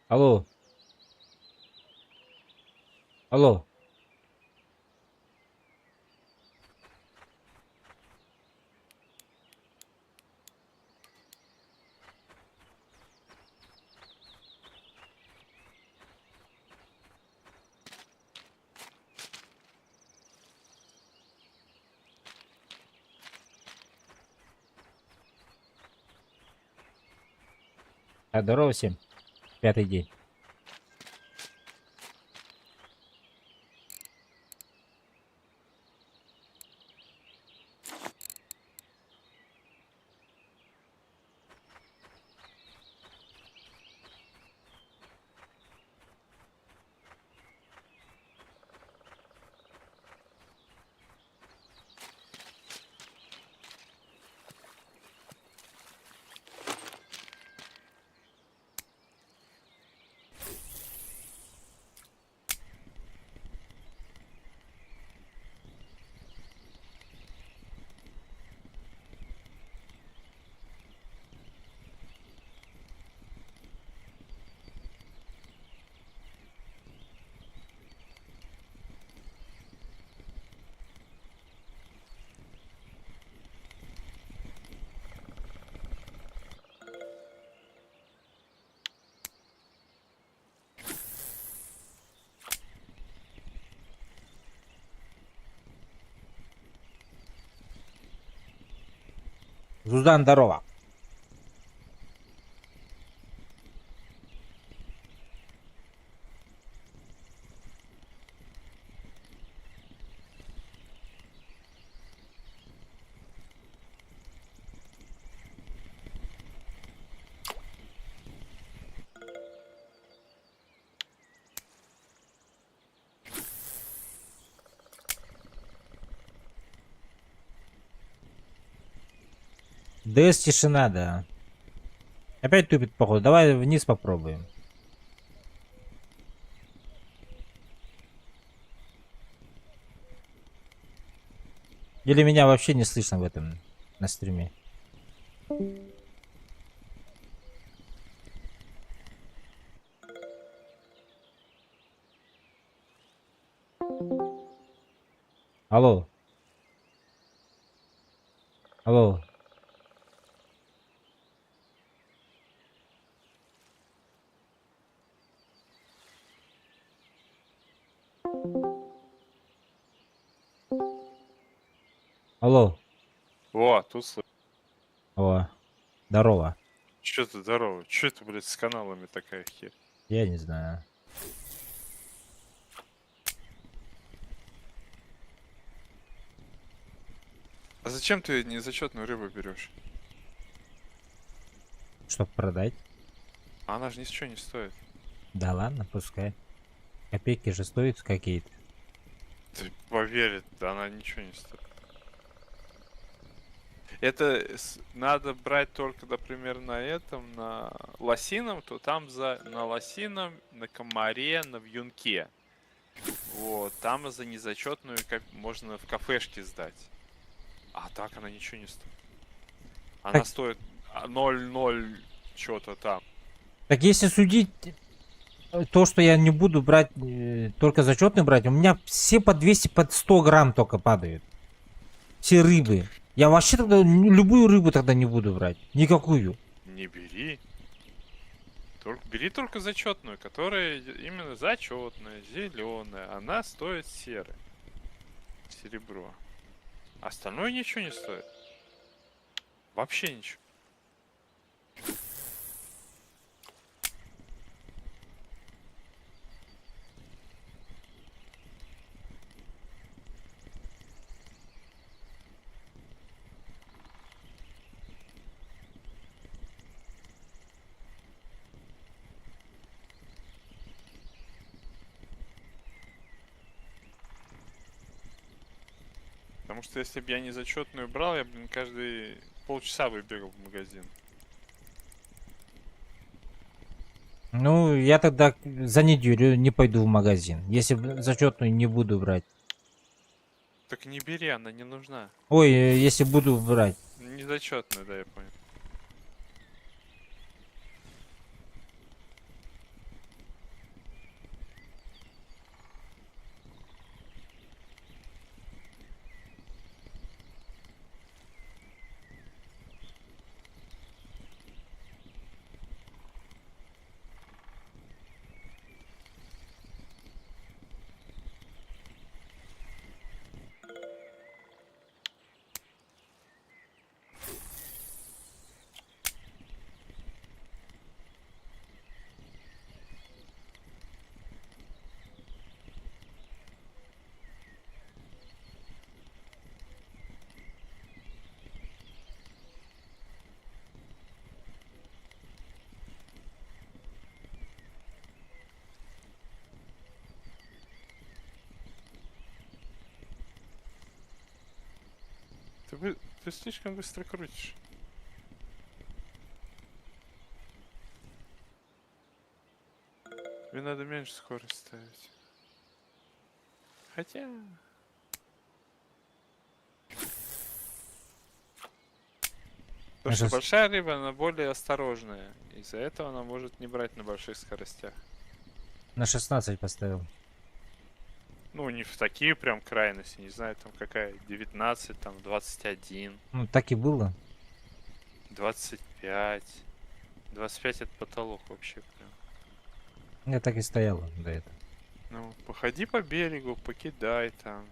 Алло. Алло. Здорово всем. Пятый день. Зузан, здорово. ДС тишина, да. Опять тупит, походу. Давай вниз попробуем. Или меня вообще не слышно в этом на стриме? Алло. Алло. Алло. О, тут слышно. О. Здорово. Чё ты здорово? Чё это, блядь, с каналами такая херь? Я не знаю. А зачем ты незачетную рыбу берешь? Чтоб продать? Она же ничего не стоит. Да ладно, пускай. Копейки же стоят какие-то. Ты поверь, она ничего не стоит. Это надо брать только, например, на этом, на лосином, то там на лосином, на комаре, на вьюнке. Вот, там за незачетную можно в кафешке сдать. А так она ничего не стоит. Она Так, стоит 0,0 что-то там. так если судить то, что я не буду брать, только зачетный брать, у меня все по 200, под 100 грамм только падают. Все рыбы. Я вообще тогда любую рыбу тогда не буду брать. Никакую. Не бери. Бери только зачетную, которая именно зачетная, зеленая. Она стоит серый. Серебро. Остальное ничего не стоит. Вообще ничего. Потому что если бы я не зачетную брал, я, блин, каждые полчаса бы бегал в магазин. Ну, я тогда за неделю не пойду в магазин. Если зачетную не буду брать. Так не бери, она не нужна. Ой, если буду брать. Не зачетную, да, я понял. Ты слишком быстро крутишь. Тебе надо меньше скорость ставить. Хотя... Потому Я что щас большая рыба, она более осторожная. Из-за этого она может не брать на больших скоростях. на 16 поставил. Ну, не в такие прям крайности, не знаю, там какая, 19, там 21, Ну, так и было. 25. 25 это потолок вообще прям. Я так и стояла до этого. Ну, походи по берегу, покидай там.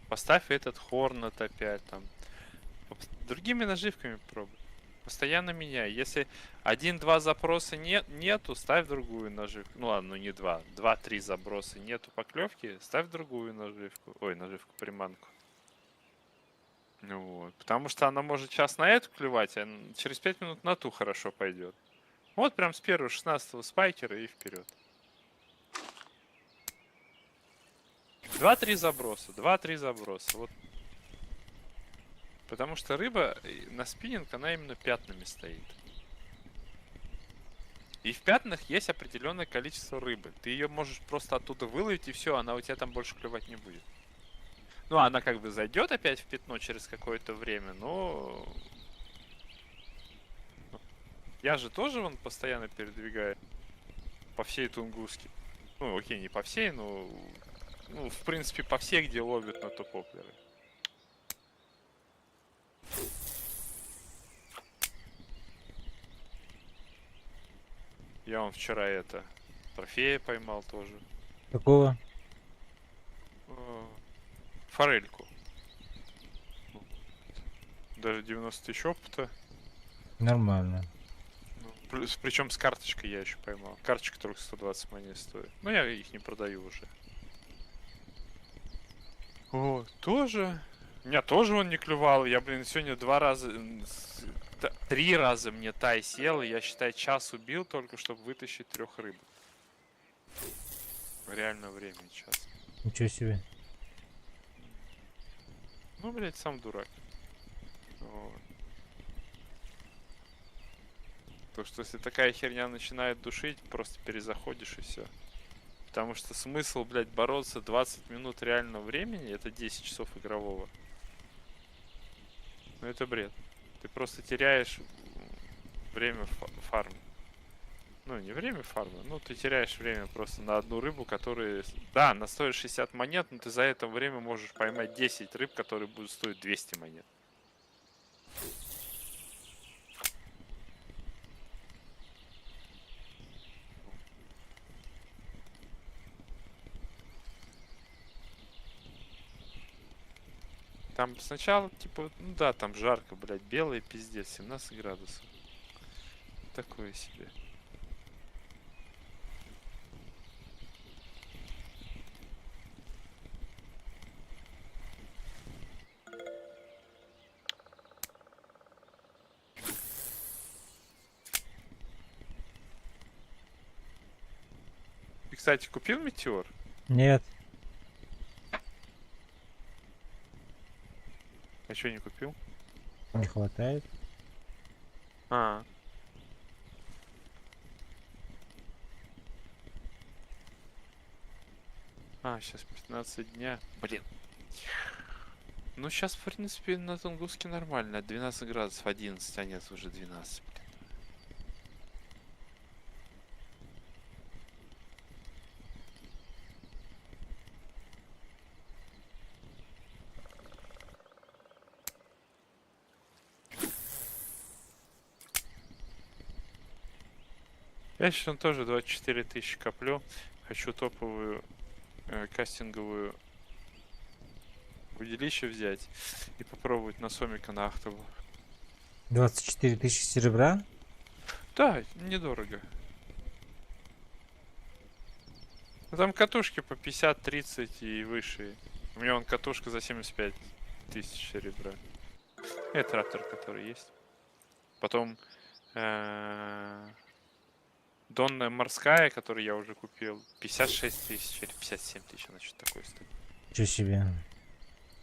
Поставь этот хорнет опять там. Другими наживками пробуй. Постоянно меняй. Если один-два запроса нету, ставь другую наживку. Ну ладно, ну не два. Два-три заброса нету поклевки, ставь другую наживку. Ой, наживку, приманку. Ну вот. Потому что она может час на эту клевать, а через 5 минут на ту хорошо пойдет. Вот прям с первого 16-го спайкера и вперед. 2-3 заброса, 2-3 заброса. Вот. Потому что рыба на спиннинг, она именно пятнами стоит. И в пятнах есть определенное количество рыбы. Ты ее можешь просто оттуда выловить, и все, она у тебя там больше клевать не будет. Ну, она как бы зайдет опять в пятно через какое-то время, но... Я же тоже вон постоянно передвигаю по всей Тунгуске. Ну, окей, не по всей, но... Ну, в принципе, по всей, где ловят на топоплеры. Я вон вчера это... Трофея поймал тоже. Какого? Форельку. Даже 90 тысяч опыта. Нормально. Ну, плюс, причем с карточкой я еще поймал. Карточка только 120 монет стоит. Но я их не продаю уже. О, тоже. Меня тоже он не клювал. Я, блин, сегодня 2 раза... 3 раза мне тай сел. И я, считай, час убил только, чтобы вытащить 3 рыб. Реально время час. Ничего себе. Ну, блядь, сам дурак. Вот. То, что если такая херня начинает душить, просто перезаходишь и все. Потому что смысл, блядь, бороться 20 минут реального времени, это 10 часов игрового. Ну это бред. Ты просто теряешь время фарма. Ну, не время фарма, ну ты теряешь время просто на одну рыбу, которая... Да, она стоит 60 монет, но ты за это время можешь поймать 10 рыб, которые будут стоить 200 монет. Там сначала, типа, ну да, там жарко, блядь, белый пиздец, 17 градусов. Такое себе. Ты, кстати, купил метеор? Нет. А что не купил? Не хватает. А. Сейчас 15 дня. Блин. Ну, сейчас, в принципе, на Тунгуске нормально. 12 градусов, 11, а нет, уже 12, блин. Я сейчас тоже 24 тысячи коплю. Хочу топовую кастинговую удилище взять и попробовать на Сомика на Ахтову. 24 тысячи серебра? Да, недорого. Ну, там катушки по 50-30 и выше. У меня вон катушка за 75 тысяч серебра. Это раптор, который есть. Потом Донная морская, которую я уже купил, 56 тысяч или 57 тысяч, она что-то такое стоит. Ничего себе.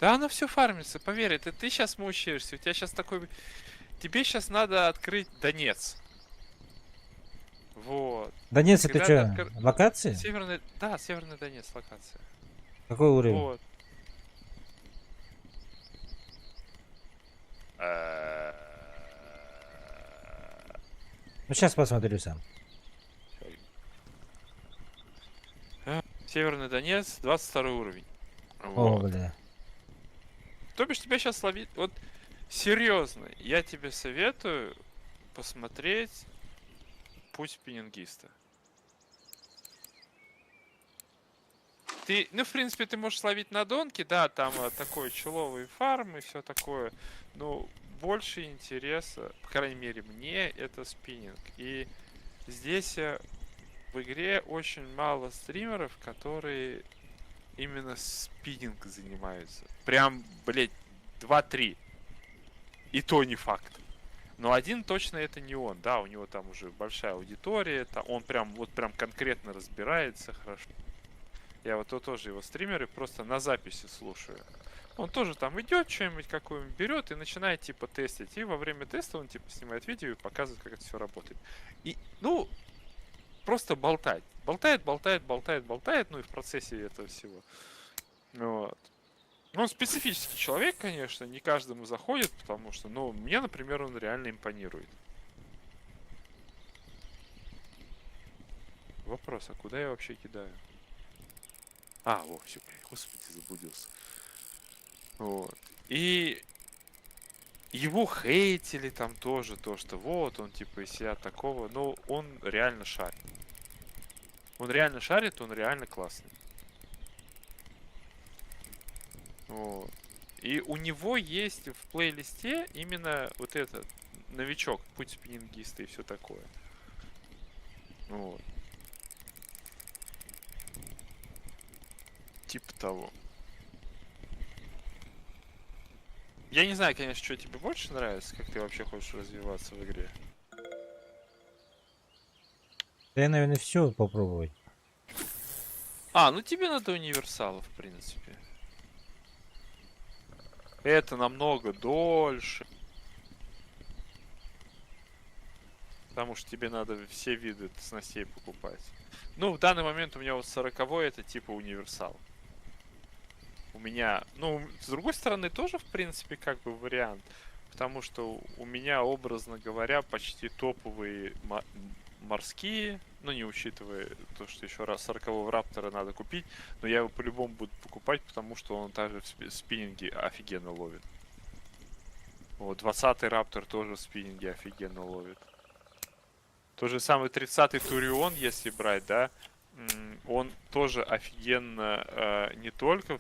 Да оно все фармится, поверь, это ты сейчас мучаешься, у тебя сейчас такой... Тебе сейчас надо открыть Донец. Вот. Донец, это Когда ты что, откр... локация? Северный... Да, Северный Донец локация. Какой уровень? Вот. Ну, сейчас посмотрю сам. Северный Донец, 22 уровень. О, Вот. бля. То бишь тебя сейчас ловить... Вот, серьезно, я тебе советую посмотреть «Путь спиннингиста». Ты, ну, в принципе, ты можешь словить на донке, да, там такой человый фарм и все такое. Но больше интереса, по крайней мере, мне, это спиннинг. И здесь в игре очень мало стримеров, которые именно спиннинг занимаются. Прям, блять, 2-3. И то не факт. Но один точно это не он, да, у него там уже большая аудитория, он прям вот прям конкретно разбирается хорошо. Я вот то тоже его стримеры просто на записи слушаю. Он тоже там идет, что-нибудь какую-нибудь берет и начинает типа тестить. И во время теста он типа снимает видео и показывает, как это все работает. И, ну, просто болтать. Болтает, болтает, болтает, болтает, ну и в процессе этого всего. Вот. Ну, он специфический человек, конечно, не каждому заходит, потому что, ну, мне, например, он реально импонирует. Вопрос, а куда я вообще кидаю? А, во, все, господи, заблудился. Вот. И его хейтили там тоже, то, что вот, он типа из себя такого, но он реально шарит. Он реально шарит, он реально классный. Вот. И у него есть в плейлисте именно вот этот новичок, путь спиннингиста и все такое. Вот. Типа того. Я не знаю, конечно, что тебе больше нравится, как ты вообще хочешь развиваться в игре. Да я, наверное, все попробовать. А, ну тебе надо универсала, в принципе. Это намного дольше. Потому что тебе надо все виды снастей покупать. Ну, в данный момент у меня вот 40-й это типа универсал. У меня, ну, с другой стороны, тоже, в принципе, как бы вариант. Потому что у меня, образно говоря, почти топовые морские, ну, не учитывая то, что еще раз 40-го раптора надо купить, но я его по-любому буду покупать, потому что он также в спиннинге офигенно ловит. Вот, 20-й раптор тоже в спиннинге офигенно ловит. Тот же самый 30-й Турион, если брать, да, он тоже офигенно не только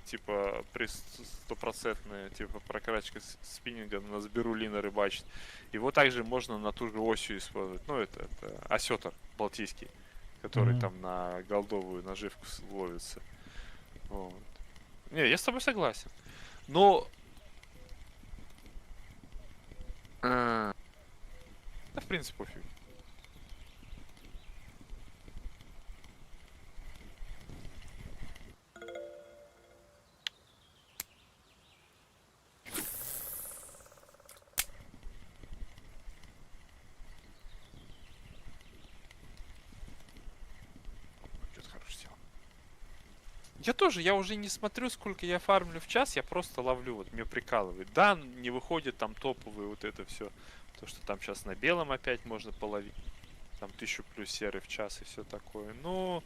типа при стопроцентная типа прокачка спиннинга на сбирулина рыбачить. Его также можно на ту же осью использовать. Ну, это осетр балтийский, который Мгм. там на голдовую наживку ловится. Вот. Не, я с тобой согласен. Но да, в принципе, пофиг. Что-то хорошее сделал. Я тоже, я уже не смотрю, сколько я фармлю в час, я просто ловлю, вот меня прикалывает. Да, не выходит там топовые вот это все, то, что там сейчас на белом опять можно половить, там 1000 плюс серый в час и все такое. Но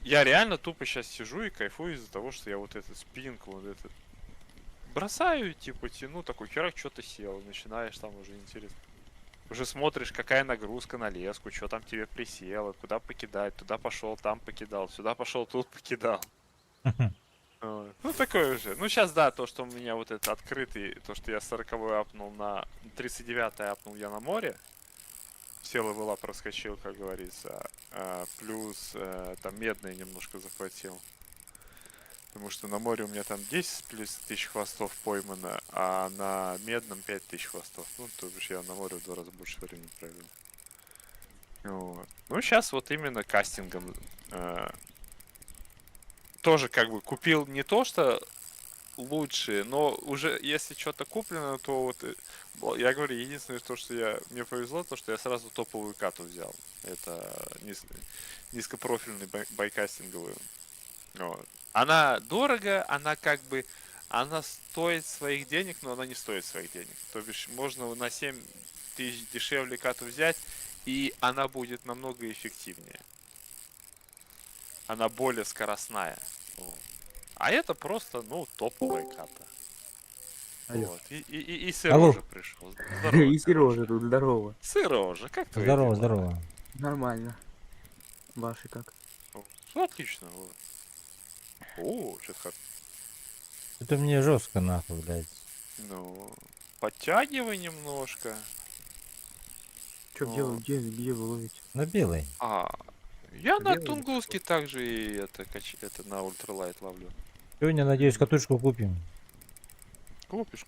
я реально тупо сейчас сижу и кайфую из-за того, что я вот этот спиннинг, вот этот бросаю, типа тяну, такой херак, что-то сел, начинаешь там уже интересно. Уже смотришь, какая нагрузка на леску, что там тебе присело, куда покидать, туда пошел, там покидал, сюда пошел, тут покидал. Вот. Ну, такое уже. Ну, сейчас, да, то, что у меня вот это открытый, то, что я 40-й апнул на... 39-й апнул я на море. Все левела проскочил, как говорится. Плюс там медные немножко захватил. Потому что на море у меня там 10 плюс тысяч хвостов поймано, а на медном 5000 хвостов. Ну, то бишь я на море в 2 раза больше времени провел. Вот. Ну, сейчас вот именно кастингом тоже как бы купил не то, что лучшие, но уже если что-то куплено, то вот я говорю, единственное то, что мне повезло, то что я сразу топовую кату взял. Это низкопрофильный байкастинговую. Вот. Она дорого, она как бы она стоит своих денег, но она не стоит своих денег. То бишь можно на 7 тысяч дешевле кату взять, и она будет намного эффективнее. Она более скоростная. Вот. А это просто, ну, топовая ката. Алло. Вот. И Алло. Сережа пришел. Здорово, И Сережа тут, здорово. Сережа, как твои Здорово, дела? здорово. Нормально. Ваши как? Все отлично. Вот. О, что-то Это мне жестко нахуй, блядь. ну, подтягивай немножко. Что Ну. делать? Где вы ловите? На белый. А, я на Белый Тунгуске также и это на ультралайт ловлю. Сегодня, надеюсь, катушку купим. Купишь.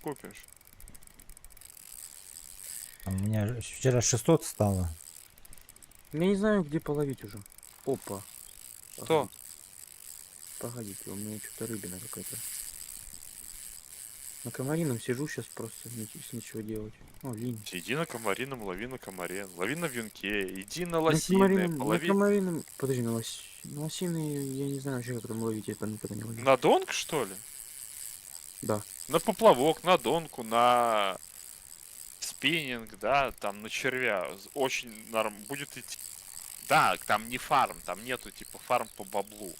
А у меня вчера 600 стало. Я не знаю, где половить уже. Опа. Что? Погодите, у меня что-то рыбина какая-то. На комарином сижу сейчас просто, нечего делать. О, линь. Иди на комарином, лови на комаре. Лови на вьюнке, иди на На лосиное, комарином, полови. на комарином... Подожди, на лосины я не знаю вообще, как там ловить, я там никогда не ловил. На донг, что ли? Да. На поплавок, на донку, на спиннинг, да, там на червя. Очень будет идти. Да, там не фарм, там нету типа фарм по баблу.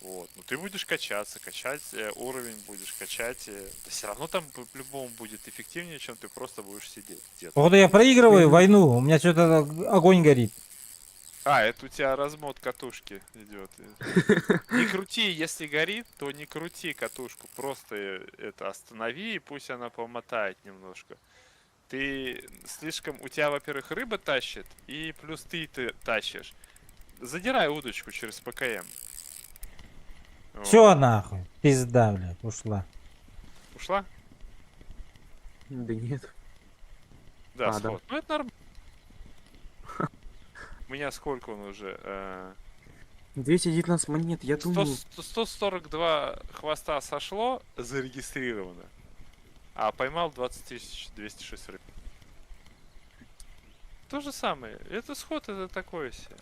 Вот. Но ты будешь качаться, качать уровень будешь, качать. Да все равно там по-любому будет эффективнее, чем ты просто будешь сидеть где-то. Походу я проигрываю войну, у меня что-то огонь горит. А, это у тебя размот катушки идет. Не крути, если горит, то не крути катушку. Просто это останови, и пусть она помотает немножко. Ты слишком... У тебя, во-первых, рыба тащит, и плюс ты тащишь. Задирай удочку через ПКМ. Все нахуй, пизда, блядь, ушла. Ушла? Да нет. Да, А, да. сход. Ну, это нормально. У меня сколько он уже? 219 монет, я думаю... 142 хвоста сошло, зарегистрировано. А поймал 20 206 рыб. То же самое. Это сход, это такое себе.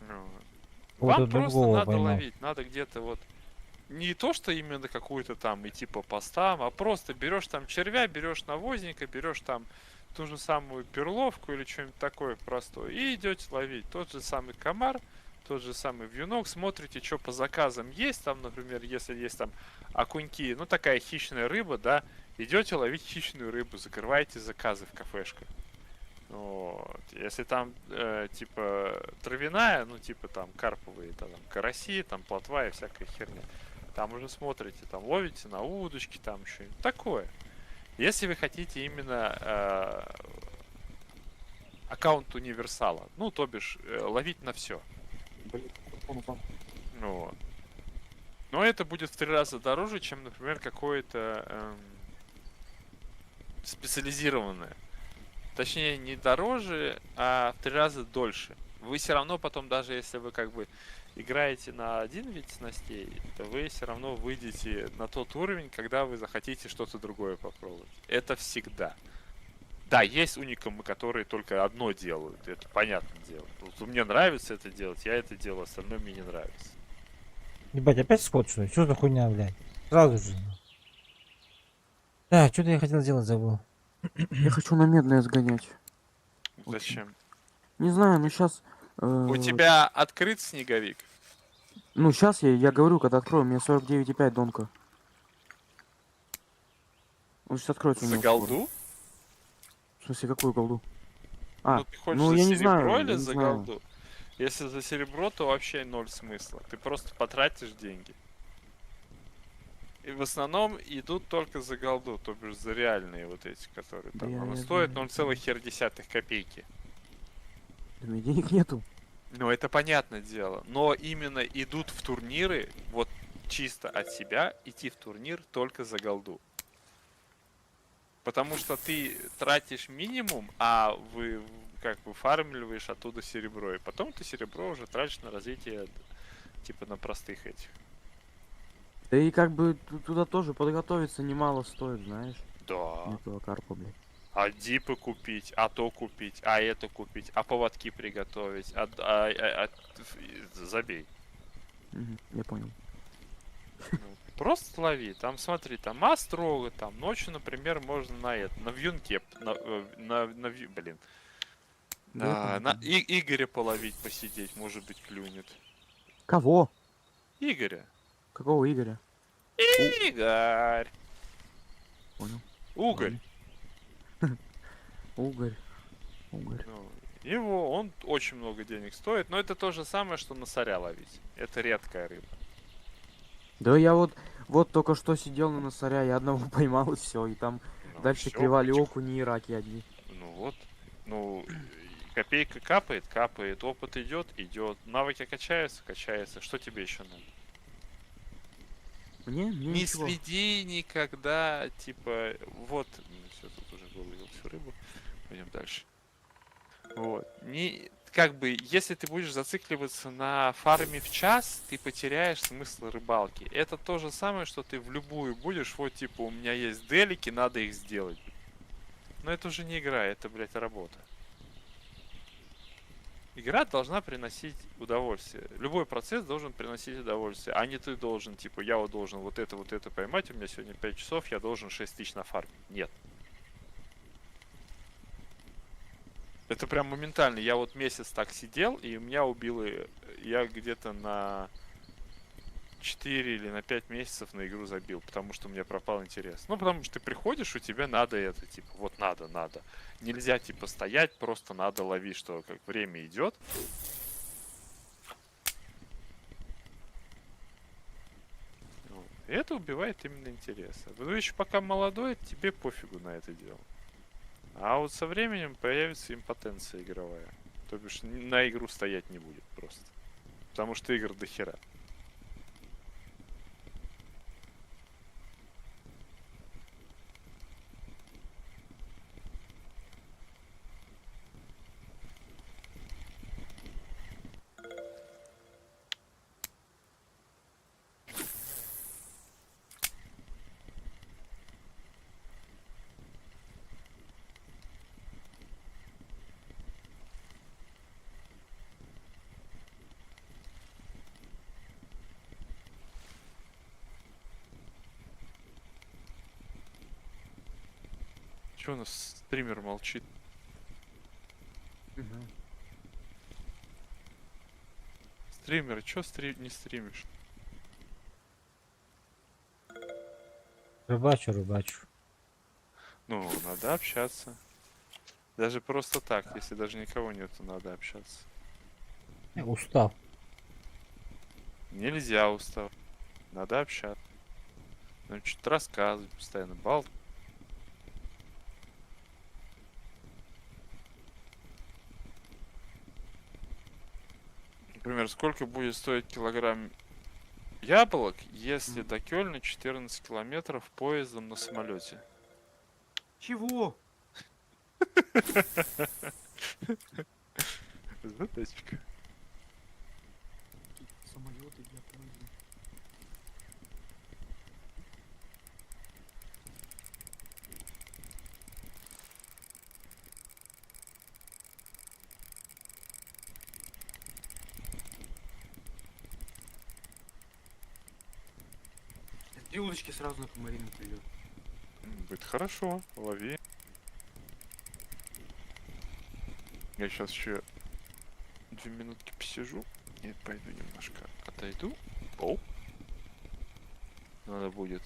Ну, Вот вам тут просто другого надо поймал. ловить, надо где-то вот не то, что именно какую-то там идти по постам, а просто берешь там червя, берешь навозника, берешь там ту же самую перловку или что-нибудь такое простое и идете ловить. Тот же самый комар, тот же самый вьюнок, смотрите, что по заказам есть, там, например, если есть там окуньки, ну такая хищная рыба, да, идете ловить хищную рыбу, закрываете заказы в кафешках. Вот. Если там типа травяная, ну типа там карповые, там караси, там плотва и всякая херня, там уже смотрите, там ловите на удочки, там еще такое. Если вы хотите именно аккаунт универсала, ну то бишь ловить на все. Ну, вот. Но это будет в 3 раза дороже, чем, например, какое-то специализированное. Точнее, не дороже, а в 3 раза дольше. Вы все равно потом, даже если вы как бы играете на один вид снастей, то вы все равно выйдете на тот уровень, когда вы захотите что-то другое попробовать. Это всегда. Да, есть уникумы, которые только одно делают. Это понятное дело. Вот мне нравится это делать, я это делаю, остальное мне не нравится. Ебать, опять сход, что ли? Что за хуйня, блядь? Сразу же. Да, что-то я хотел сделать, забыл. Я хочу на медное сгонять. Зачем? Не знаю, ну сейчас... У тебя открыт снеговик? Ну сейчас я говорю, когда открою, у меня 49,5 донка. Он сейчас откроется у За меня скоро. голду? В смысле, какую голду? А, Ну ты хочешь ну за я не серебро знаю, или я не за знаю. голду? Если за серебро, то вообще ноль смысла. Ты просто потратишь деньги. И в основном идут только за голду, то бишь за реальные вот эти, которые Да там. я Оно знаю, стоит я 0,1 копейки. У меня денег нету. Ну это понятное дело. Но именно идут в турниры, вот чисто от себя, идти в турнир только за голду. Потому что ты тратишь минимум, а как выфармливаешь оттуда серебро. И потом ты серебро уже тратишь на развитие, типа на простых этих. Да и как бы туда тоже подготовиться немало стоит, знаешь. Да. Этого карпа, блядь. А дипы купить, а то купить, а это купить, а поводки приготовить, забей. Я понял. Ну, просто лови. Там смотри, там строго, там ночью, например, можно на это, на вьюнке, блин, Да, я понял. на Игоря половить, посидеть, может быть, клюнет. Кого? Игоря. Какого Игоря? Игорь. Понял. Угорь. Угорь. Угорь. Ну, его, он очень много денег стоит, но это то же самое, что на соря ловить. Это редкая рыба. Да я вот только что сидел на носаря, я одного поймал и все, и там Ну, дальше всё, клевали потихоньку. окуни и раки одни. Ну вот. Ну, и копейка капает, капает, опыт идет, идет. Навыки качаются, качаются. Что тебе еще надо? Мне Не ничего. следи никогда, типа, вот, все, тут уже выловил всю рыбу. Пойдем дальше. Вот. Не, как бы, если ты будешь зацикливаться на фарме в час, ты потеряешь смысл рыбалки. Это то же самое, что ты в любую будешь, вот, типа, у меня есть делики, надо их сделать. Но это уже не игра, это, блядь, работа. Игра должна приносить удовольствие. Любой процесс должен приносить удовольствие, а не ты должен, типа, я вот должен вот это поймать, у меня сегодня 5 часов, я должен 6 тысяч нафармить. Нет. Это прям моментально. Я вот месяц так сидел, и у меня убило... Я где-то на 4 или на 5 месяцев на игру забил, потому что у меня пропал интерес. Ну, потому что ты приходишь, у тебя надо это, типа, вот надо. Нельзя, типа, стоять, просто надо ловить, что как время идет. Вот. И это убивает именно интерес. Вы еще пока молодой, тебе пофигу на это дело. А вот со временем появится импотенция игровая. То бишь на игру стоять не будет просто. Потому что игр до хера. Че у нас стример молчит? Стример, че не стримишь? Рыбачу. Ну, надо общаться. Даже просто так, если даже никого нету, надо общаться. Я устал. Нельзя уставать. Надо общаться. Надо что-то рассказывать, постоянно болтать. Например, сколько будет стоить килограмм яблок, если до Кёльна 14 километров поездом на самолете? Чего? Задачка. Самолеты для поезда. Две удочки сразу на комарину придет. Будет хорошо, лови. Я сейчас еще 2 минутки посижу и пойду немножко отойду. Оу. Надо будет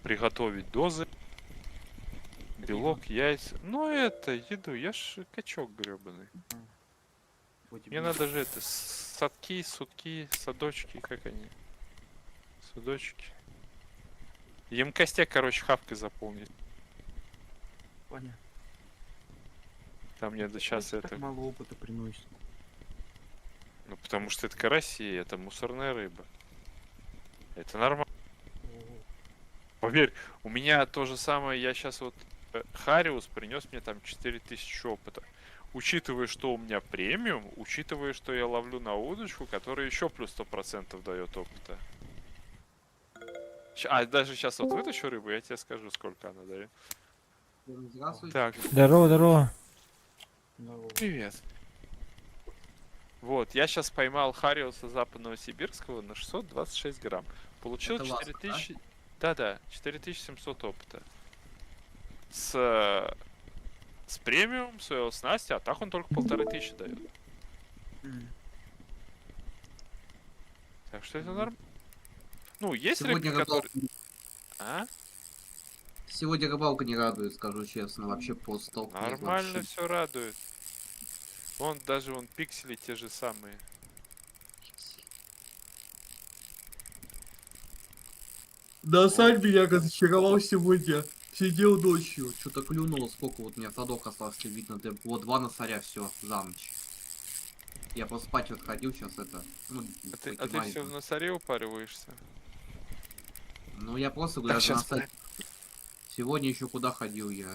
приготовить дозы. Белок, яйца. Ну это, еду. Я ж качок гребаный. Мне надо же это, сутки, садочки, как они? Судочки. Емкостяк, короче, хавкой заполнить. Понятно. Там мне сейчас Так это... мало опыта приносит. Ну, потому что это караси, это мусорная рыба. Это нормально. Поверь, у меня то же самое, я сейчас вот... Хариус принес мне там 4000 опыта. учитывая, что у меня премиум, учитывая, что я ловлю на удочку, которая еще плюс 100% дает опыта. Даже сейчас вот вытащу рыбу, я тебе скажу, сколько она дает. Здравствуйте. Так, Здорово, здорово. привет. Вот, я сейчас поймал Хариуса западного сибирского на 626 грамм. Получил Это ласка, 4000... Да-да, 4700 опыта. С премиум своего снасти, а так он только 1500 дает. Так что это нормально. Ну, есть Сегодня рыбки, которые... рыбалка, А? сегодня рыбалка не радует, скажу честно. Вообще по столкновению Нормально вообще. все радует. Вон даже вон пиксели те же самые. Да, Сань меня разочаровал сегодня. Сидел ночью, что-то клюнуло, сколько вот у меня садок остался, видно, вот 2 носаря, все, за ночь. Я просто спать вот ходил, сейчас это, ну, А ты покемарить. все в носаре упариваешься? Ну, я просто, Так, говорю, щас, сегодня еще куда ходил я?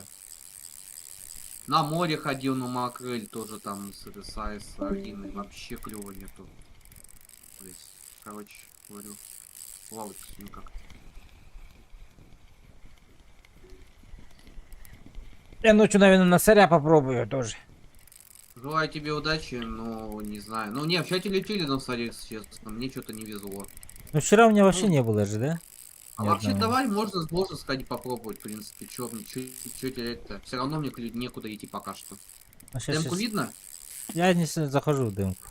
На море ходил, на макрель тоже там с сардиной, вообще клёва нету. То есть, короче, говорю, лавочка никак. Я ночью, наверное, на царя попробую тоже. Желаю тебе удачи, но не знаю. Ну, не, в чате летели на саре, честно, мне что-то не везло. Ну, вчера у меня вообще Ну, не было же, да? А Ни вообще одного. давай, можно сходить попробовать, в принципе. Чё терять-то? Все равно мне некуда идти пока что. Ну, щас- Демку щас. видно? Я не захожу в дымку.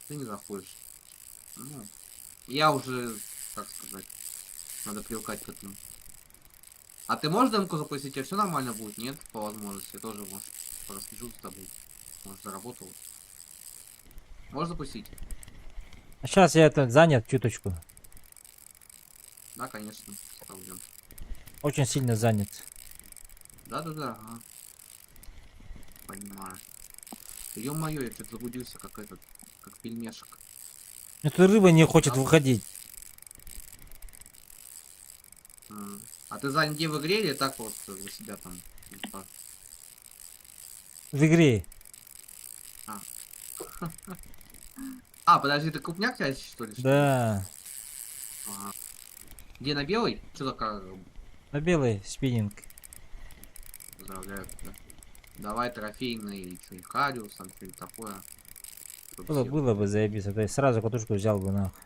Ты не заходишь. Ну, я уже, как сказать, надо привыкать к этому. А ты можешь демку запустить? У тебя все нормально будет? Нет? По возможности. Тоже, может, порасскажу с тобой. Может, заработал. Можешь запустить? А сейчас я это занят чуточку. Да, конечно. Без проблем. Очень сильно занят. Да-да-да, ага. Понимаю. Ё-моё, я что-то заблудился, как этот, как пельмешек. Эта рыба не хочет Да. выходить. А ты занят где в игре или так вот за себя там? Типа? В игре. А, подожди, ты крупняк тянешь, что ли? Да. Ага. Где, на белый? Что такое? На белый спиннинг. Поздравляю тебя. Давай трофейный или что-нибудь, Хариус, там что-нибудь такое. Чтоб Было, всех- было бы заебись. А то я сразу катушку взял бы нахуй.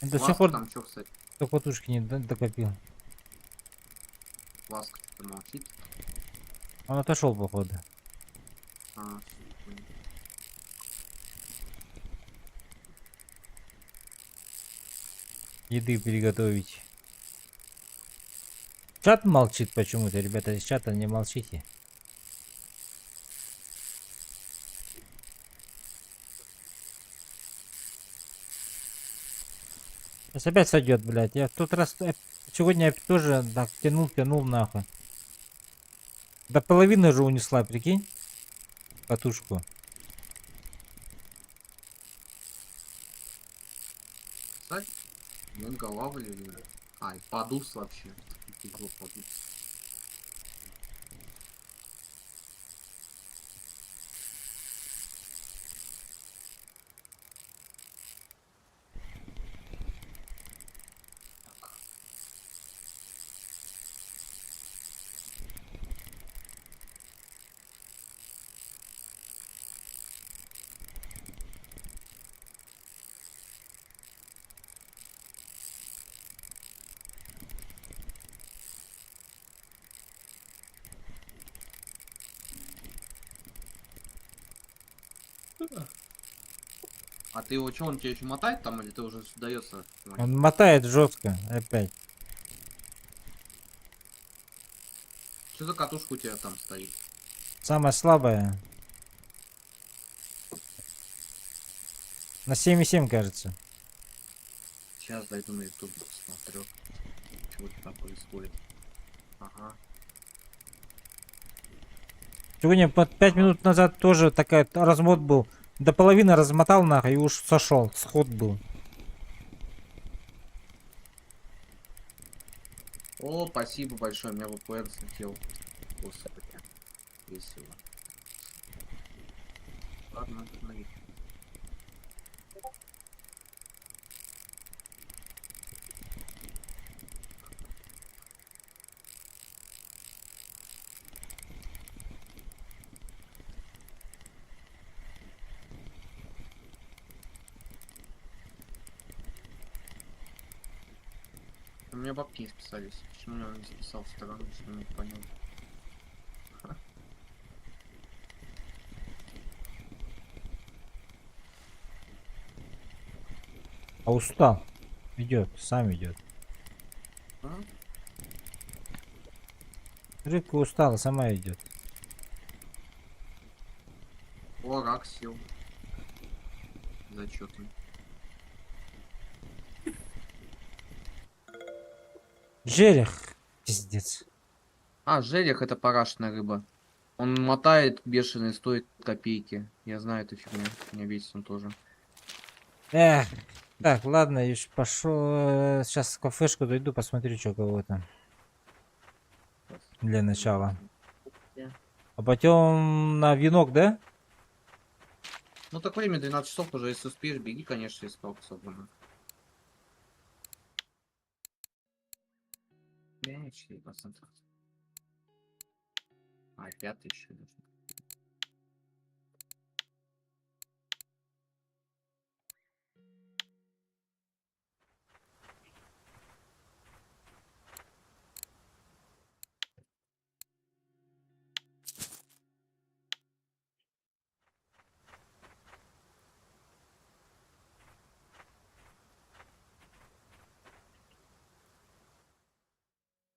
Я до сих Ласка пор там что, кстати? до катушки не докопил. Ласка что-то молчит. Он отошел, походу. А, всё, понял. Еды приготовить. Чат молчит почему-то, ребята, из чата не молчите. Сейчас опять сойдет, блядь. Я в тот раз сегодня я тоже так тянул нахуй. До половины же унесла, прикинь. Катушку. Кстати, много лавли. А, и подус вообще. Тяжело подус. А ты его что, он тебе еще мотает там, или ты уже сдается? Он мотает жестко опять. Что за катушка у тебя там стоит? Самая слабая. На 7,7 кажется. Сейчас дойду на YouTube, посмотрю, что там происходит. Ага. Сегодня под 5 минут назад тоже такая размот был. До половины размотал нахуй и уж сошел. Сход был. О, спасибо большое, у меня VPN слетел. Господи, весело. Ладно, останови. У меня бабки не списались. Почему я не списал сторону, что не понял. А устал. Идет, сам идет. А? Рыбка устала, сама идет. О, рак сел. Зачетный. Жерех. Пиздец. А, жерех это парашная рыба. Он мотает бешеный, стоит копейки. Я знаю эту фигню. Меня бесит он тоже. Эх. Так, ладно, я пошел. Сейчас в кафешку дойду, посмотрю, что кого там. Для начала. А потом на венок, да? Ну так время 12 часов уже, если успеешь, беги, конечно, из палки свободно. 4%. А, пятый еще даже.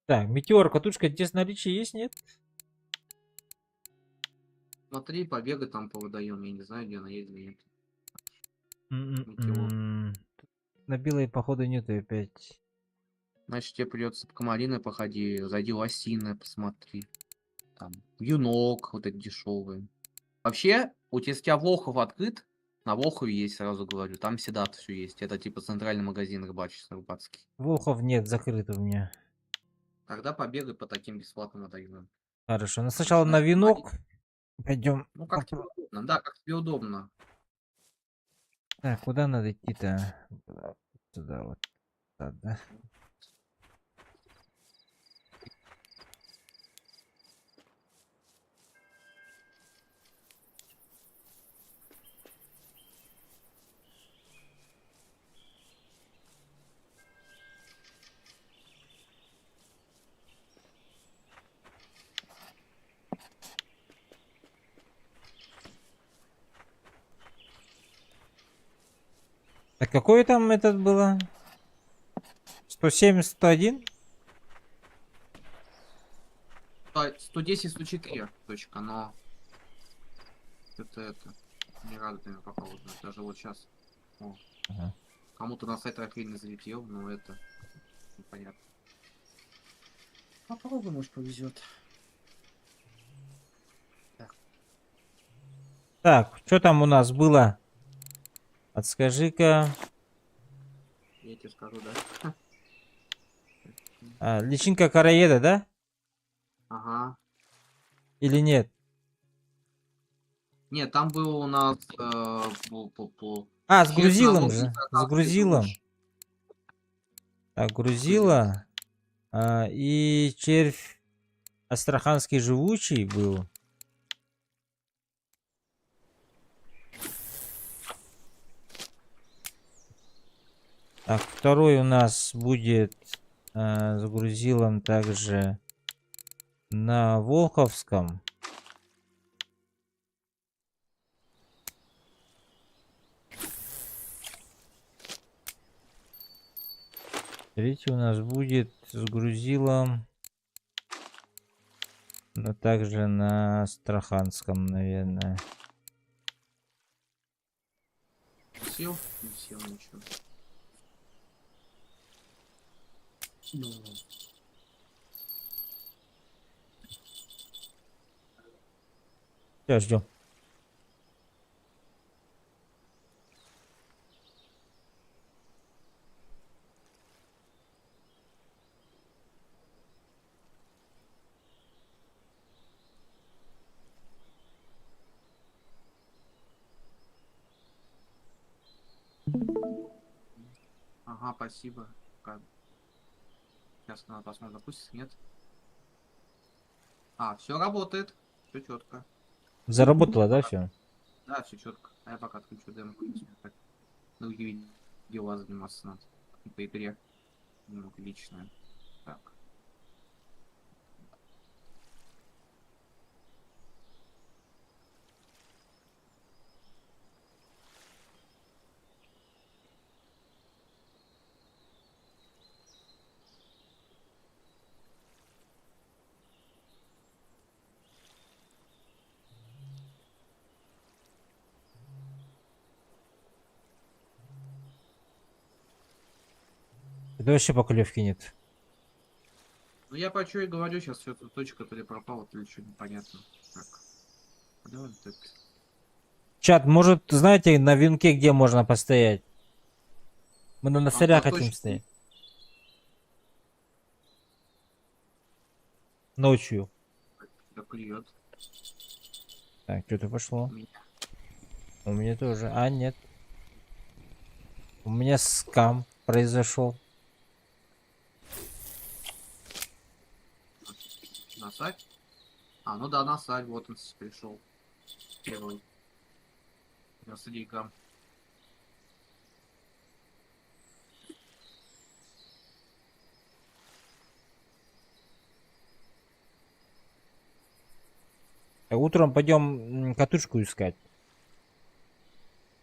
Так, метеор, катушка здесь в наличии есть, нет? Смотри, побегай там по водоему, я не знаю, где она есть, где нет. М-м-м. На белой, походу, нету опять. Значит, тебе придется по Комариной походи, зайди в Лосиное, посмотри. Там, юнок, вот эти дешевые. Вообще, если у тебя Волхов открыт, на Волхове есть, сразу говорю, там всегда все есть. Это типа центральный магазин рыбацкий. Волхов нет, закрыт у меня. Тогда побегай по таким бесплатным водоемам. Хорошо, но сначала на Начинай венок. Пойдем. Ну, как тебе удобно, да, как тебе удобно. Так, куда надо идти-то? Сюда вот. Так, да? Так какой там этот было? 170, 101? 110, 104 точка, но это не радует меня пока вот, даже вот сейчас. О, Ага. кому-то на сайт охрененно залетел, но это непонятно. Попробуй, может, повезет. Так, что там у нас было? Подскажи-ка. Я тебе скажу, да? Личинка короеда, да? Ага. Или нет? Нет, там был у нас А, с червь на грузилом лоб же. С саркастский грузилом. желудь. Так, грузила. И червь астраханский живучий был. Так, второй у нас будет с грузилом также на Волховском. Третий у нас будет с грузилом, но также на Астраханском, наверное. Сел? Не сел ничего. Ну, Сейчас ждем. Ага, спасибо. Сейчас надо посмотреть, запустится, нет? А, все работает. Все четко. Заработало, да, все? Да, все четко. А я пока отключу демку. Так, другие дела заниматься надо. И по игре. Немного личное. Так. Это вообще поклевки нет. Ну я по чё и говорю, сейчас все эта точка то ли пропала, то ли что непонятно. Так. Давай так. Чат, может, знаете, на венке где можно постоять? Мы на носаря по хотим точке. стоять. Ночью. Да клюет. Так, что-то пошло. Меня. У меня тоже. А, нет. У меня скам произошел. Насадь? А, ну да, насадь, вот он пришел. Первый. 99 грамм. А утром пойдем катушку искать.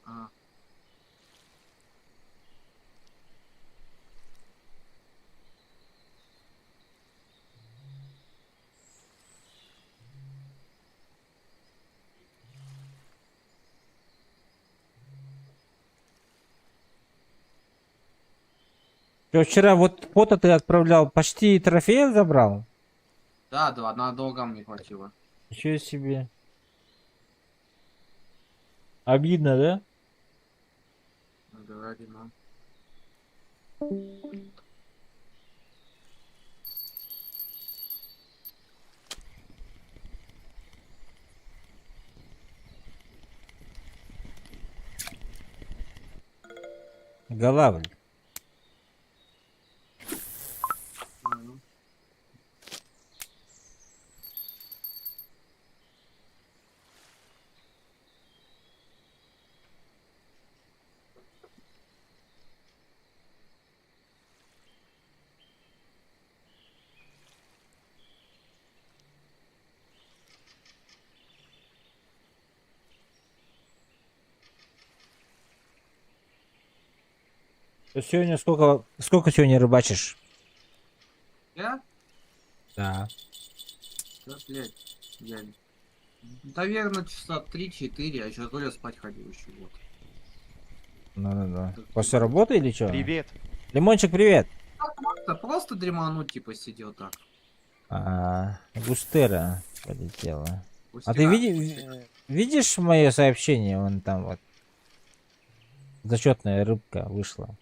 А, Чё, вчера вот фото ты отправлял, почти трофея забрал? да, два, на 1 грамм не хватило. Ничего себе. Обидно, да? Говори, ну. Голавль. Ну, Сегодня сколько сегодня рыбачишь? я? Да. Да, блядь. Я... Наверное, часа 3-4, а еще Толя спать ходил еще вот. Ну. Так, После работы или что? Привет. Лимончик, привет. Да просто дремануть, типа, сидел так. Густера полетела. А ты Пустяка. видишь мое сообщение? Вон там вот. Зачетная рыбка вышла.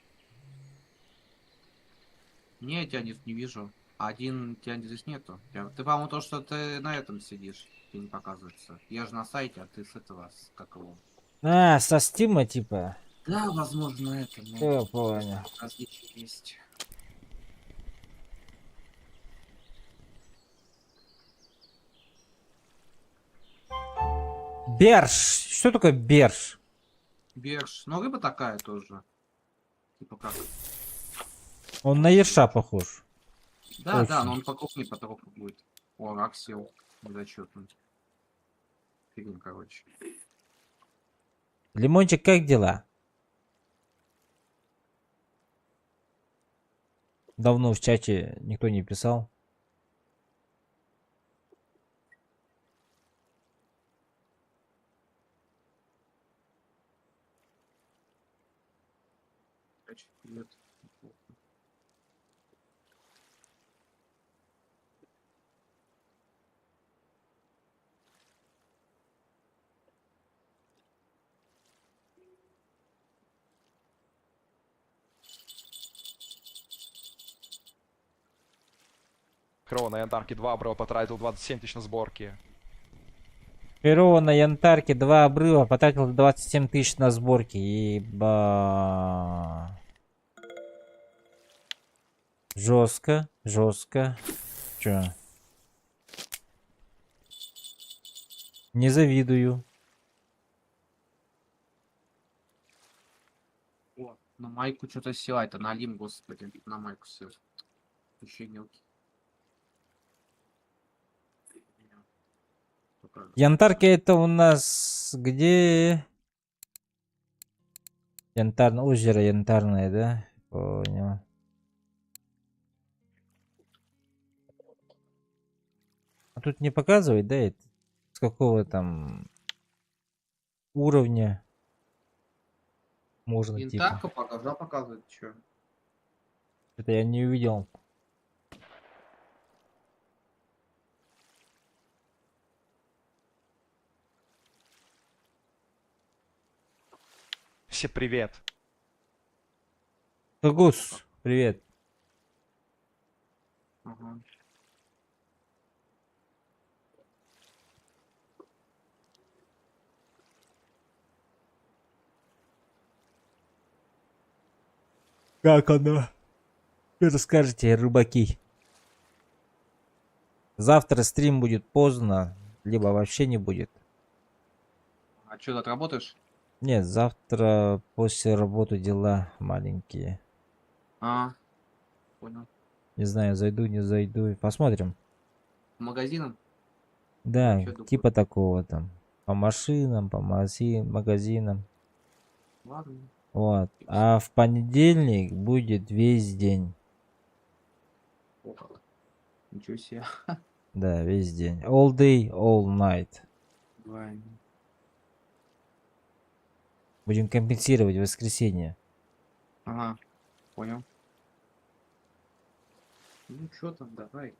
Не, я тебя не вижу. Один тебя здесь нету. Ты, по-моему, то, что ты на этом сидишь, тебе не показывается. Я же на сайте, а ты с этого, как его. Со стима типа. Да, возможно, это, Всё, понял. различия есть. Берж. Что такое берж? Берж. Ну, рыба такая тоже. Типа как. Он на ерша похож. Да, Очень. да, но он покрупнее потолку будет. О, рак сел. Незачетный. Фигня, короче. Лимончик, как дела? Давно в чате никто не писал. Привет. Хро, на Янтарке 2, бро, потратил 27 тысяч на сборки. Перо на Янтарке 2 обрыва, потратил 27 тысяч на сборки. Еба. Жестко, жестко. Чё? Не завидую. О, на майку что-то сел, а это на Алим, господи, на майку сел. Еще мелкий. Только- Янтарки это у нас где? Янтарное озеро, янтарное, да? Понял. А тут не показывает, да, это? С какого там уровня можно типа? Янтарка пока показывает, что. Это я не увидел. Все привет. Гус, привет. Ага. Как оно? Что расскажете, рыбаки? Завтра стрим будет поздно, либо вообще не будет. А что, ты отработаешь? Нет, завтра после работы дела маленькие. А, понял. Не знаю, зайду, не зайду. Посмотрим. По магазинам? Да, Чё такое? типа такого там. По машинам, по магазинам. Ладно. Вот. А в понедельник будет весь день. О, как. Ничего себе. Да, весь день. All day, all night. Давай. Будем компенсировать воскресенье. Ага, понял. Ну что там, давай.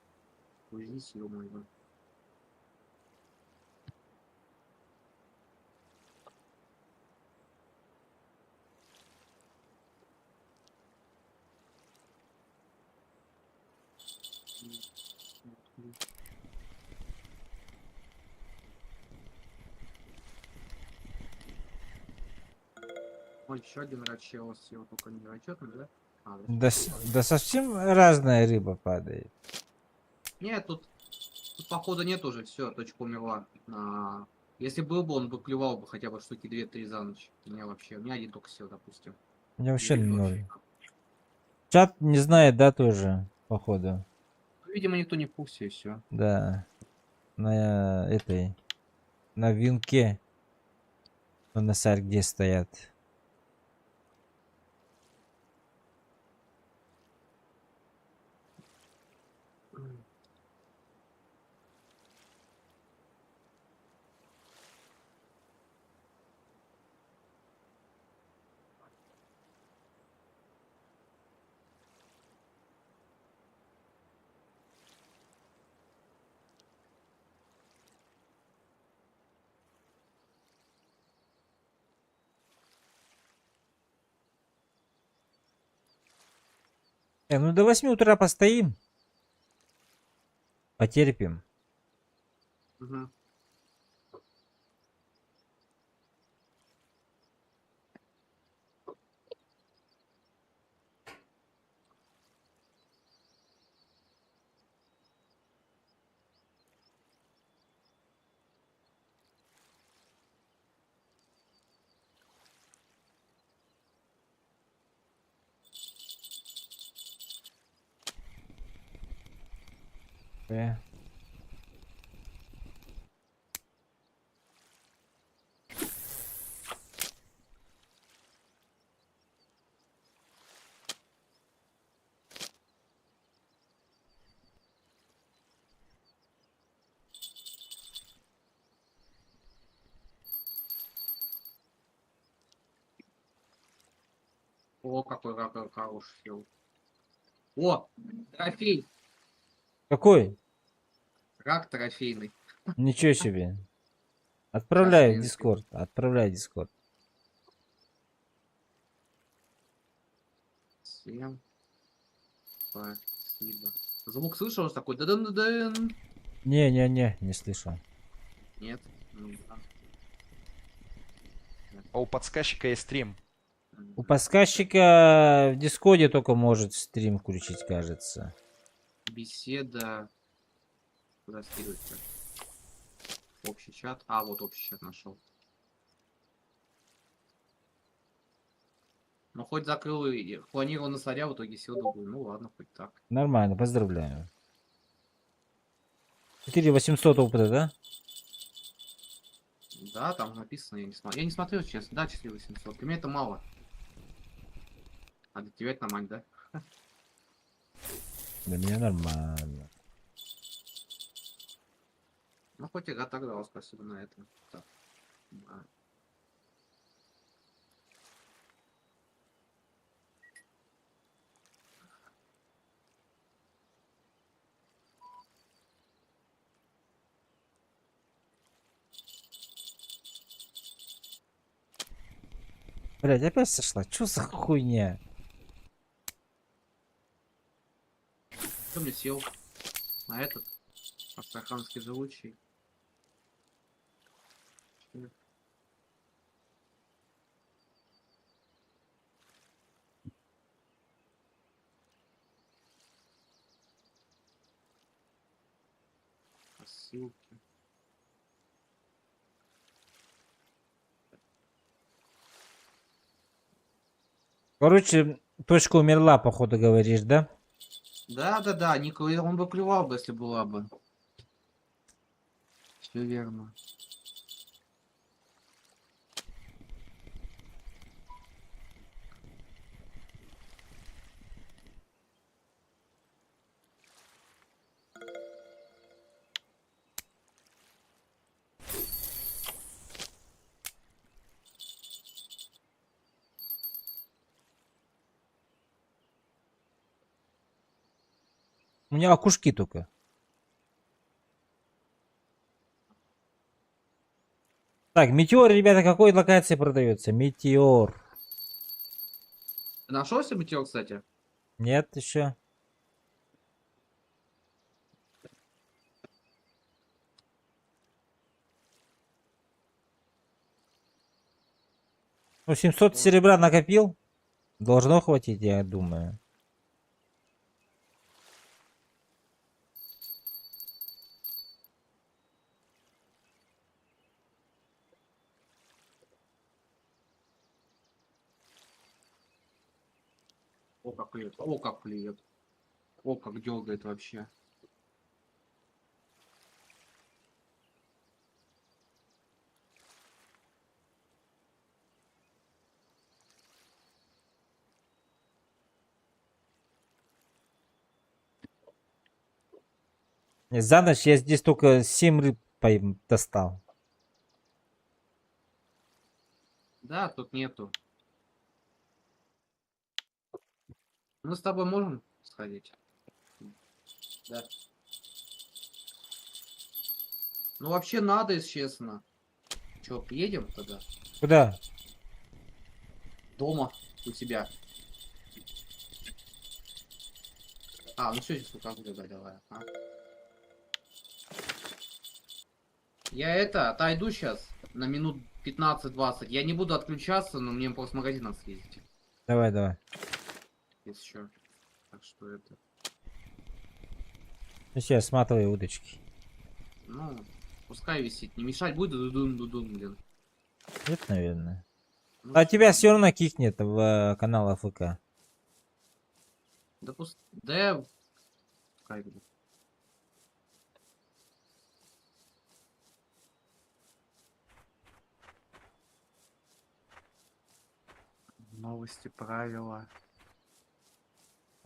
Грузись, ё-моё. Ой, еще один рачел сел, только не рачетный, да? А, Да, да совсем разная рыба падает. нет, тут походу нет уже, все, точка умерла. Если был бы, он бы клевал бы хотя бы штуки 2-3 за ночь. У меня один только сел, допустим. У меня вообще И ноль. Чат не знает, да, тоже, походу. Ну, видимо, никто не в курсе, и все. Да. На этой. На винке. На сарь где стоят. Ну до 8 утра постоим. Потерпим. Угу. О, какой рак хороший сел. О, трофей. Какой? Рак трофейный. Ничего себе. Сейчас Отправляй в я Дискорд. Отправляй в Дискорд. Всем спасибо. Звук слышал уже такой? Да-дын-дын. Не, не слышал. Нет. Ну, да. А у подсказчика есть стрим. У подсказчика в Дискорде только может стрим включить, кажется. Беседа. Куда скидывать-то? Общий чат. А, вот общий чат нашел. Ну хоть закрыл и планировал на царя, в итоге сел другую. Ну ладно, хоть так. Нормально, поздравляю. 4800 опыта, да? Да, там написано, я не смотрел. Я не смотрел, честно. Да, 4800. Для меня это мало. А для тебя это нормально, да? Для меня нормально. Ну хоть игра так дала, спасибо на это. Так. Да. Блять, опять сошла. Чё за хуйня? Кто мне сел? На этот? Астраханский живучий. Ссылки. Короче, точка умерла, походу, говоришь, да? Да, Николай, он бы клевал бы, если была бы. Все верно. У меня окушки только. Так, метеор, ребята, какой локации продается? Метеор. Ты нашел себе метеор, кстати? Нет еще. Ну, 700 серебра накопил. Должно хватить, я думаю. О, как клюет. О, как клюет. О, как дергает вообще. За ночь я здесь только 7 рыб достал. Да, тут нету. Мы с тобой можем сходить? Да. Ну вообще надо, если честно. Че, едем тогда? Куда? Дома у тебя. А, ну все, сука, давай. А. Я это, отойду сейчас на минут 15-20. Я не буду отключаться, но мне просто в магазин надо съездить. Давай, давай. Если что. Так что это. Ну все, сматывай удочки. Ну, пускай висит. Не мешать будет, дудун, блин. Нет, наверное. Ну, А всё. тебя все равно кикнет в канал АФК. Да Да, пускай будет. Новости, правила.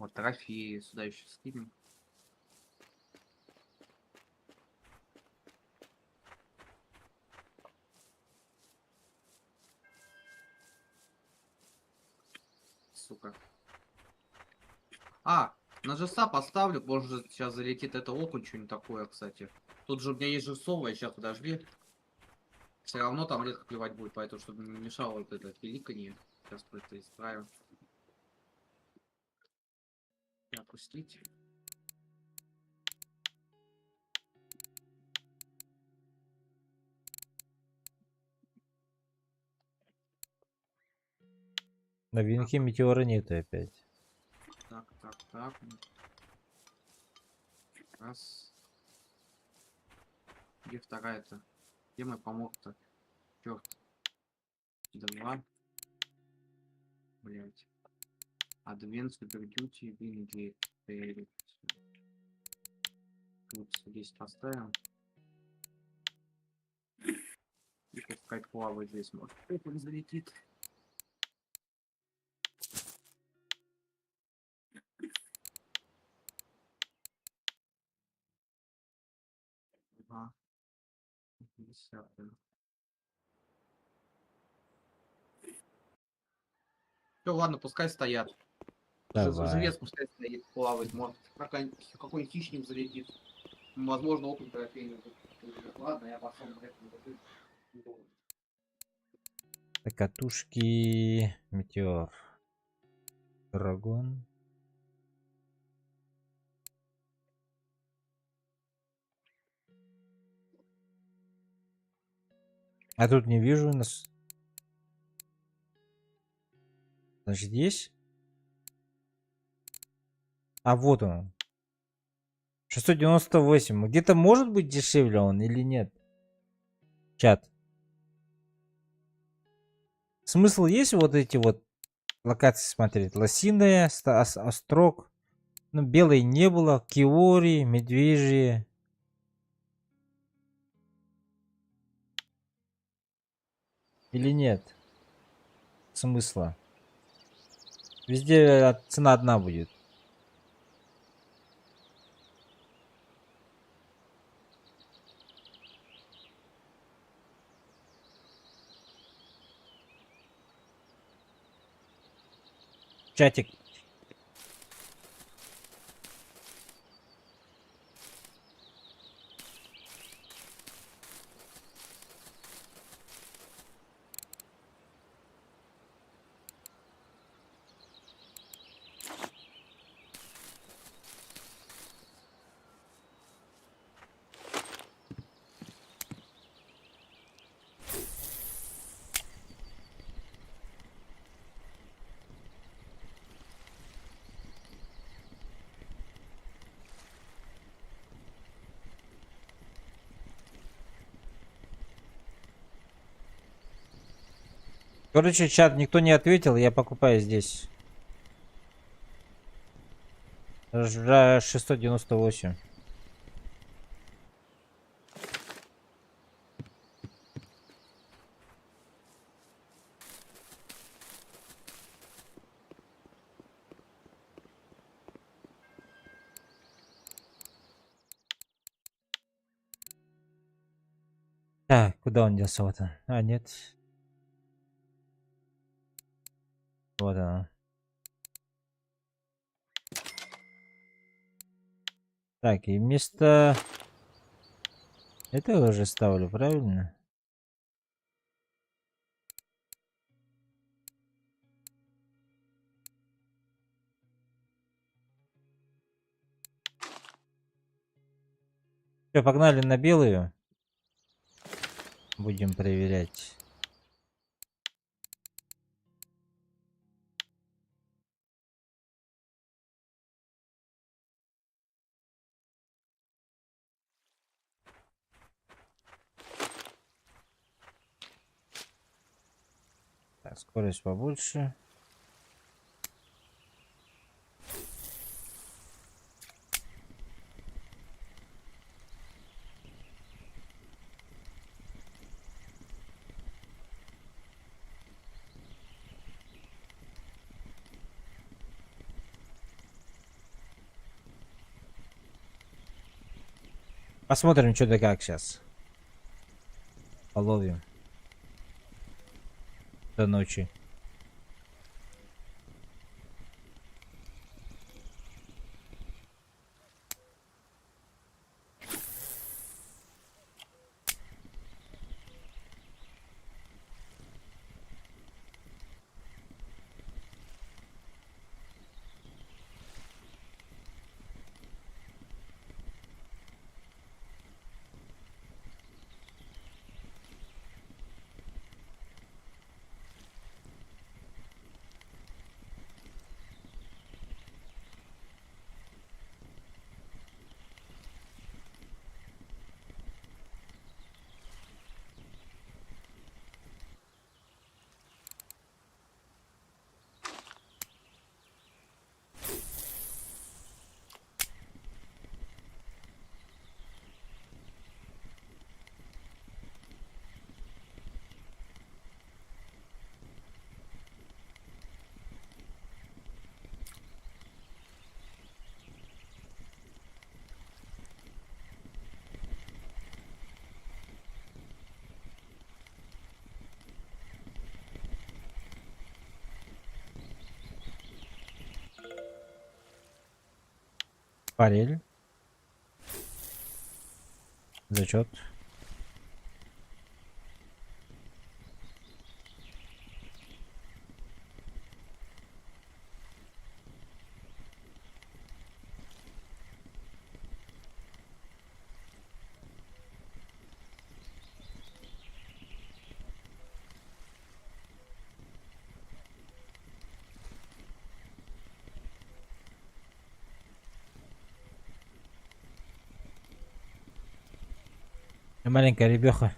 Вот трофеи. Сюда еще скинем. Сука. А, на жеста поставлю, может сейчас залетит это окунь, что-нибудь такое, кстати. Тут же у меня есть жестовая, сейчас подожди. Все равно там редко клевать будет, поэтому чтобы не мешало вот это пиликанье. Сейчас это исправим. И опустить. Новинки метеора нету опять. Так. Раз. Где вторая-то? Где мой помог-то? Черт. Два. Блять. Адвент, Супер Дьюти, Вингейт. Вот здесь поставим. И пускай плавает здесь, может. Он залетит. Ага. 50-е. Все, ладно, пускай стоят. Давай. Завес пускай стоит, плавает, может. Какой хищник залетит. Возможно, опыт трофейный. Ладно, я пошел на это. Так, катушки. Метеор. Драгон. А тут не вижу нас. Значит, здесь? А вот он. 698. Где-то может быть дешевле он или нет? Чат. Смысл есть вот эти вот локации смотреть? Лосиная, Острог. Ну, белой не было. Киори, Медвежьи. Или нет? Смысла. Везде цена одна будет. Чатик. Короче, чат, никто не ответил, я покупаю здесь. 698. Так, куда он делся? Вот он. А, нет. Вот оно. Так, и вместо... Это я уже ставлю, правильно? Все, погнали на белую. Будем проверять. Так, скорость побольше. Посмотрим, что да как сейчас. Половим. До ночи. Форель. Зачет. Маленькая ребеха.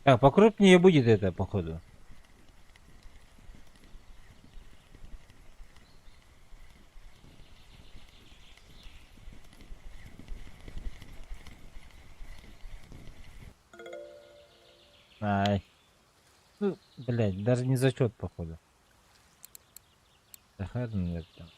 Так, покрупнее будет это, походу. Ай. Ну, блядь, даже не зачет, походу. Да хрен мне это.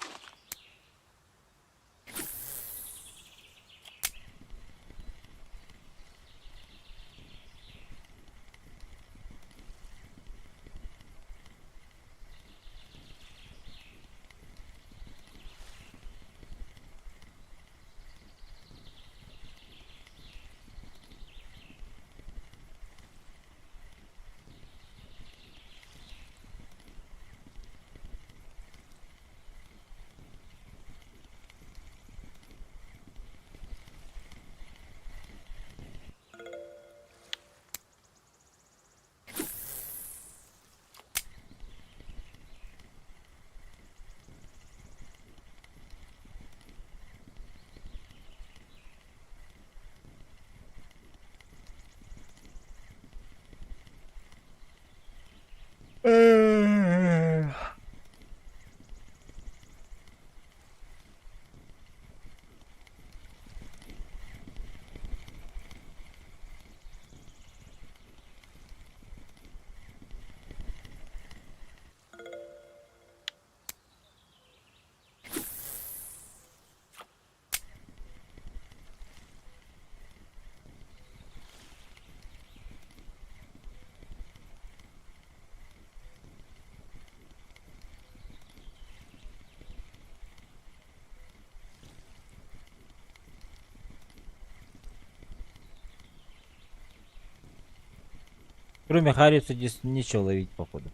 Кроме Хариуса здесь нечего ловить, походу.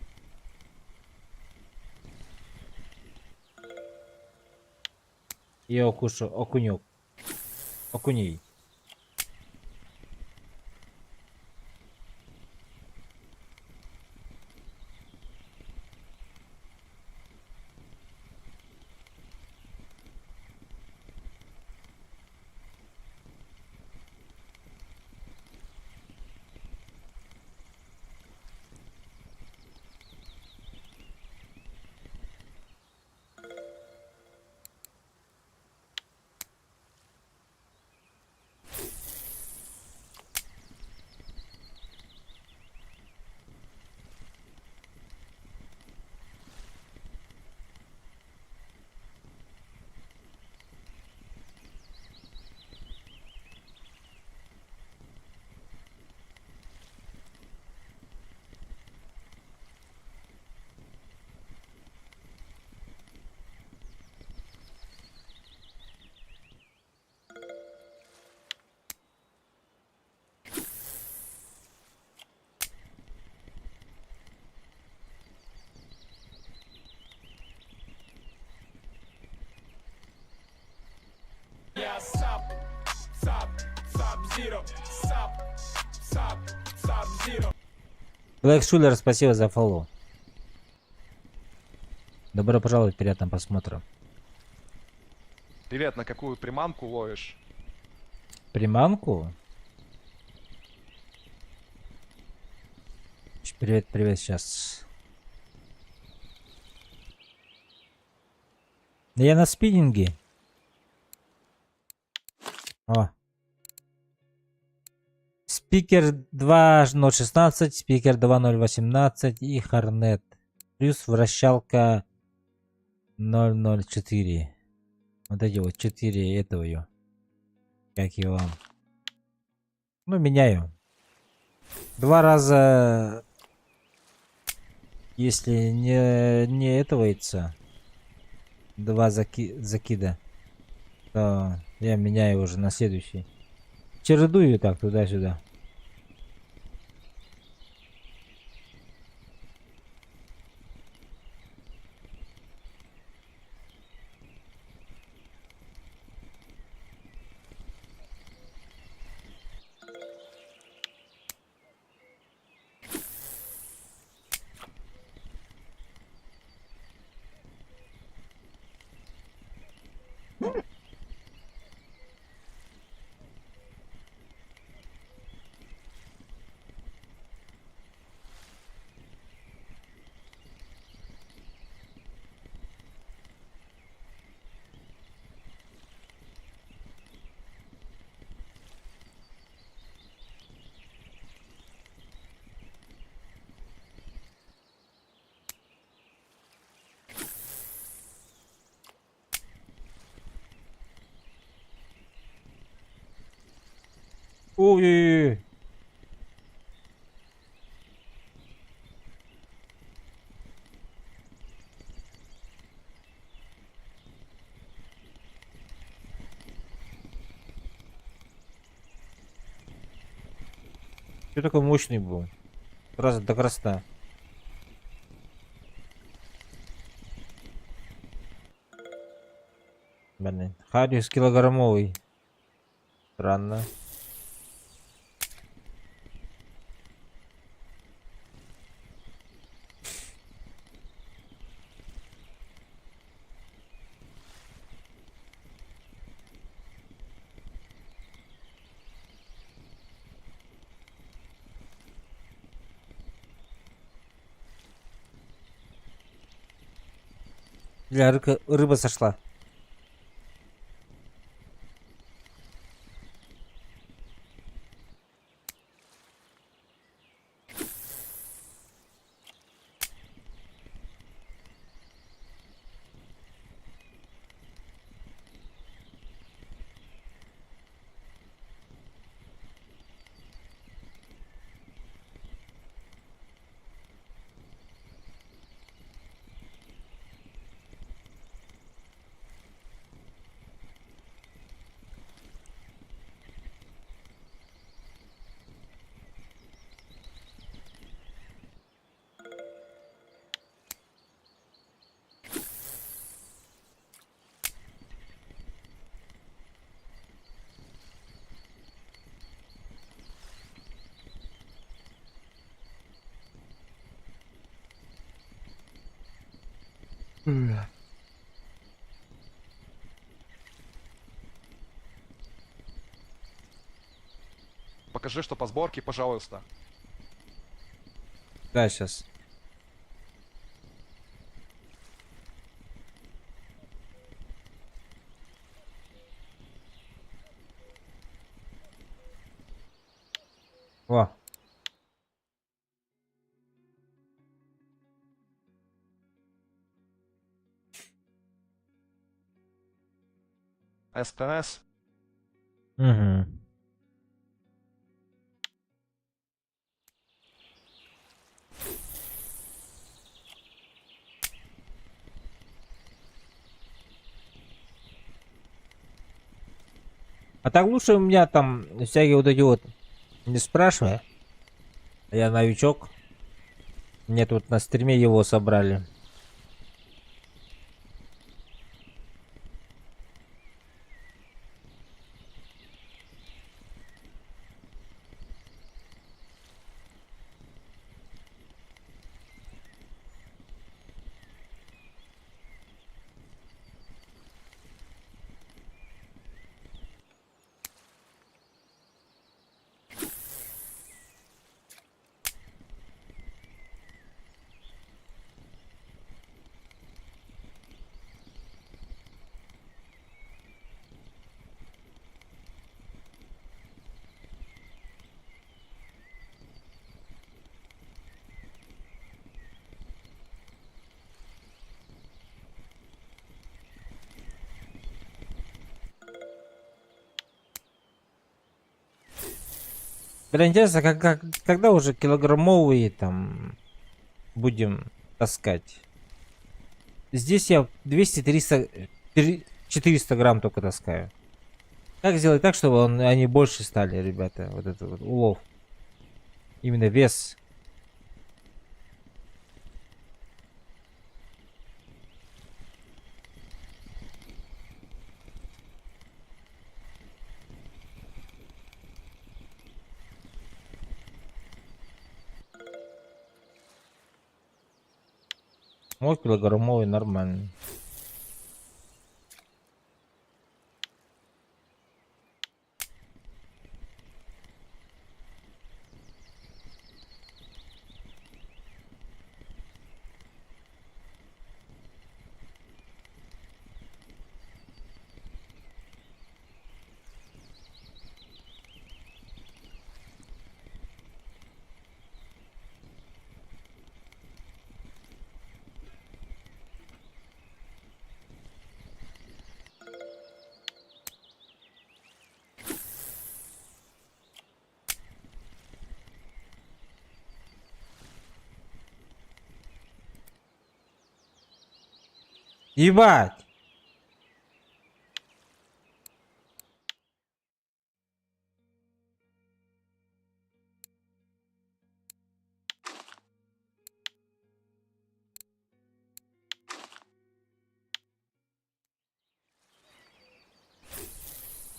Я укушу окунек. Окуней. Блэк Шулер, спасибо за фоллоу. Добро пожаловать, приятного просмотра. Привет, на какую приманку ловишь? Приманку? Привет, привет, сейчас. Я на спиннинге. О. Спикер 2.016, спикер 2.018 и Хорнет. Плюс вращалка 004. Вот эти вот 4 этого ее. Как его. Ну, меняю. 2 раза. Если не этого яйца. 2 закида. То я меняю уже на следующий. Чередую так туда-сюда. Ой-ой-ой. Что такой мощный был? Раз до краста. Блин. Хариус килограммовый. Странно. Рыба сошла. Покажи, что по сборке, пожалуйста. Да, сейчас. О. СТНС. Угу. А так лучше у меня там всякие вот эти вот, не спрашивай. Я новичок. Мне тут на стриме его собрали. Бля, интересно, когда уже килограммовые там будем таскать? Здесь я 200-300, 400 грамм только таскаю. Как сделать так, чтобы они больше стали, ребята? Вот это вот улов. Именно вес. Вот килограммовый нормально. Ебать!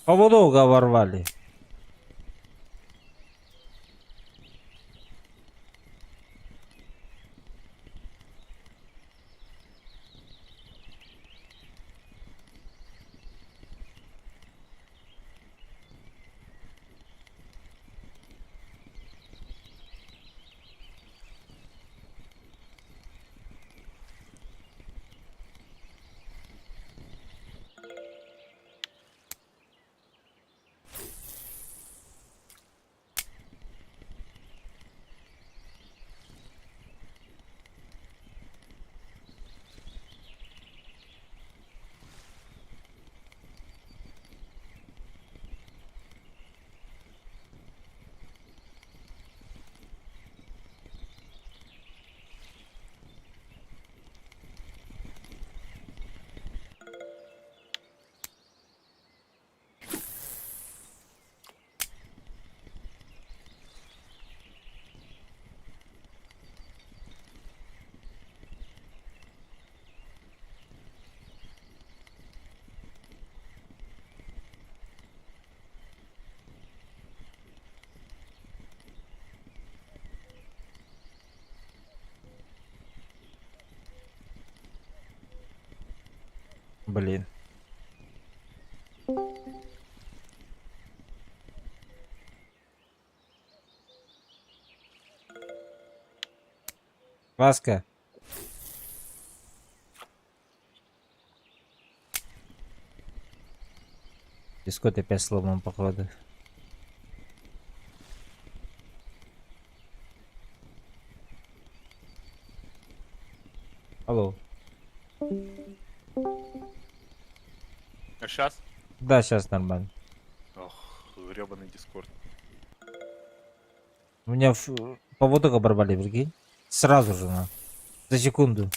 Поводок оборвали. Блин. Васка. Дискот опять сломан, походу. Алло. А сейчас? Да, сейчас нормально. Ох, гребаный дискорд. У меня поводок оборвали, прикинь. Сразу же, на. За секунду.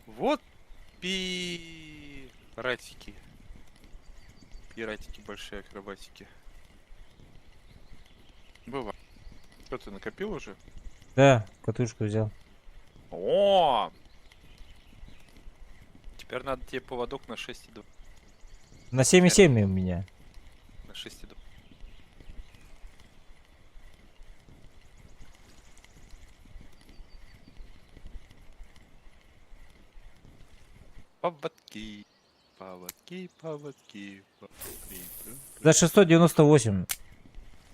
Вот пиратики. Пиратики, большие акробатики. Бывает. Что, ты накопил уже? Да, катушку взял. О! Теперь надо тебе поводок на 6,2. На 7,7 у меня. На 6,2. Поводки. Поводки, поводки, поводки. За 698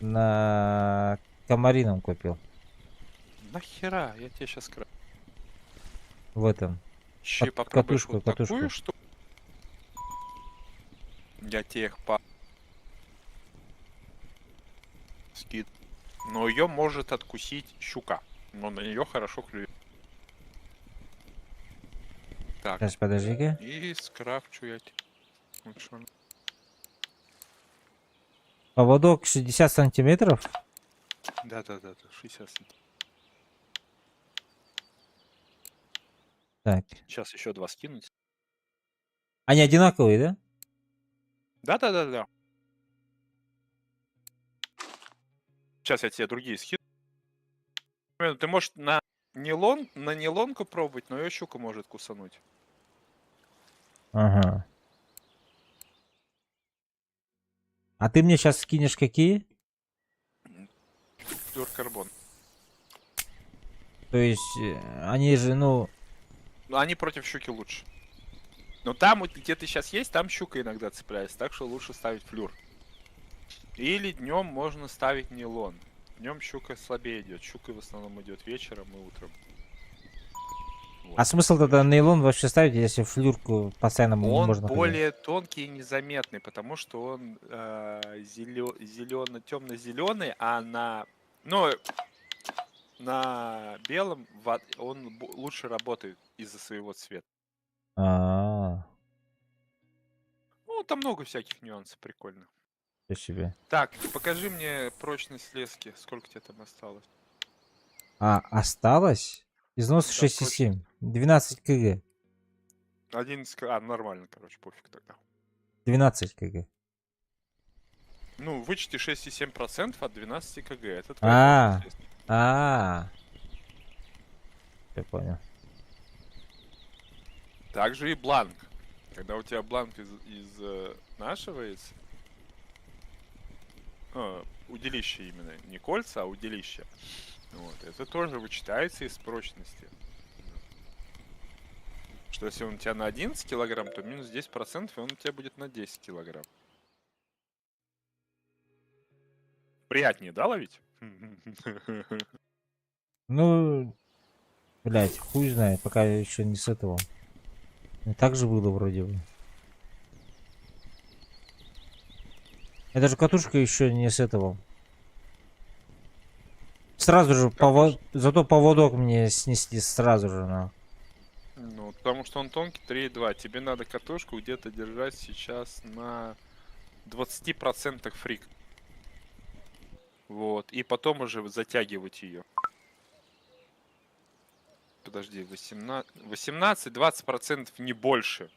на Комарином купил. Нахера? Я тебе сейчас В этом. Ще Под попробуешь катушку, вот катушку. такую штуку. Я тебе их по... скид. Но ее может откусить щука. Но на нее хорошо клюет. Так, Сейчас, подожди-ка. и скрафчу я тебе. Вот что. Поводок 60 сантиметров. Да, 60 сантиметров. Так. Сейчас еще два скинуть. Они одинаковые, да? Да. Сейчас я тебе другие скину. Ты можешь на нейлонку пробовать, но ее щука может кусануть. Ага. А ты мне сейчас скинешь какие? Флюоркарбон. То есть, они же, ну... Но они против щуки лучше. Но там, вот где ты сейчас есть, там щука иногда цепляется, так что лучше ставить флюр. Или днем можно ставить нейлон. Днем щука слабее идет. Щука в основном идет вечером и утром. Вот. А смысл тогда нейлон вообще ставить, если флюрку постоянно не Он можно ходить? более тонкий и незаметный, потому что он темно-зеленый, а на белом он лучше работает из-за своего цвета. А, Ну, там много всяких нюансов прикольных. что себе. Так, покажи мне прочность лески. Сколько тебе там осталось? А, осталось? Износ Да, 6,7. 12 кг. 11. А, нормально, короче, пофиг тогда. 12 кг. Ну, вычти 6,7% от 12 кг. Это твоя А, прочность лески. я понял. Также и бланк. Когда у тебя бланк нашивается, удилища именно, не кольца, а удилища. Вот, это тоже вычитается из прочности. Что если он у тебя на 11 килограмм, то минус 10%, и он у тебя будет на 10 килограмм. Приятнее, да, ловить? Ну, блять, хуй знает, пока я еще не с этого. И так же было вроде бы. Это же катушка еще не с этого. Сразу же зато поводок мне снесли сразу же, на. Ну, потому что он тонкий 3,2. Тебе надо катушку где-то держать сейчас на 20% фрик. Вот. И потом уже затягивать ее. Подожди, 18-20% не больше.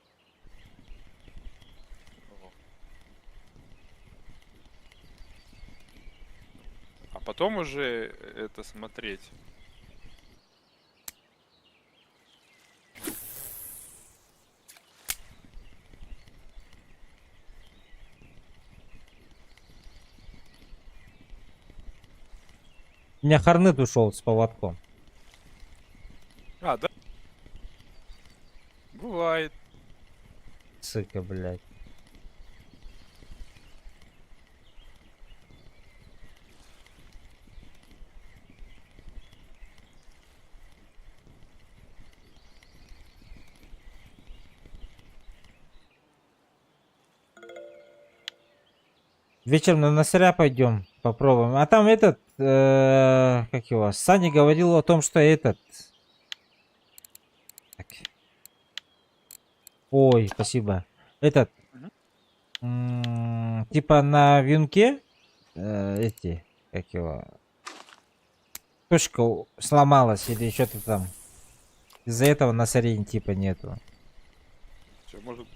А потом уже это смотреть. У меня хорнет ушел с поводком. А, да? Бывает. Сука, блядь. Вечером на Насыря пойдем, попробуем. А там этот, как его, Саня говорил о том, что этот... Так. Ой, спасибо. Этот, типа на вьюнке, эти, как его, точка сломалась или что-то там. Из-за этого на Сарене типа нету. Всё, может...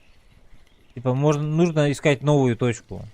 Типа нужно искать новую точку.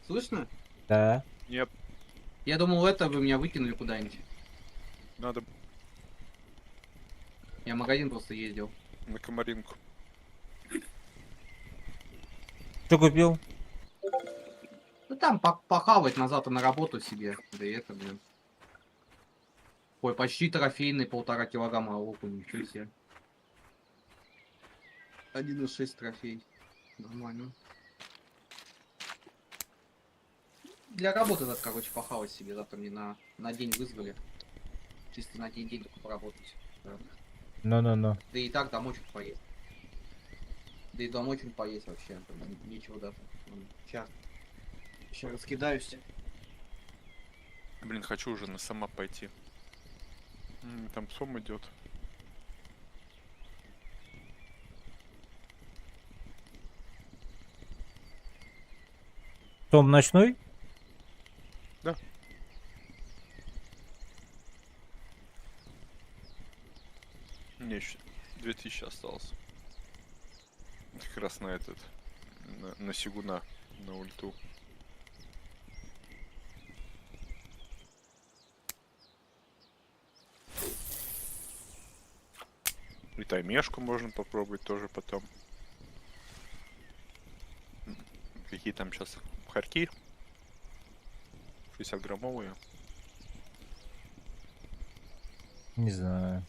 Слышно? Да. Нет, Я думал, это вы меня выкинули куда-нибудь. надо Я в магазин просто ездил. на Комаринку. Что купил? Ну там похавать назад на работу себе. Да и это, блин. Ой, почти трофейный 1,5 килограмма луку, ничего себе. 1,6 трофей. Нормально. Для работы надо, короче, похавать себе. Завтра мне на день вызвали. Чисто на день только поработать. Да. Ну-ну-ну. Да и так домой что-то поесть. Да и домой что-то поесть вообще. Нечего даже. Сейчас раскидаюсь. Блин, хочу уже на сама пойти. Там псом идет. Том ночной? Мне еще 2000 осталось. Как раз на этот. На Сигуна. На ульту. И таймешку можно попробовать тоже потом. Какие там сейчас харьки? 60-граммовые. Не знаю.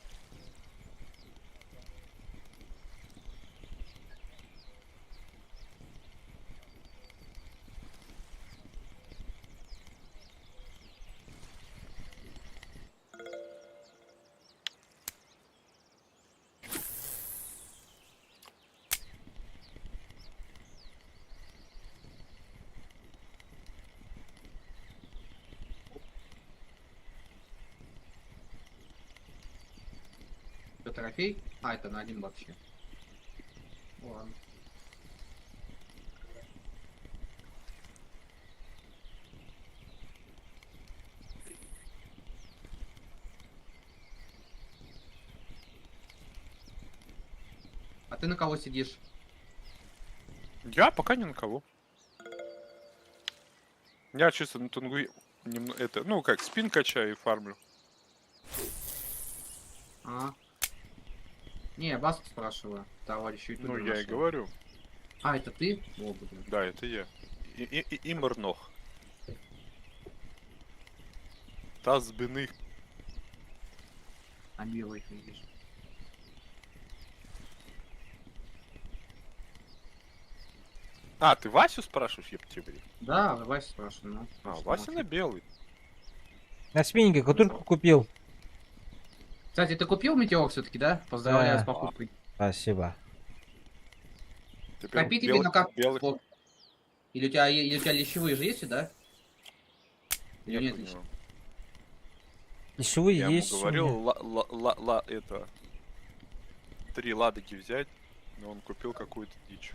Это трофей? А, это на один вообще. Ладно. А ты на кого сидишь? Я пока ни на кого. Я чисто на тунгу это, ну как, спин качаю и фармлю. А. Не, я вас спрашиваю, товарищ ютубер Ну я и нашего. говорю. А, это ты? О, блин. Да, это я. И Морнох. Таз збиних. А белый видишь. А, ты Васю спрашиваешь, ептибри? Да, Вася спрашиваю. Ну, А, что Вася на молчит? белый. На спиннинге кутырку купил. Кстати, ты купил метеор все-таки, да? Поздравляю Да. с покупкой. Спасибо. Теперь Копи тебе на как? белый. Вот. Или у тебя лещевые же есть, да? Или нет? Нет у него. Лещевые Я ему есть. у говорил, меня. это 3 ладоги взять, но он купил какую-то дичь.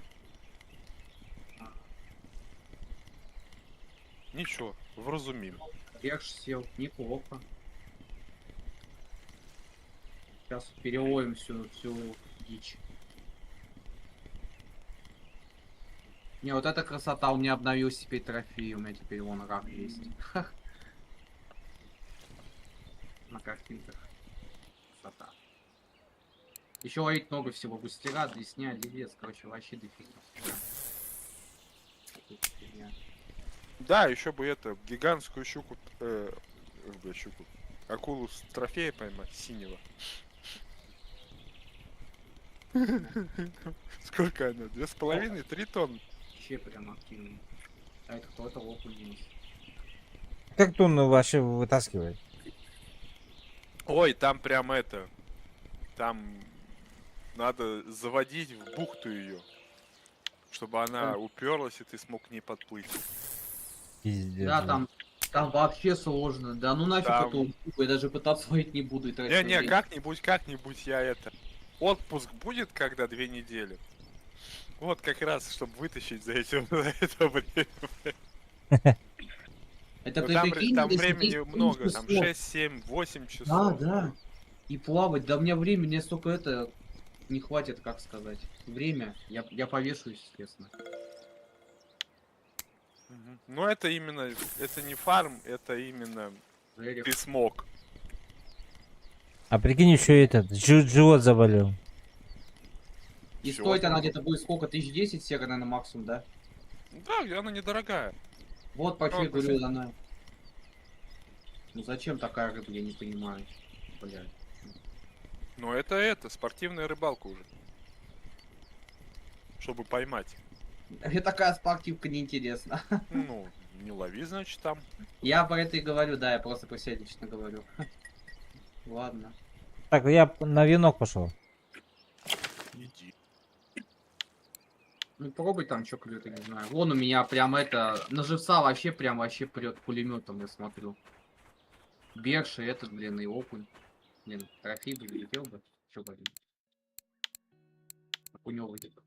Ничего, вразумим. Рекш сел, неплохо. Сейчас переловим всю дичь. Не, вот эта красота, у меня обновился теперь трофей, у меня теперь вон рак есть. На картинках. Красота. Еще ловить много всего. Бустера, лесня, левец, короче, вообще дофига. Да, еще бы это, гигантскую щуку, щуку, акулу с трофея поймать, синего. Сколько она? 2,5-3 тонны. Вообще прям активный. А это кто-то окунь есть. Как он вообще вытаскивает? Ой, там прям это, там надо заводить в бухту ее, чтобы она уперлась и ты смог к ней подплыть. Пиздец. Да, там вообще сложно. Да ну нафиг Там- эту штуку, я даже пытаться ловить не буду. И тратить Не, время. как-нибудь я это. Отпуск будет, когда 2 недели. Вот как раз, чтобы вытащить за это время. Это Но ты там, прикинь, там если времени 10 много, там часов. 6, 7, 8 часов. Да, да. И плавать, да у меня времени столько это не хватит, как сказать. Время, я повешусь, естественно. Но это именно, это не фарм, это именно Жерех. ты смог. А прикинь, еще этот, живот заболел. И Всё, стоит она здорово. где-то будет сколько? 1010 сера, наверное, максимум, да? Да, она недорогая. Вот по Ну, тебе говорю, относительно. она... Ну зачем такая рыба, я не понимаю. Блядь. Но это спортивная рыбалка уже. Чтобы поймать. Мне такая спортивка неинтересна. Ну, не лови, значит, там. Я про это и говорю, да, я просто про себя лично говорю. Ладно. Так, я на венок пошел. Иди. Ну пробуй там что клюет, я не знаю. Вон у меня прям это, на живца вообще прям вообще прет пулеметом, я смотрю. Берши, этот, блин, и окунь. Блин, трофей бы летел бы. Че, блин. Окунёвый где-то.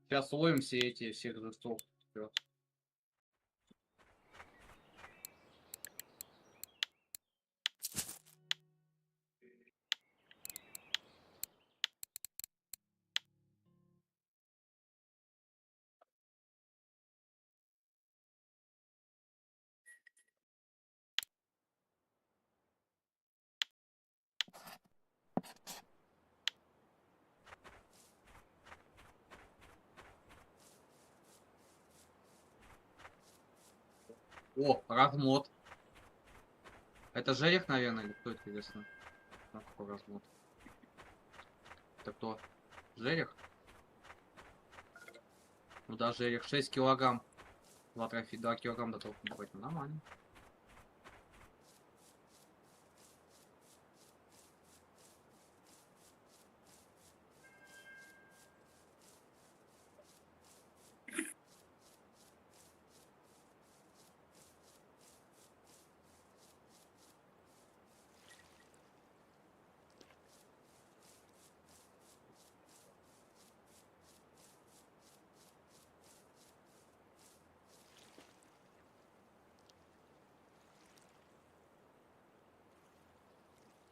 Сейчас ловим все эти, всех живцов. Вперед. О, размот. Это жерех, наверное, или кто это, интересно? Ну, какой размот? Это кто? Жерех? Ну да, жерех. 6 килограмм. 2 трофи, 2 килограмм до толку не хватит. Ну, нормально.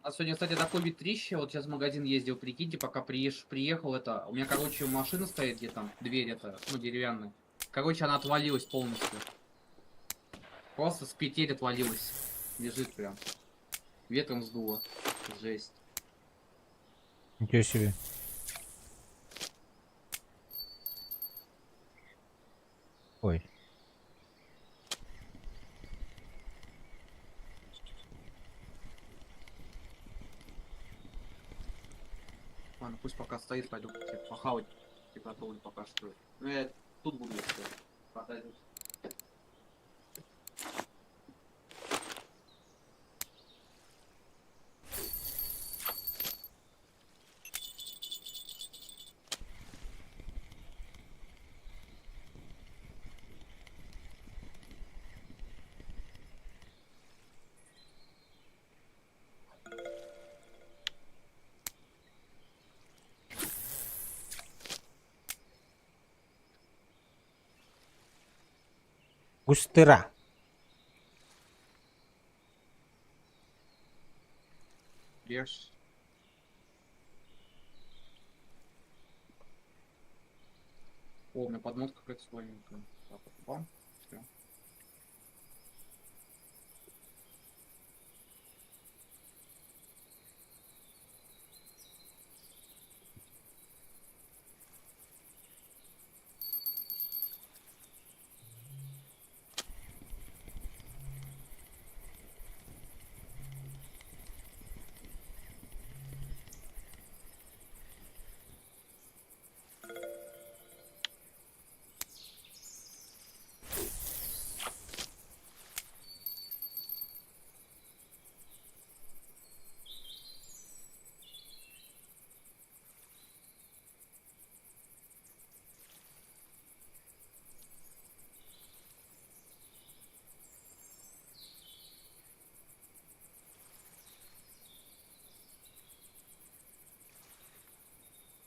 А сегодня, кстати, такой ветрище. Вот сейчас в магазин ездил, прикиньте, пока приехал это. У меня, короче, машина стоит где там, дверь это, ну, деревянная. Короче, она отвалилась полностью. Просто с петель отвалилась. Лежит прям. Ветром сдуло. Жесть. Ничего себе. Ой. Ладно, пусть пока стоит, пойду типа, похавать. Приготовлю пока что. Ну, я тут буду, если подойду. Густыра. Бежь. О, у меня подмотка какая-то слабенькая. Так, вот, бам. Всё.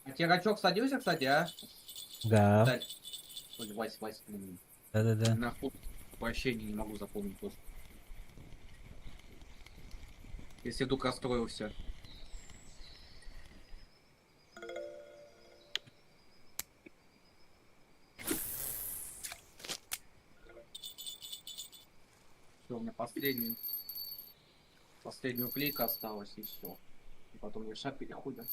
А тирачок садился, кстати, а? Да. Кстати. Ой, Вась, блин. Да-да-да. Нахуй. Прощения не могу запомнить просто. Если вдруг расстроился. меня последнюю клейка осталось, и все. И потом решать переходим.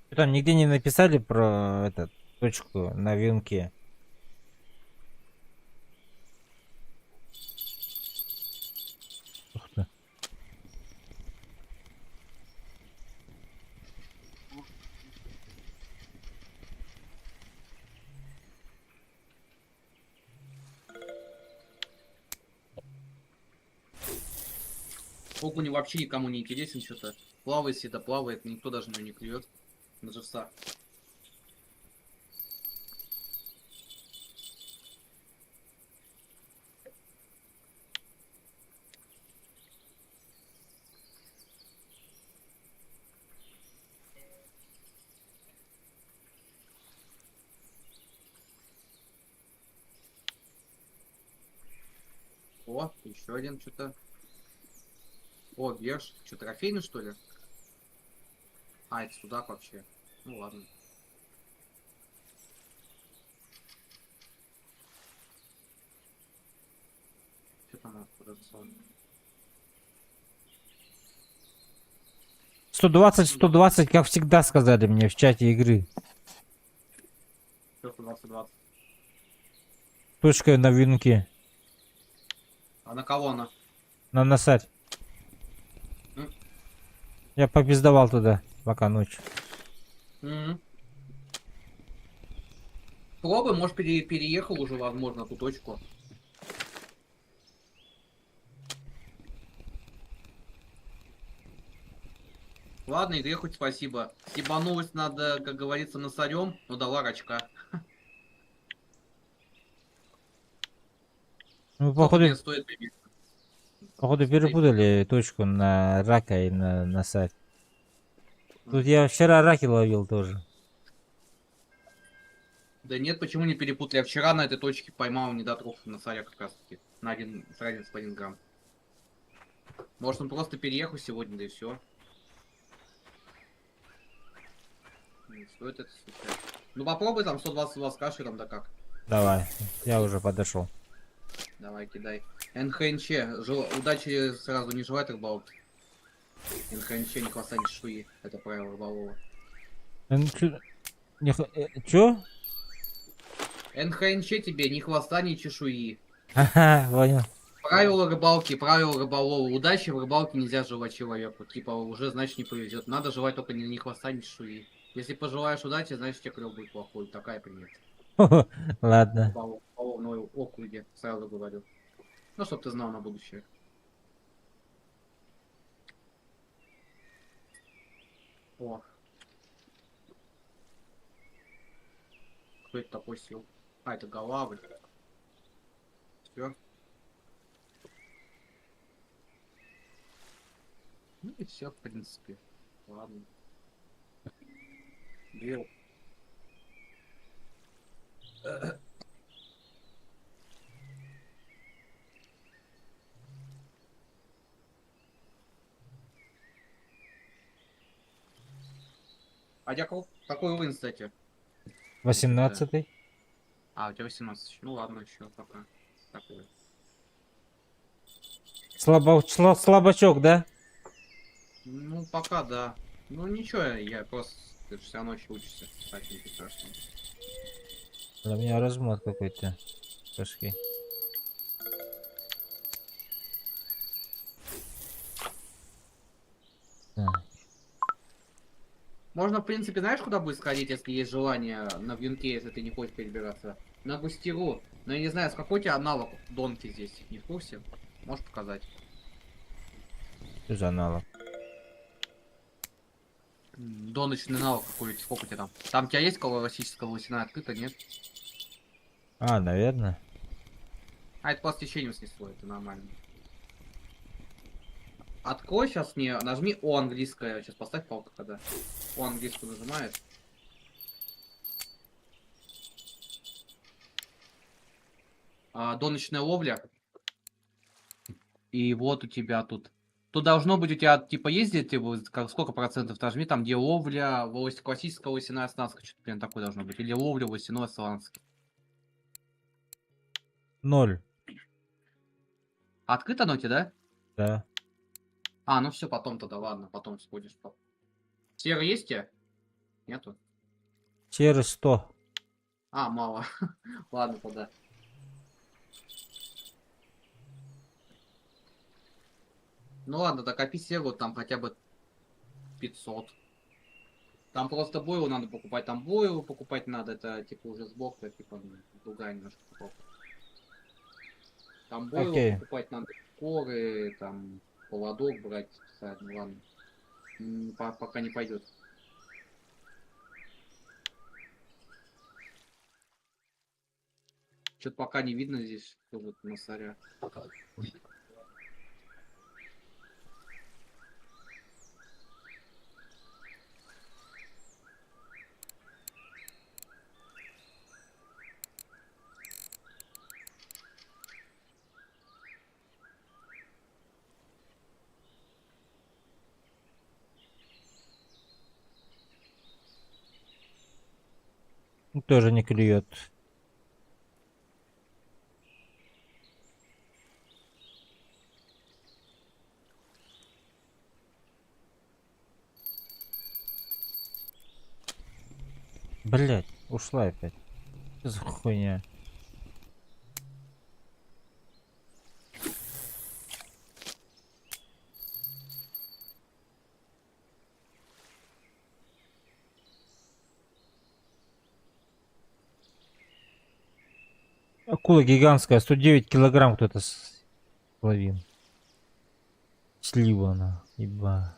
Что там нигде не написали про эту точку на венке? Ух ты. Окунь вообще никому не интересен что-то. Плавает, всегда плавает, никто даже на него не клюет. На живца. О, еще один что-то. О, Герш. Что, трофейный, что ли? А, это судак вообще. Ну ладно. Что там у нас продается? 120, как всегда сказали мне в чате игры. Что 120. Точка на венке. А на кого она? На насать. М? Я попиздавал туда, пока ночь. Мгм. Пробуй, может переехал уже, возможно, на ту точку. Ладно, игре хоть спасибо. Стебанулась надо, как говорится, носарем, но дала рачка. Ну, Сколько мне походу, стоит примерно? походу перепутали точку на рака и на насать. Тут Мгм. я вчера раки ловил тоже. Да нет, почему не перепутали? Я вчера на этой точке поймал недотрог носаря как раз таки. На один, с разницей в 1 грамм. Может он просто переехал сегодня, да и все. Не стоит это случайно. Ну попробуй там 122 с кашером, да как. Давай, я уже подошел. Давай, кидай. НХНЧ. Удачи сразу не желает рыбалок. НХНЧ не хвоста, ни шуи. Это правило рыболова. Чё? НХНЧ тебе ни хвоста, ни чешуи. Ага, понял. Правила рыбалки, правила рыболова. Удачи в рыбалке нельзя желать человеку. Типа уже, значит, не повезет. Надо желать только ни хвоста, ни чешуи. Если пожелаешь удачи, значит, тебе клёв будет плохой. Такая примета. Ладно. Рыболовной округе, сразу говорю. Ну, чтоб ты знал на будущее. О. Кто это такой сел? А, это головы. Все. Ну и все, в принципе. Ладно. Бил. А дяков? Какой уровень, кстати? 18-й. А, у тебя 18. Ну ладно, еще пока. Такое. Слабачок, да? Ну, пока да. Ну ничего, я просто... Ты же все равно еще учишься. Кстати, ничего страшного. Для меня размот какой-то. Пошли. Так. Можно, в принципе, знаешь, куда будет сходить, если есть желание на вьюнке, если ты не хочешь перебираться? На Густиру. Но я не знаю, с какой у тебя аналог Донки здесь? Не в курсе? Можешь показать? Что за аналог? Доночный навык какой-нибудь, сколько у тебя там? Там у тебя есть классическая волосяная открыта, нет? А, наверное. А, это просто течением снесло, это нормально. Открой сейчас мне, нажми О английское, сейчас поставь палку когда. О английскую нажимаешь. Доночная ловля. И вот у тебя тут. Тут должно быть у тебя, типа, ездить, типа, сколько процентов нажми, там, где ловля, классическая волосяная сланцка, что-то прям такое должно быть. Или ловля волосяной сланцки. 0. Открыто оно у тебя, да? Да. А, ну все, потом тогда, ладно, потом сходишь. Сера есть у тебя? Нету? Серый 100. А, мало. Ладно, тогда. Ну ладно, докопи серу, там хотя бы 500. Там просто бойлу надо покупать, там бойлу покупать надо, это типа уже сборка, типа другая немножко покупка. Там бойлу Окей. покупать надо, коры, там поводок брать, писать, ну ладно. Пока не пойдет. Что-то пока не видно здесь, тоже на саря. Тоже не клюет. Блять, ушла опять. Что за хуйня? Акула гигантская, 109 килограмм кто-то словил. Слива она, еба.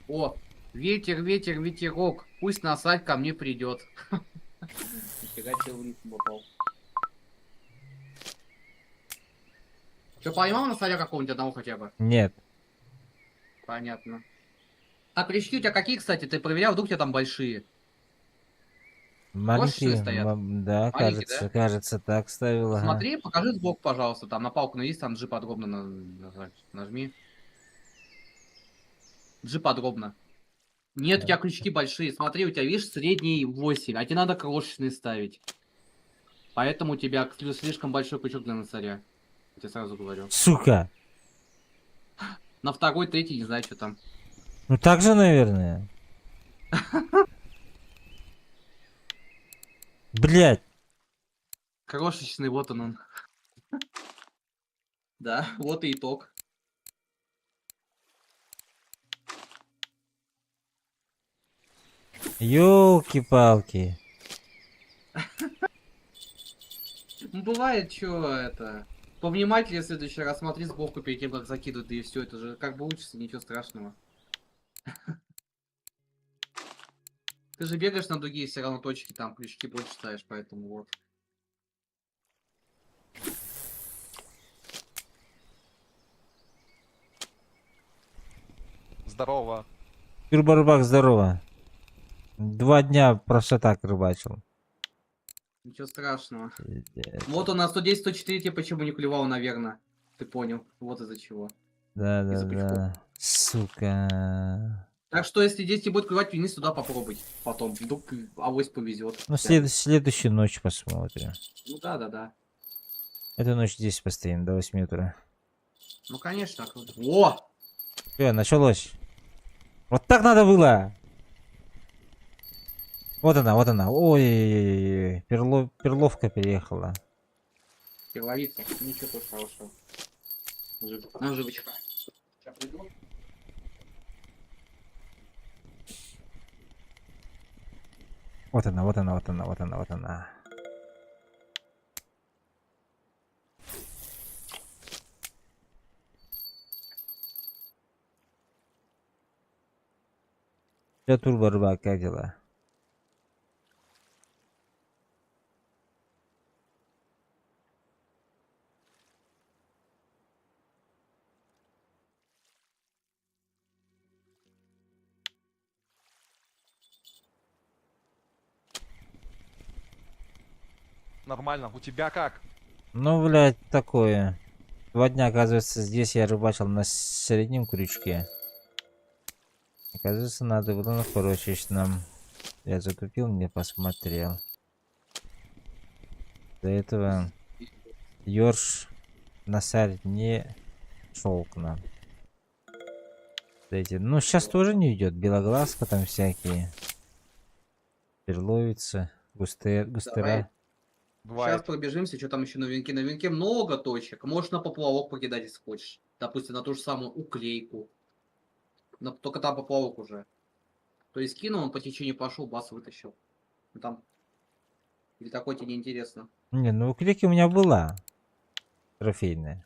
О, ветер, ветер, ветерок, пусть насать ко мне придет. Нифига себе в рифм попал. Че, поймал на царя какого-нибудь одного хотя бы? Нет. Понятно. Так, крючки у тебя какие, кстати? Ты проверял, вдруг у тебя там большие? Маленькие, стоят? да, Маленькие, кажется, так ставил, ага. Смотри, покажи сбоку, пожалуйста. Там на палку навис, там G подробно нажать. Нажми. G подробно. Нет, у тебя крючки большие. Смотри, у тебя, видишь, средний 8, а тебе надо крошечные ставить. Поэтому у тебя слишком большой крючок для носаря. Я тебе сразу говорю. Сука. На второй, третий, не знаю, что там. Ну так же, наверное. Блять. Крошечный, вот он. Да, вот и итог. Ёлки-палки. Ну, бывает, что это... Повнимательнее в следующий раз смотри сбоку перед тем, как закидывать, да и все. Это же как бы учится, ничего страшного. Ты же бегаешь на другие все равно точки, там крючки больше ставишь, поэтому вот. Здорово. Турборыбак, здорово. 2 дня просто так рыбачил. Ничего страшного. Пиздец. Вот он на 110-104 тебе почему не клевал, наверное. Ты понял. Вот из-за чего. Из-за Да. Сука. Так что, если здесь тебе будет клевать вниз, туда попробуй. Потом. Вдруг авось повезет. Ну, следующую ночь посмотрим. Ну да. Эту ночь здесь постоим до 8 утра. Ну конечно. О! Всё, началось. Вот так надо было. Вот она. Ой, перловка переехала. Перловица. Ничего тут хорошего. Наживочка. Сейчас приду. Вот она. Я турборыбак, как дела? Нормально. У тебя как? Ну, блядь, такое. 2 дня, оказывается, здесь я рыбачил на среднем крючке. Оказывается, надо было на крошечном. Я затупил, не посмотрел. До этого ёрш на сарь не шел к нам. Эти, ну, сейчас тоже не идет. Белоглазка там всякие. Перловица, густера. Давай. Бывает. Сейчас пробежимся, что там еще на венке. На венке много точек. Можешь на поплавок покидать, если хочешь. Допустим, на ту же самую уклейку. Только там поплавок уже. То есть кинул, он по течению пошел, бас вытащил. Ну, там. Или такой тебе неинтересно. Не, ну клики у меня была. Трофейная.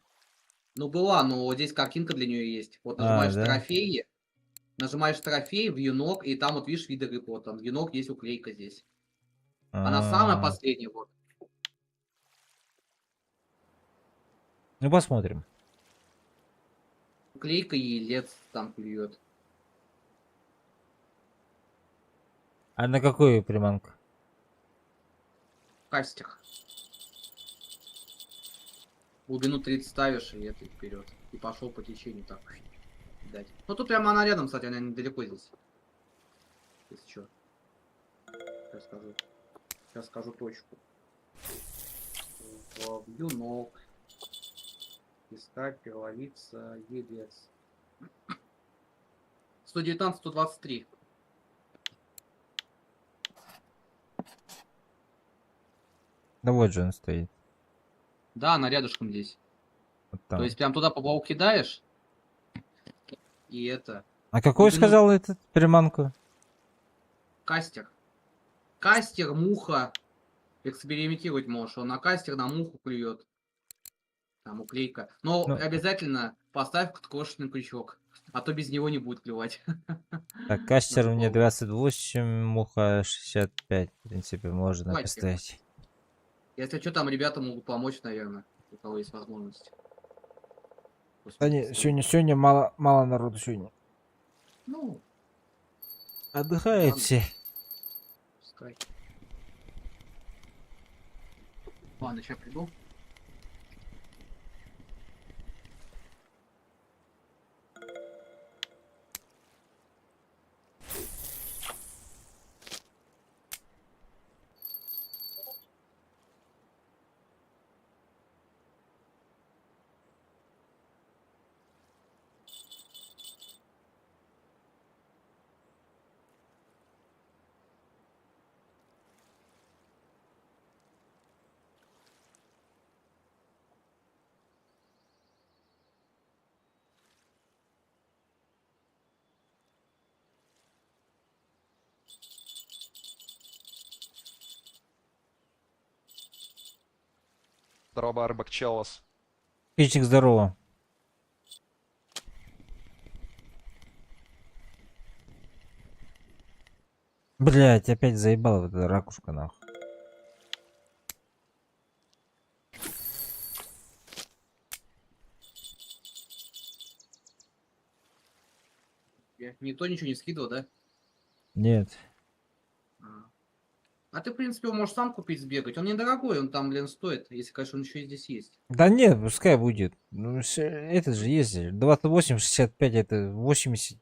Ну была, но вот здесь картинка для нее есть. Вот А, нажимаешь да? трофеи. Нажимаешь трофей, вьюнок, и там вот видишь виды рыб. Вот там вьюнок, есть уклейка здесь. Она самая А, последняя вот. ну, посмотрим. Уклейка и лец там клюет. А на какую приманку? Кастик. Глубину 30 ставишь, и это вперед. И пошел по течению так. Дать. Ну тут прямо она рядом, кстати, она недалеко здесь. Если что. Сейчас скажу точку. Вьюнок. Искать, перловица, елец. 119-123. Да вот же он стоит. Да, она рядышком здесь. Вот там. То есть прям туда поплавок кидаешь. И это. А какой глубину- сказал этот приманку? Кастер. Кастер, муха. Экспериментировать можешь. Он на кастер, на муху клюет. Там уклейка. Но Ну. обязательно поставь крошечный крючок. А то без него не будет клевать. Так, кастер у меня Попробуй. 28, муха 65. В принципе, можно Давайте. поставить. Если что, там ребята могут помочь, наверное. У кого есть возможность. Да не, сегодня мало народу сегодня. Ну, Отдыхают Ладно. все. пускай. Ладно, сейчас приду. Здорово, рыбак Челос. Пичик, здорово. Блять, опять заебала вот эта ракушка, нахуй. Никто ничего не скидывал, да? Нет. А. А ты, в принципе, можешь сам купить, сбегать. Он недорогой, он там, блин, стоит. Если, конечно, он еще и здесь есть. Да нет, пускай будет. Ну, этот же есть. 28, 65, это 80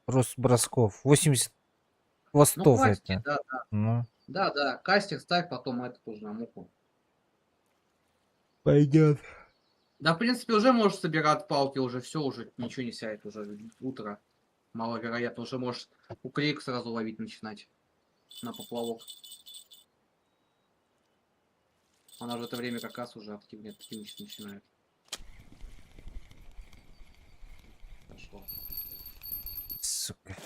рост бросков. 80 Ну, хвостов хватит, это. да, да. Ну, Да, да. Кастик ставь, потом это тоже на муку. пойдет. Да, в принципе, уже можешь собирать палки, уже все, уже ничего не сядет, уже утро. Маловероятно, уже можешь уклейку сразу ловить начинать на поплавок. Она в это время как раз уже активничать начинает. Пошло. Сука.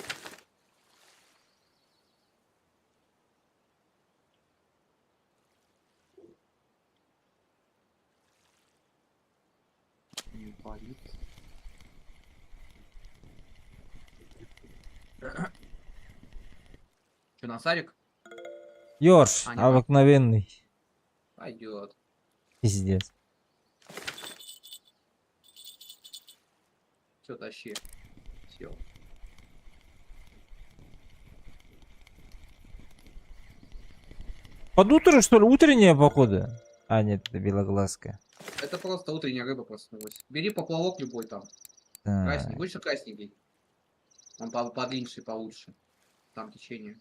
Не палит. Че, на сарик? Ёрш, А, не обыкновенный. Пойдет. Пиздец. Все, тащи. Все. Под утро, что ли? Утренняя, походу? А, нет, это белоглазка. Это просто утренняя рыба проснулась. Бери поплавок любой там. Так. Красненький. Будешь красненький? Он подлиннее, получше. Там течение.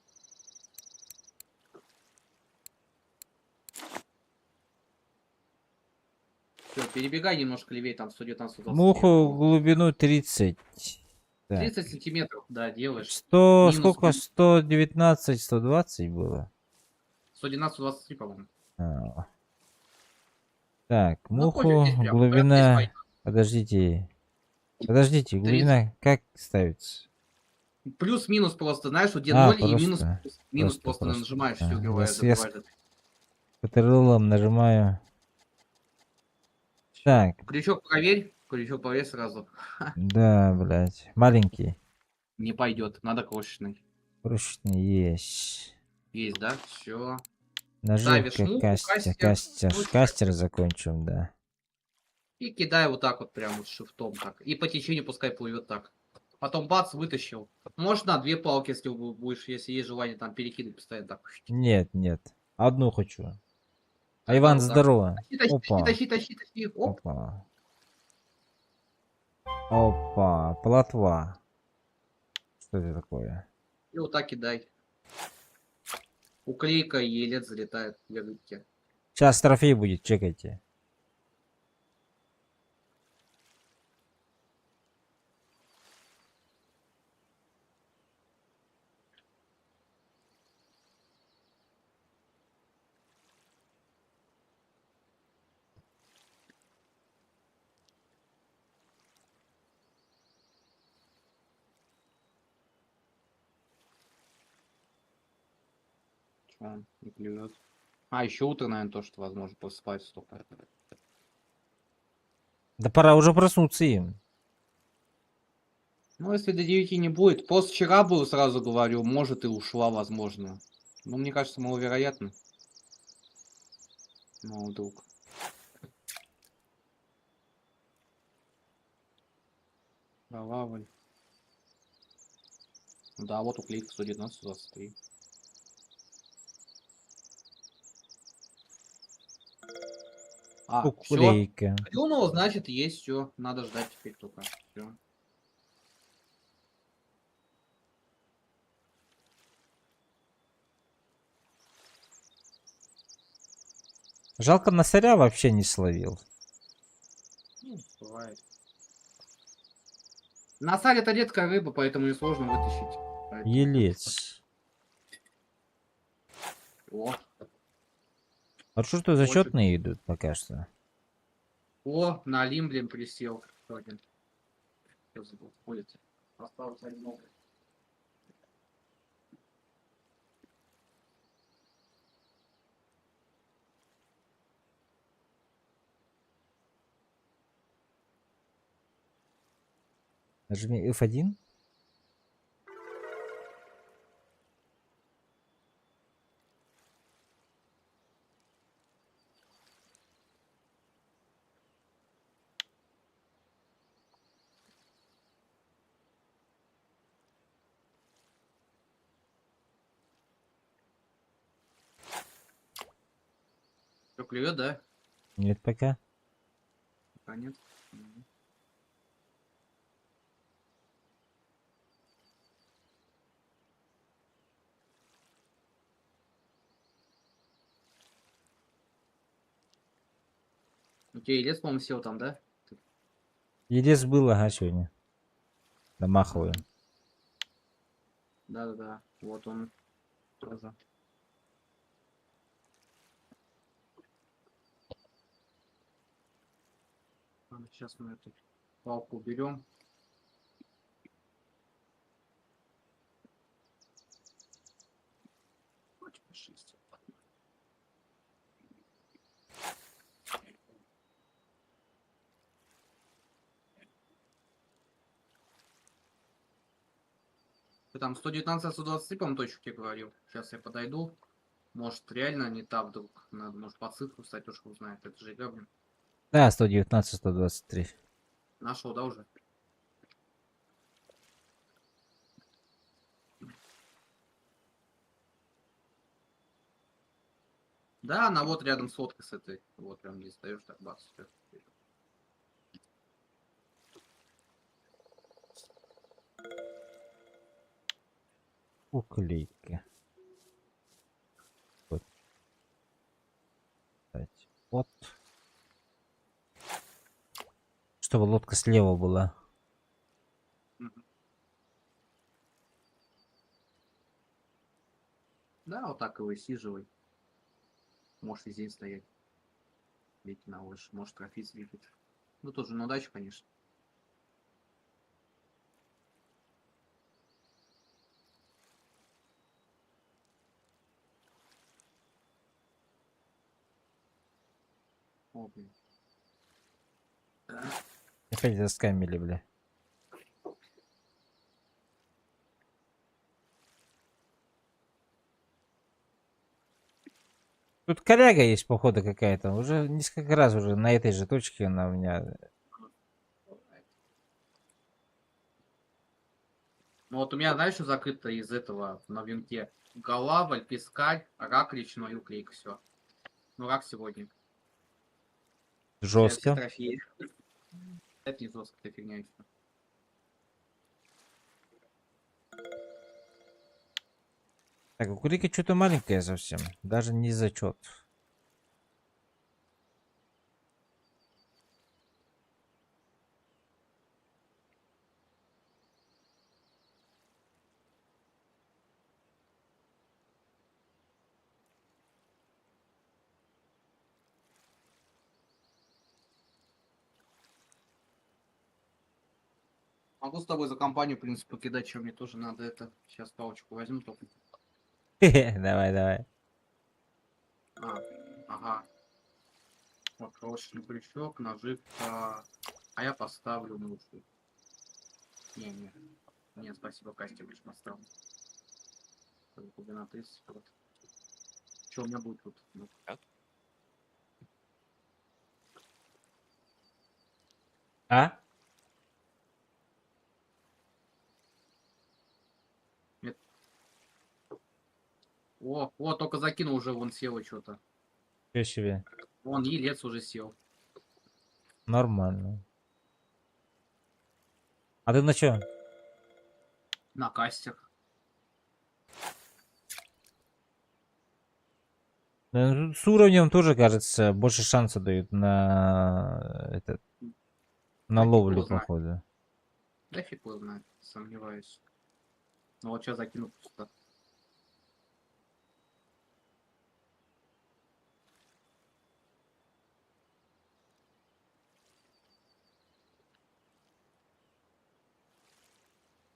Все, перебегай немножко левее, там 119 Муху глубину 30. Так. 30 сантиметров, да, делаешь. 100, Минус сколько? 119, 120 было? 112, 23, по-моему. А. Так, Ну, муху, хочешь здесь прям, прям здесь глубина... пойдет. Подождите. Подождите, глубина как ставится? Плюс-минус просто, знаешь, вот где А, 0 и минус, просто. минус Просто. просто нажимаешь, А, все убиваешь, я забиваешь. Патрулом нажимаю. Так, Крючок проверь сразу. да, блядь. Маленький. Не пойдет, надо крошечный. Прочный есть. Есть, да? Все. Ставишь Наживка, муху, кастер. мучка, Кастер закончим, да. и кидай вот так вот прям вот шифтом так. И по течению пускай плывет так. Потом бац, вытащил. Можешь на две палки, если будешь, если есть желание там перекидывать постоянно так. Нет, нет. Одну хочу. А Тогда Иван, вот так. здорово. Тащи, Опа. тащи. Оп. Опа. Опа. Плотва. Что это такое? И вот так кидай. Уклейка и елец залетает для рыбки. Сейчас трофей будет, чекайте. Чё он не клюет? А, еще утро, наверное, то, что возможно поспать столько. Да пора уже проснуться им. Ну, если до 9 не будет. Пост вчера был, сразу говорю, может и ушла, возможно. Ну, мне кажется, маловероятно. Ну, вдруг. Лаваль. Да, вот уклейка 119, 23. А, все. Уклейка. Клюнуло, значит, есть все. Надо ждать теперь только. Все. Жалко, носаря вообще не словил. Ну, бывает. Насаль это редкая рыба, поэтому ее сложно вытащить. Поэтому- Елец. О, А что зачетные идут пока что? о, на Лимблем присел. Кто один? Кто забыл? Ходит. Осталось один. Нажми F1. Что, клюет, да? Нет пока. Пока нет. Мгм. У тебя и лес, по-моему, сел там, да? Елес был, ага, сегодня. Домаховый. Да-да-да. Вот он тоже. Сейчас мы эту палку уберем. Хоть по 6. Ты там 119, 123, по-моему, точку тебе говорил. Сейчас я подойду. Может, реально не так вдруг. Надо, может, по цифру встать, уж узнает. Это же игра, блин. Да, 119, 123. Нашел, да, уже? Да, она вот рядом с лодкой с этой. Вот прям здесь стоишь, так бац. Всё. Уклейка. Вот. Кстати, вот. Чтобы лодка слева была. Мгм. Да, вот так и высиживай. Можешь весь день стоять. Веки на лыж. Может, трофей двигать. Ну, тоже на удачу, конечно. О, блин. Опять заскамили, бля. Тут коряга есть, походу, какая-то. Уже несколько раз уже на этой же точке она у меня. Ну вот у меня, знаешь, что закрыто из этого на винте? Голавль, пескарь, рак речной, уклейка, все. Ну, рак сегодня. Все Жестко. трофеи. Это не жестко, это фигня еще. Так, кукурика что-то маленькая совсем. Даже не зачет. Могу с тобой за компанию, в принципе, покидать, что мне тоже надо это. Сейчас палочку возьму только. Давай, давай. А, ага. Вот, крошечный крючок, наживка. А я поставлю мушу. Не. Не, спасибо, Костя, лишь поставлю. Глубина 30. Вот. Что у меня будет тут? Ну, А? О, только закинул уже, вон село что-то. Что себе? Вон елец уже сел. Нормально. А ты на чё? На кастях. Ну, с уровнем тоже, кажется, больше шанса дают на этот, на Да фиг ловлю, его знает. походу. Да фиг его знает, сомневаюсь. Ну вот сейчас закину просто.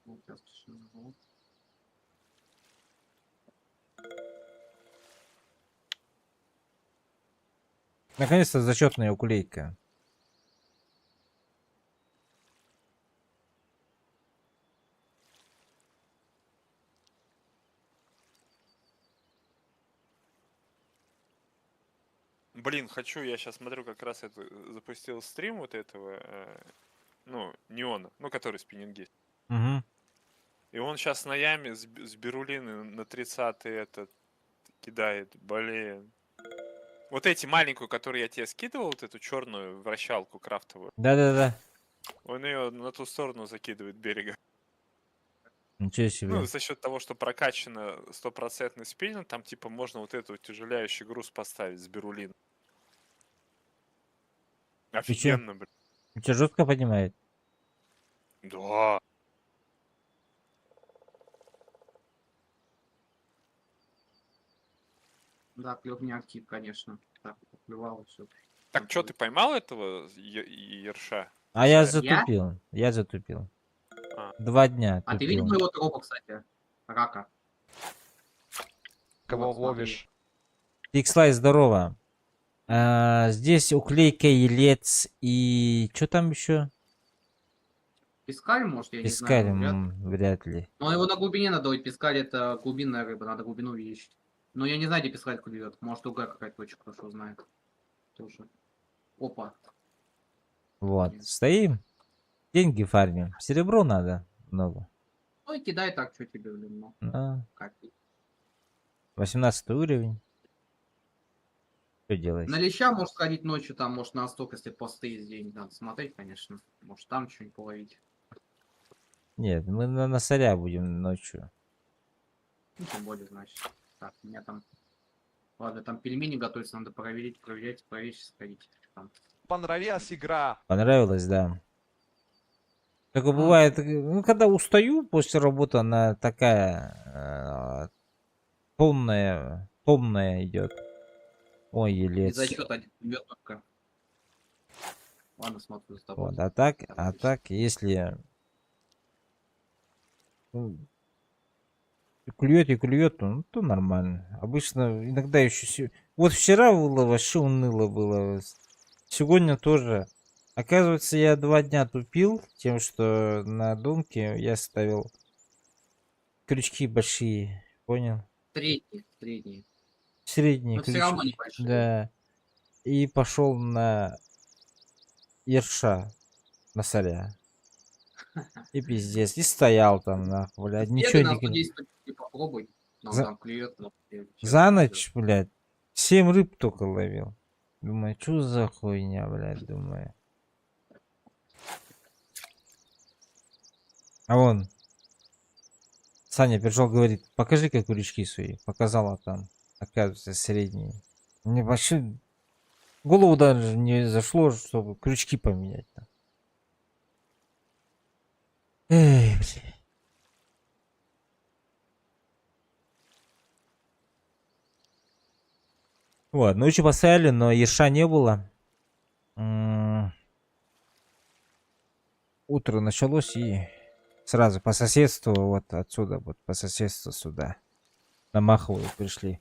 Вот сейчас вот. Наконец-то зачетная уклейка. Блин, хочу, я сейчас смотрю, как раз это запустил стрим вот этого, ну, неона, ну, который спиннингист. Угу. И он сейчас на яме с Берулины на 30-й этот кидает, блин. Вот эти маленькую, которую я тебе скидывал, вот эту черную вращалку крафтовую, Да-да-да. он ее на ту сторону закидывает берега. Ничего себе. Ну, за счет того, что прокачано стопроцентный спиннинг, там типа можно вот эту утяжеляющий груз поставить с Берулин. чё? Офигенно, блин. Тебя жестко поднимает? Да. Да, клев не актив, конечно. Так, поклевал все. Так, что, ты поймал этого ерша? А я Я? затупил. Я затупил. А. 2 дня А ты тупил. видел моего тропа, кстати? Рака. Кого Вот, смотри. ловишь? Икслай, здорово. Здесь уклейка, елец и... Что там еще? Пескарь, может, я Пескарь, не знаю. вряд ли. Но его на глубине надо ловить. Пескарь это глубинная рыба, надо глубину увеличить. Но я не знаю, где пескарь клюет. Может, другая какая-то точка хорошо знает. Тоже. Опа. Вот. Стоим. Деньги фармим. Серебро надо много. Ну и кидай так, что тебе, блин, ну. Да. Как? 18 уровень. Что делать? На леща может сходить ночью, там, может, на сток, если посты есть день. Надо смотреть, конечно. Может, там что-нибудь половить. Нет, мы на носаря будем ночью. Ну, тем более, значит. Так, у меня там... Ладно, там пельмени готовятся, надо проверить, проверить, сходить. Там. Понравилась игра. Понравилось, да. Как и М. бывает, ну, когда устаю после работы, она такая томная идет. Ой, Без елец. зачета один бьет только. Ладно, смотрю за тобой. Вот, а так, если ну, клюет и клюет, то нормально. Обычно иногда еще... Вот вчера было вообще уныло было. Сегодня тоже. Оказывается, я 2 дня тупил тем, что на донке я ставил крючки большие. Понял? Средний. Средние Но все равно крючки. небольшие. Да. И пошел на ерша, на соря. И пиздец. И стоял там, нахуй, блядь. Ничего Бегай на не... 110 точки, попробуй. Но За- там клюет. но клюет. За ночь, блядь, 7 рыб только ловил. Думаю, что за хуйня, блядь, думаю. А вон, Саня пришел, говорит, покажи-ка крючки свои. Показала там, оказывается, средние. Мне вообще в голову даже не зашло, чтобы крючки поменять. Эй, блядь. Вот, ночью поставили, но ерша не было. Утро началось и сразу по соседству, вот отсюда, вот по соседству сюда. На Маховую пришли.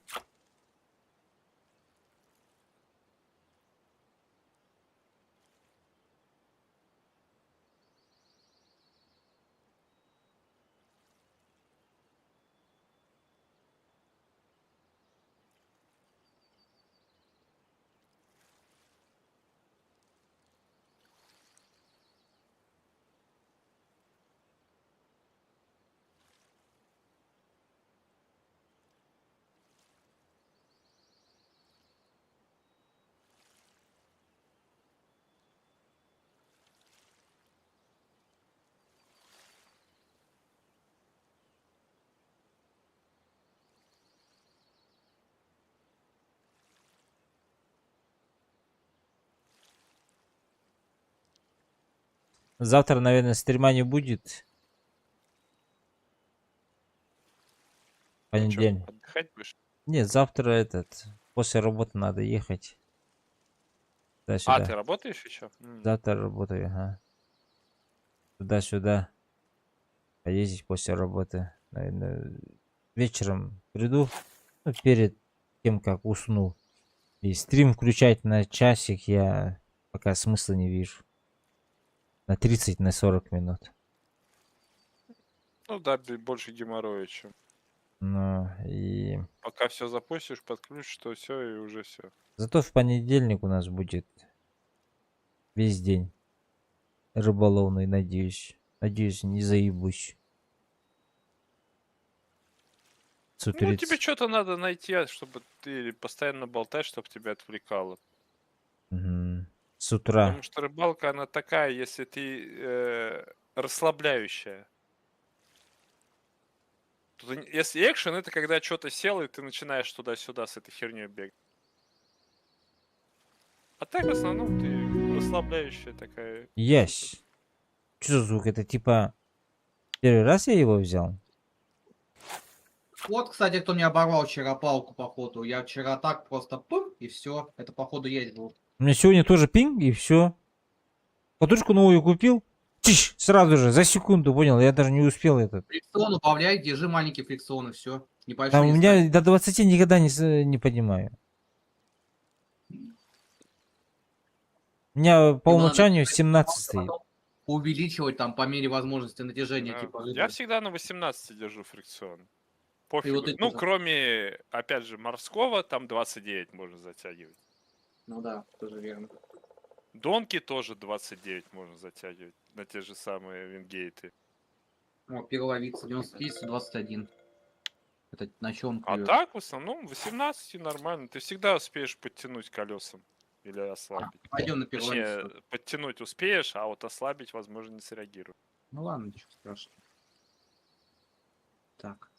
Завтра, наверное, стрима не будет. А чё, Понедельник. отдыхать будешь? Нет, завтра после работы надо ехать. А, Туда-сюда. ты работаешь еще? Завтра работаю, ага. Туда-сюда. Поездить после работы. Наверное, вечером приду. Ну, перед тем, как усну. И стрим включать на часик я пока смысла не вижу. На 30, на 40 минут. Ну да, больше геморроя, чем. Ну, и... Пока все запустишь, подключишь, то все, и уже все. Зато в понедельник у нас будет весь день рыболовный, надеюсь. Надеюсь, не заебусь. С Ну, тебе утрецы. что-то надо найти, чтобы ты постоянно болтаешь, чтобы тебя отвлекало. Мгм. С утра. Потому что рыбалка, она такая, если ты расслабляющая. Если экшен, это когда что-то сел, и ты начинаешь туда-сюда с этой херней бегать. А так, в основном, ты расслабляющая такая. Ясь. Что за звук? Это типа... Первый раз я его взял? Вот, кстати, кто мне оборвал вчера палку, походу. Я вчера так просто пым, и все. Это, походу, есть был. У меня сегодня тоже пинг, и все. Подушку новую купил. Чиш, сразу же, за секунду, понял? Я даже не успел этот. Фрикцион убавляй, держи маленький фрикцион, и все. Там Небольшой у не меня ставь. до 20 никогда не поднимаю. У меня по Его надо умолчанию 17 стоит. потом увеличивать там по мере возможности натяжения, типа Я рыбы. всегда на 18 держу фрикцион. И Пофигу. вот эти Ну, вот- кроме, опять же, морского, там 29 можно затягивать. Ну да, тоже верно. Донки тоже 29 можно затягивать на те же самые вингейты. О, перволовица 90 21. Это на чем А клюет? так, в основном, 18 нормально. Ты всегда успеешь подтянуть колесом или ослабить. Пойдем на Точнее, перволовицу. подтянуть успеешь, а вот ослабить, возможно, не среагирует. Ну ладно, ничего страшного. Так.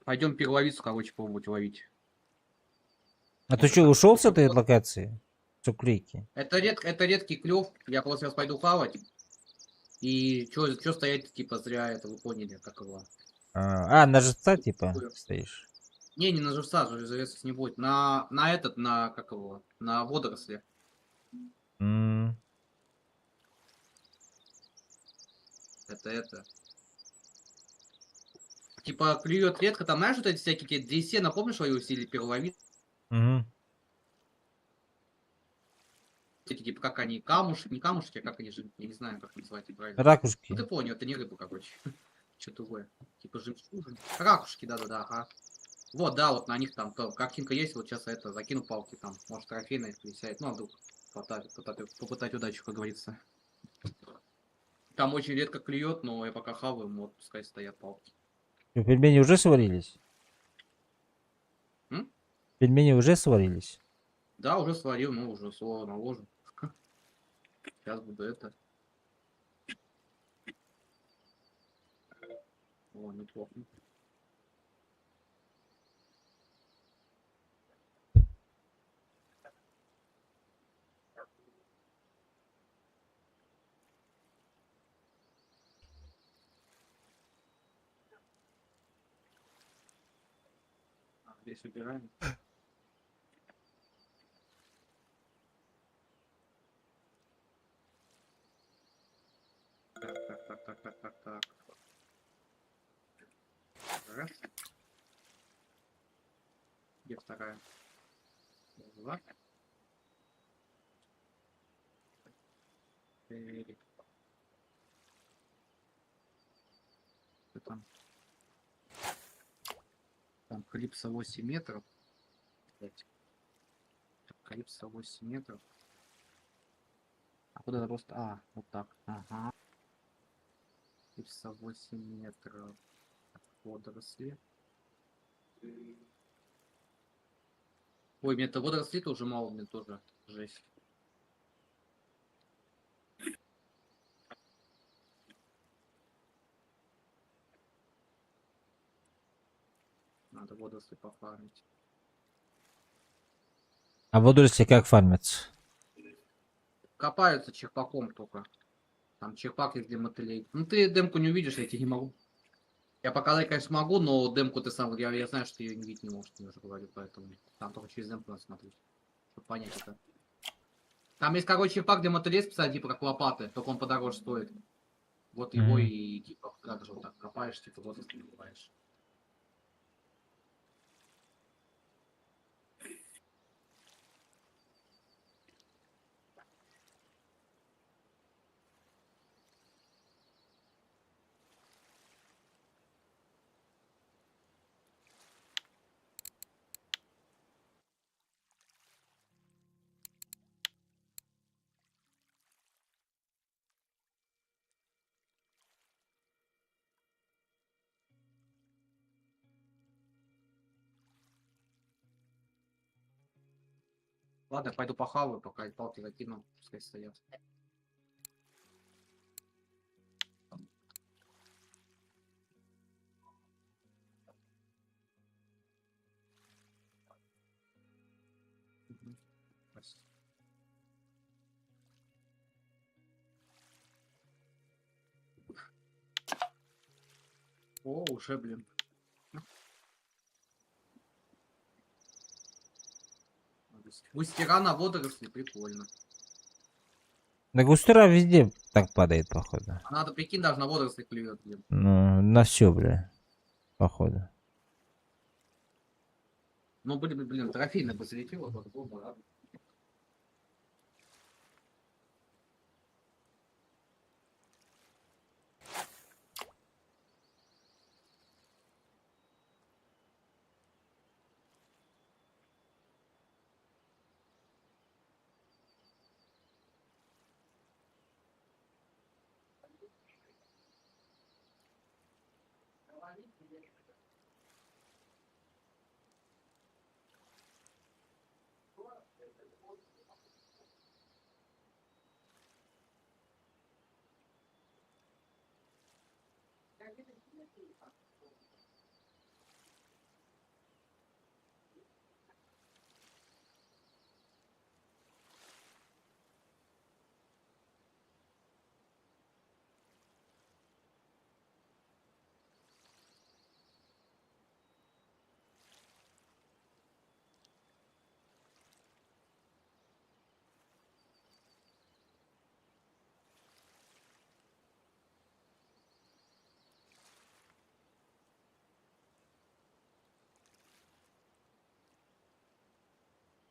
Пойдем перволовицу, короче, пробовать ловить. А ты Может, что, там ушел с что-то этой было? локации? С уклейки? Это редкий клев. Я просто сейчас пойду хавать. И чё стоять, типа, зря это, вы поняли, как его. На живца типа стоишь. Не на живца, живец не будет. На этот, на, как его, на водоросли. М, Это. Типа, клюет редко, там, знаешь, вот эти всякие DSC, напомнишь свою усилие перволовить? мгм. Эти, типа, как они, камушки, не камушки, а как они же, я не знаю, как называть их правильно. Ну, Ракушки. ты понял, это не рыба, короче. Что другое. Типа, жемчужин. Ракушки, да, ага. Вот, да, вот на них там картинка есть, вот сейчас это, закину палки там, может, трофейная их присядет. Ну, а вдруг попытать удачу, как говорится. Там очень редко клюет, но я пока хаваю, вот, пускай стоят палки. Чё, пельмени уже сварились? М? Пельмени уже сварились? Да, уже сварил, ну, уже слово наложу. Сейчас буду это. О, неплохо. Здесь убираем. Так. Раз. Где вторая? Два. Четыре. Что там? Там клипса 8 метров. Блять. Клипса 8 метров. А куда это просто? А, вот так. Ага. Клипса 8 метров. Водоросли. Ой, мне это водоросли тоже мало, мне тоже жесть. Надо водоросли пофармить. А водоросли как фармятся? Копаются черпаком только. Там черпак есть для мотылей. Ну ты демку не увидишь, я тебе не могу. Я показать, конечно, могу, но демку ты сам, я знаю, что ты ее не видеть не можешь, я уже говорю, поэтому там только через демку надо смотреть, чтобы понять это. Там есть, короче, черпак для мотылей специально, типа как лопаты, только он подороже стоит. Вот его Мгм. и типа, как же вот так копаешь, типа вот открываешь. Ладно, я пойду похаваю, пока палки закину, пускай стоят. Мгм. Спасибо. О, уже, блин. Густера на водоросли, прикольно. Да густера везде так падает, походу. А надо, прикинь, даже на водоросли клюет, блин. Ну, на все, бля, походу. Ну, блин, трофейно бы залетело, вот, было бы рад.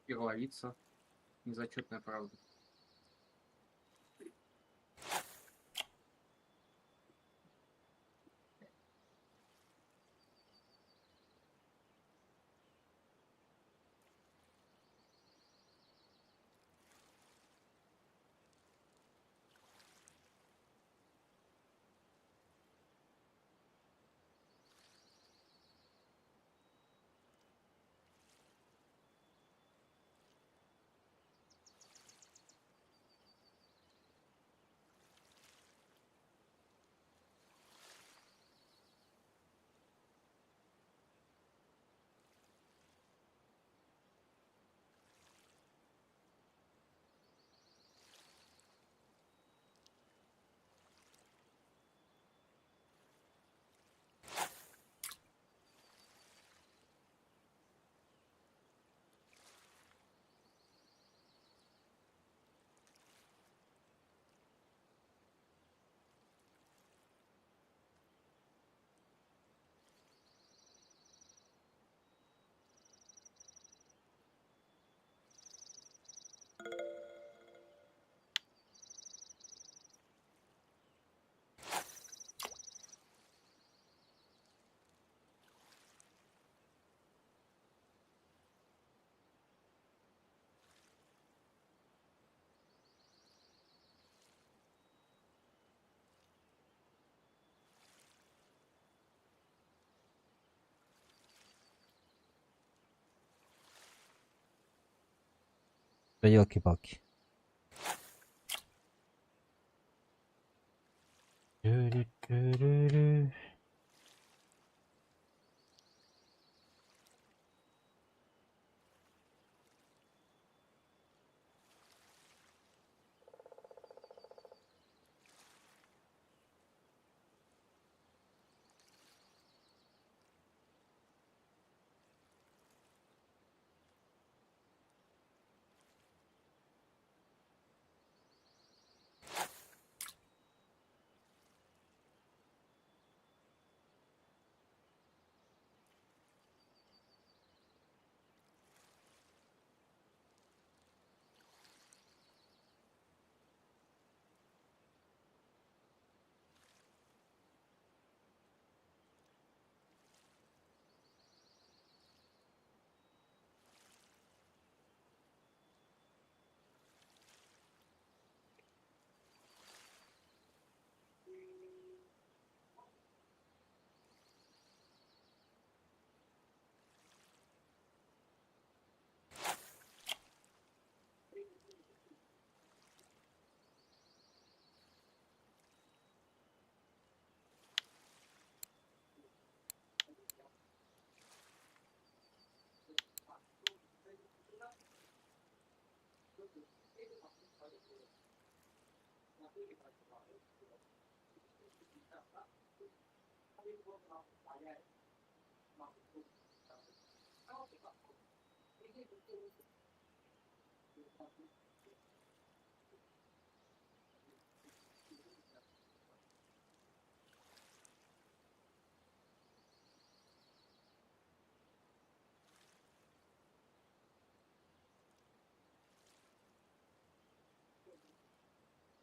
Перловица. Незачетная правда. Да елки-палки.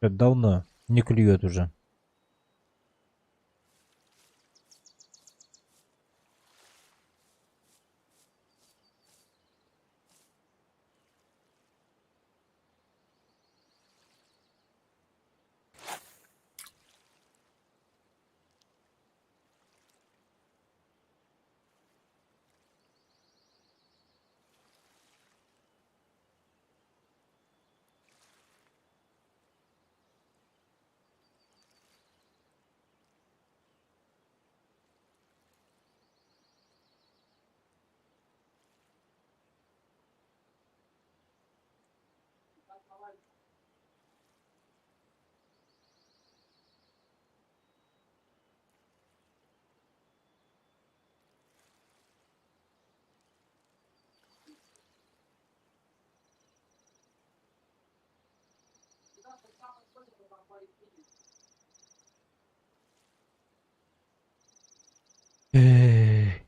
Это давно не клюет уже. Эх.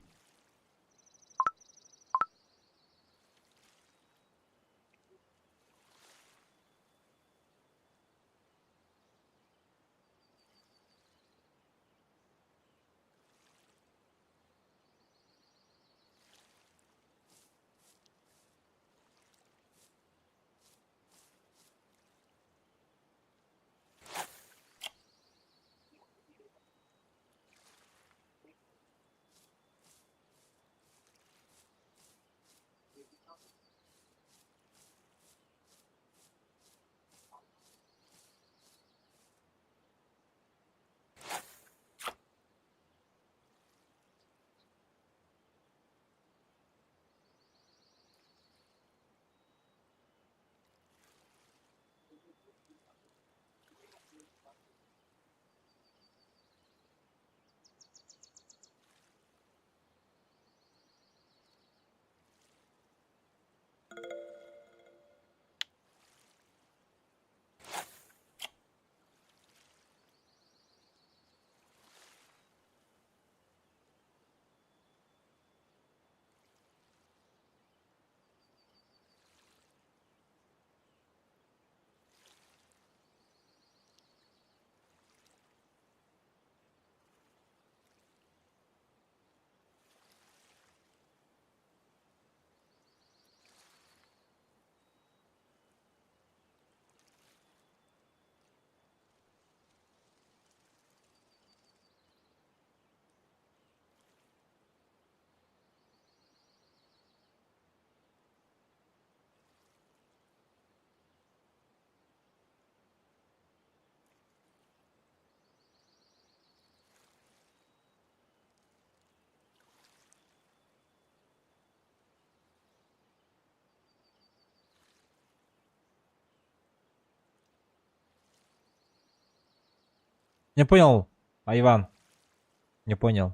Не понял, Айван. Не понял.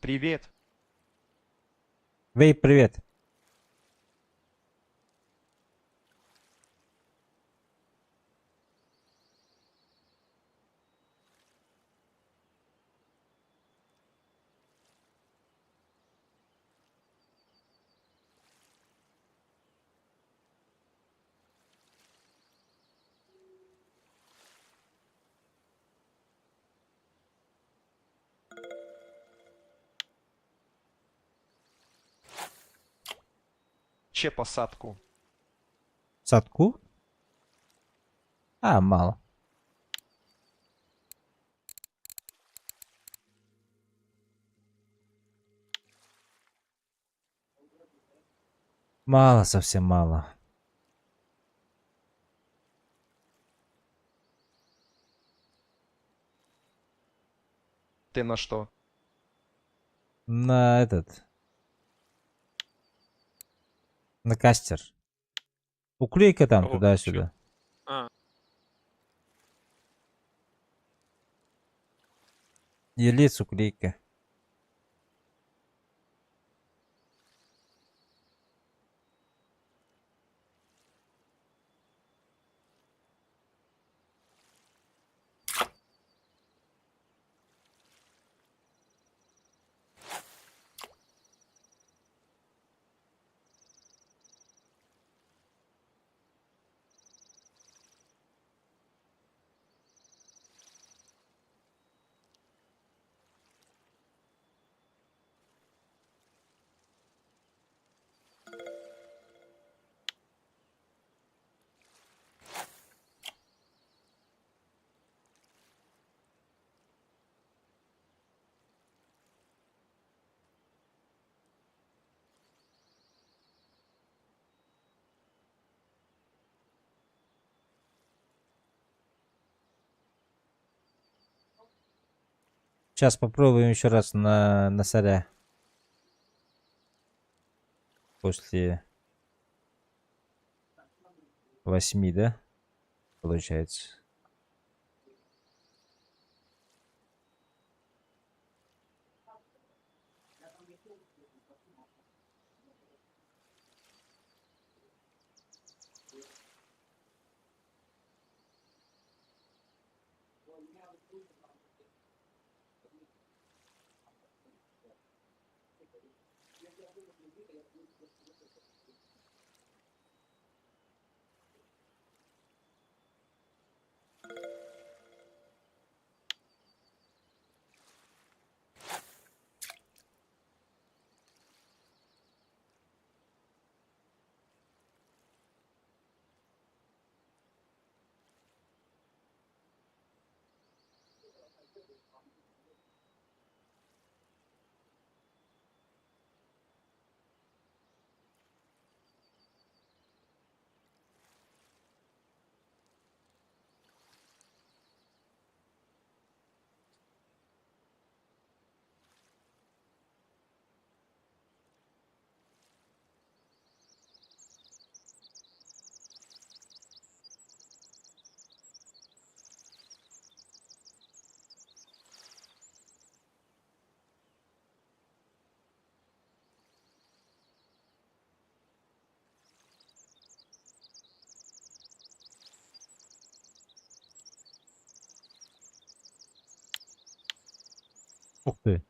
Привет. Вейп, привет. Че посадку? Садку? А, мало. Мало, совсем мало. Ты на что? На этот. На кастер. Уклейка там О, туда-сюда. А, Елец уклейка. Сейчас попробуем еще раз на саря. После 8, да? Получается. Ух ты.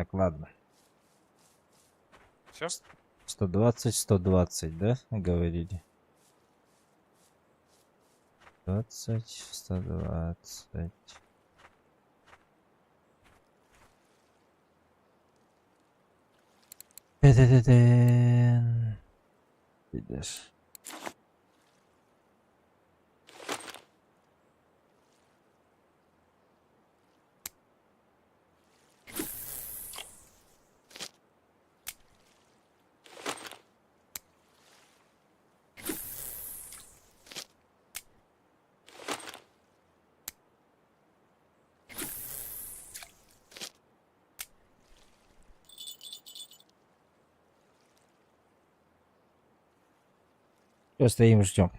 Так, ладно. Все? 120, 120, да? Говорили. 20, 120. Та-да-да-дэн. Видишь. Всё, стоим, ждем.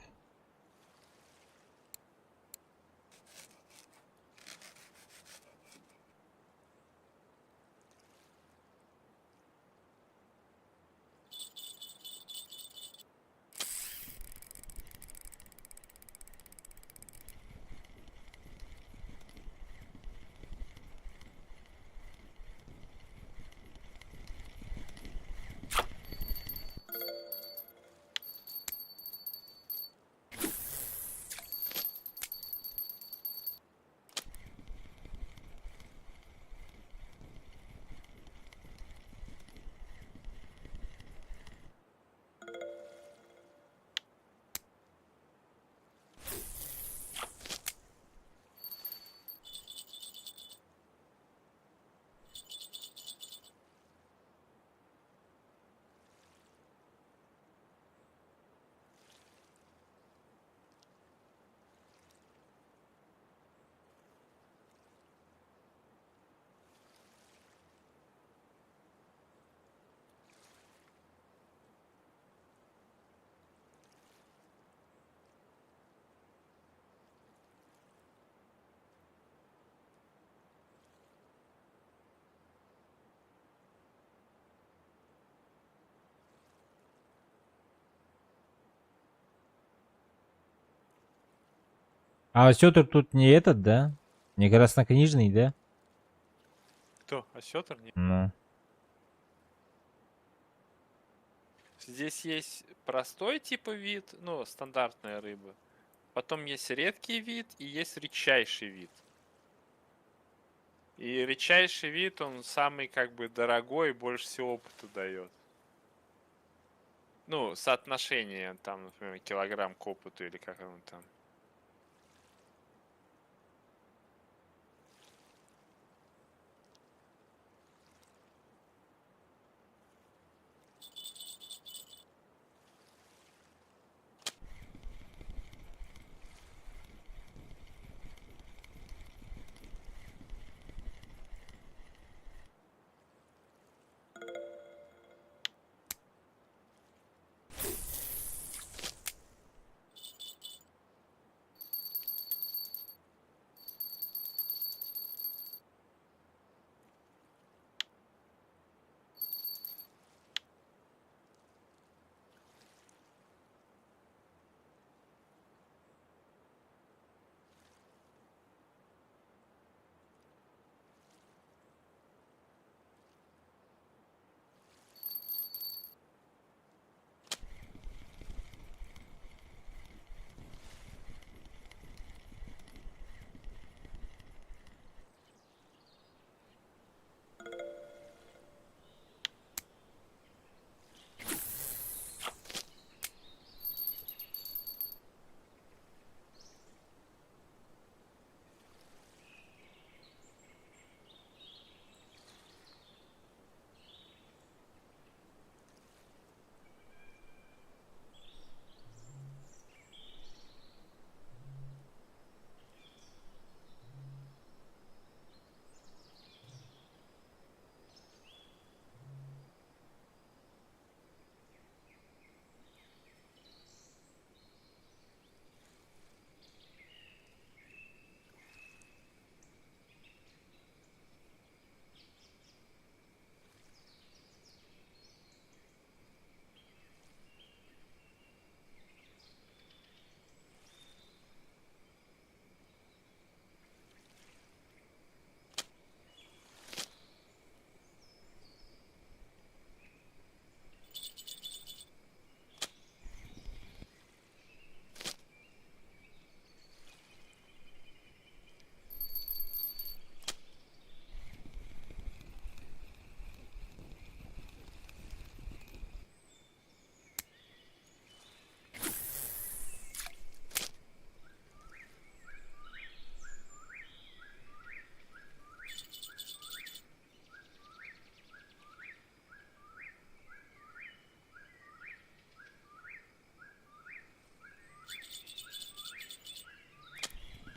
А осетр тут не этот, да? Не краснокнижный, да? Кто? Осетр? Нет. Ну. Здесь есть простой типа вид, ну, стандартная рыба. Потом есть редкий вид и есть редчайший вид. И редчайший вид, он самый как бы дорогой и больше всего опыта дает. Ну, соотношение там, например, килограмм к опыту или как оно там.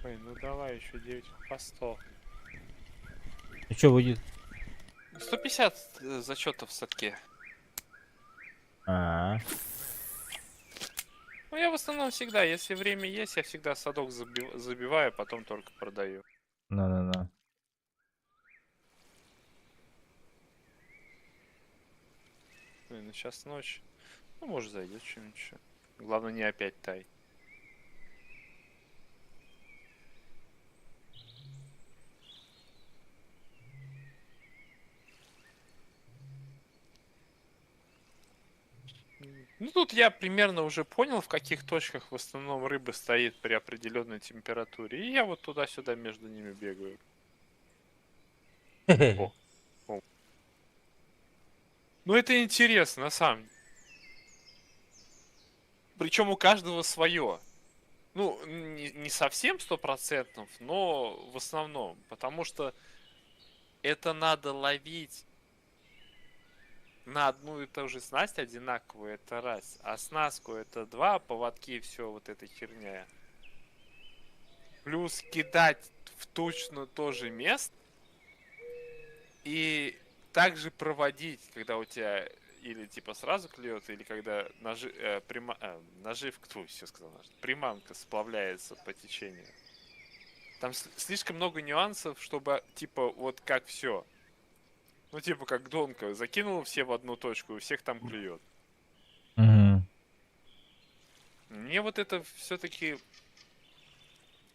Ой, ну давай еще 9 по 100. И что будет? 150 зачетов в садке. А, Ну, я в основном всегда, если время есть, я всегда садок забиваю, потом только продаю. ну-ну-ну. Блин, ну сейчас ночь. Ну, может, зайдет что-нибудь еще. Главное, не опять тай. Ну, тут я примерно уже понял, в каких точках в основном рыба стоит при определенной температуре. И я вот туда-сюда между ними бегаю. О. Ну, это интересно, на самом деле. Причем у каждого свое. Ну, не совсем 100%, но в основном. Потому что это надо ловить на одну и ту же снасть одинаковую, это раз. А снастку это два, поводки и все, вот эта херня. Плюс кидать в точно то же место. И также проводить, когда у тебя или типа сразу клюет, или когда наживка, все сказал, приманка сплавляется по течению. Там слишком много нюансов, чтобы типа вот как все. Ну типа как донка, закинул все в одну точку, и у всех там клюет. Мгм. Мне вот это все-таки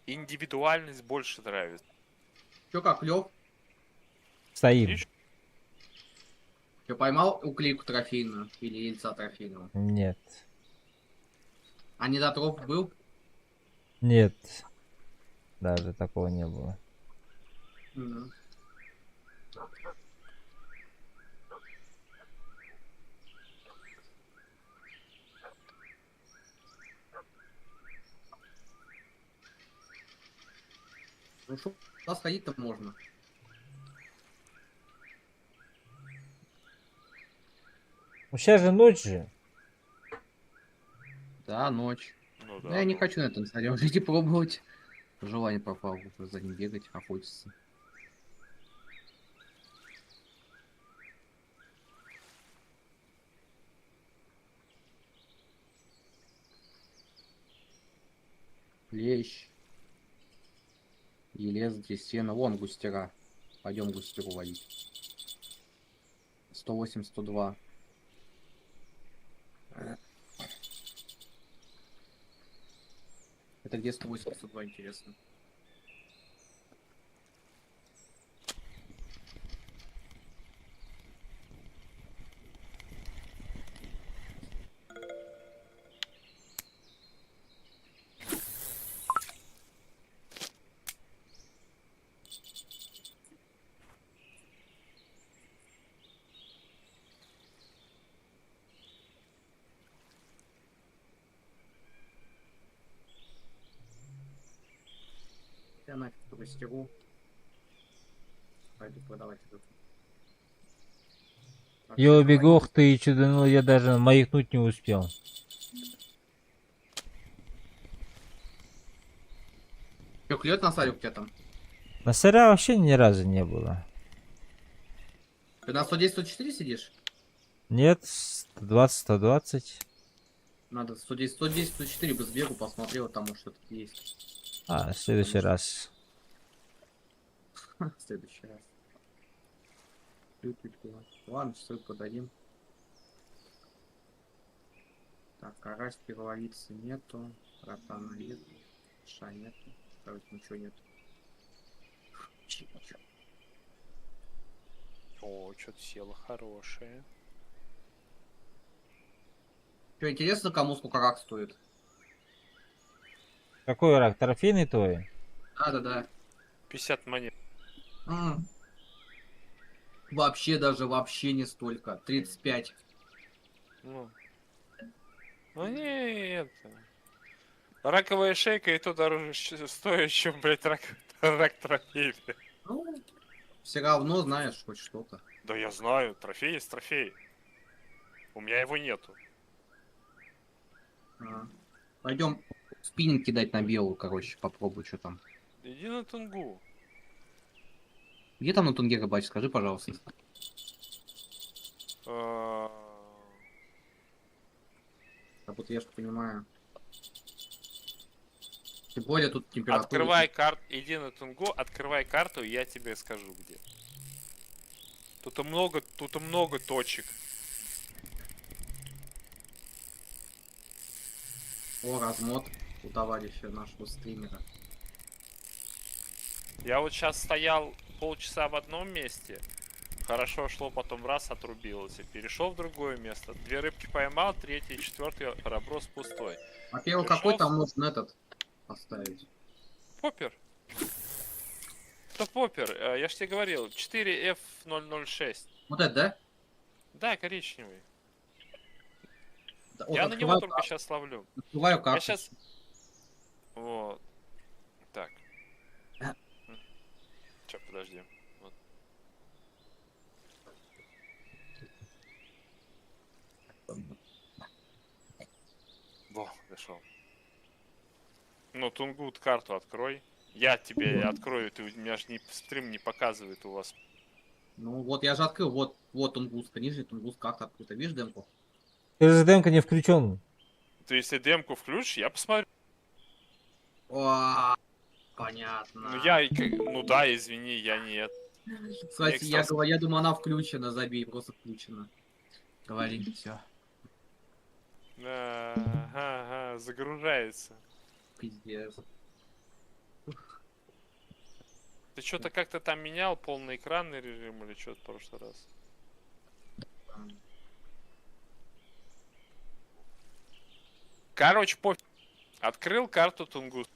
индивидуальность больше нравится. Чё, как, Лёв? Стоим. Видишь? Чё, поймал уклейку трофейную? Или яйца трофейного? Нет. А недотров был? Нет. Даже такого не было. Мгм. Ну что, куда сходить-то можно? Ну сейчас же ночь же. Да, ночь. Ну Но да, я не ну. хочу на этом стадионе идти пробовать. Желание пропало уже за ним бегать, охотиться. Лещ. Елез, дресена. Вон густера. Пойдем густеру ловить. 108, 102. Это где 108, 102, интересно. Я нафиг густеру. Пойду продавать этот. Я убегу, ох ты, чудо, я даже маякнуть не успел. Чё, клюет на сарик у тебя там? На сыря вообще ни разу не было. Ты на 110, 104 сидишь? Нет, 120, 120. Надо 110, 110, 104 бы сбегу, посмотрел, там может что-то есть. А, в следующий раз. В следующий раз. Ладно, часы подадим. Так, карась переловиться нету. Ротана нету. Ша нету. Короче, ничего нету. Ничего. О, что-то село хорошее. Что, интересно, кому сколько рак стоит? Какой рак? Трофейный твой? Да-да-да. 50 монет. Вообще даже вообще не столько. 35. Ну. Ну не это. Раковая шейка и то дороже стоит, чем, блядь, рак трофей. Ну, все равно знаешь хоть что-то. Да я знаю, трофей есть трофей. У меня его нету. Пойдем спиннинг кидать на белую, короче, попробуй, что там. Иди на Тунгу. Где там на Тунге копать, скажи, пожалуйста. А, Как будто я же понимаю. Тем более тут температура. Открывай карту, иди на Тунгу, открывай карту, и я тебе скажу где. Тут много точек. О, размот у товарища нашего стримера. Я вот сейчас стоял полчаса в одном месте. Хорошо шло, потом раз отрубился. Перешел в другое место. 2 рыбки поймал, 3-й, 4-й проброс пустой. Во-первых, Пришел какой там нужен этот поставить? Поппер. Это поппер. Я ж тебе говорил. 4F006. Вот это, да? Да, коричневый. Да, вот Я на него открываю только сейчас ловлю. Открываю Я карту. сейчас... Вот. Так. Че, подожди. Вот. Во, дошел. Ну, Тунгут карту открой. Я тебе открою, ты у меня же стрим не показывает у вас. Ну вот я же открыл, вот Тунгус, нижний Тунгус, карта открыта. Видишь демку? РЗДМ-ка не включен. Ты если демку включишь, я посмотрю. О, понятно. Ну ну да, извини, я нет. Кстати, Я, кстати, я думаю, она включена, забей, просто включена. Говори, все. Ага, загружается. Пиздец. Ты что-то как-то там менял полный экранный режим или что-то в прошлый раз? Короче, пофиг. Открыл карту Тунгус.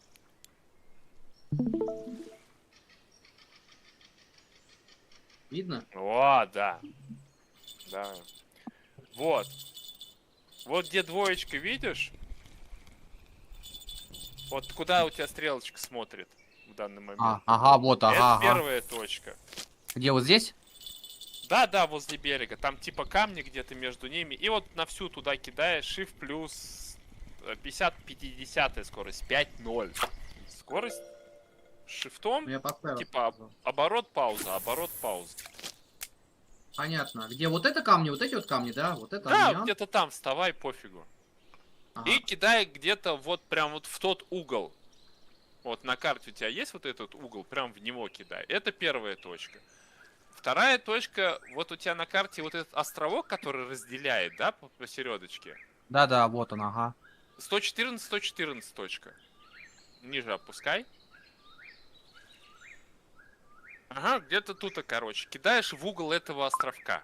Видно? О, да. Да. Вот. Вот где двоечка, видишь? Вот куда у тебя стрелочка смотрит в данный момент. Ага, вот, Это первая точка. Где, вот здесь? Да, возле берега. Там типа камни где-то между ними. И вот на всю туда кидаешь. Shift плюс 50-50 скорость. 5-0. Скорость шифтом. Ну, я поставил. Типа оборот, пауза, оборот, пауза. Понятно. Где вот это камни, вот эти вот камни, да? Вот это Да, меня? где-то там вставай, пофигу. Ага. И кидай где-то вот прям вот в тот угол. Вот на карте у тебя есть вот этот угол, прям в него кидай. Это первая точка. Вторая точка, вот у тебя на карте вот этот островок, который разделяет, да, посередочке. Да, вот он, ага. 114 точка. Ниже опускай. Ага, где-то тут, короче. Кидаешь в угол этого островка.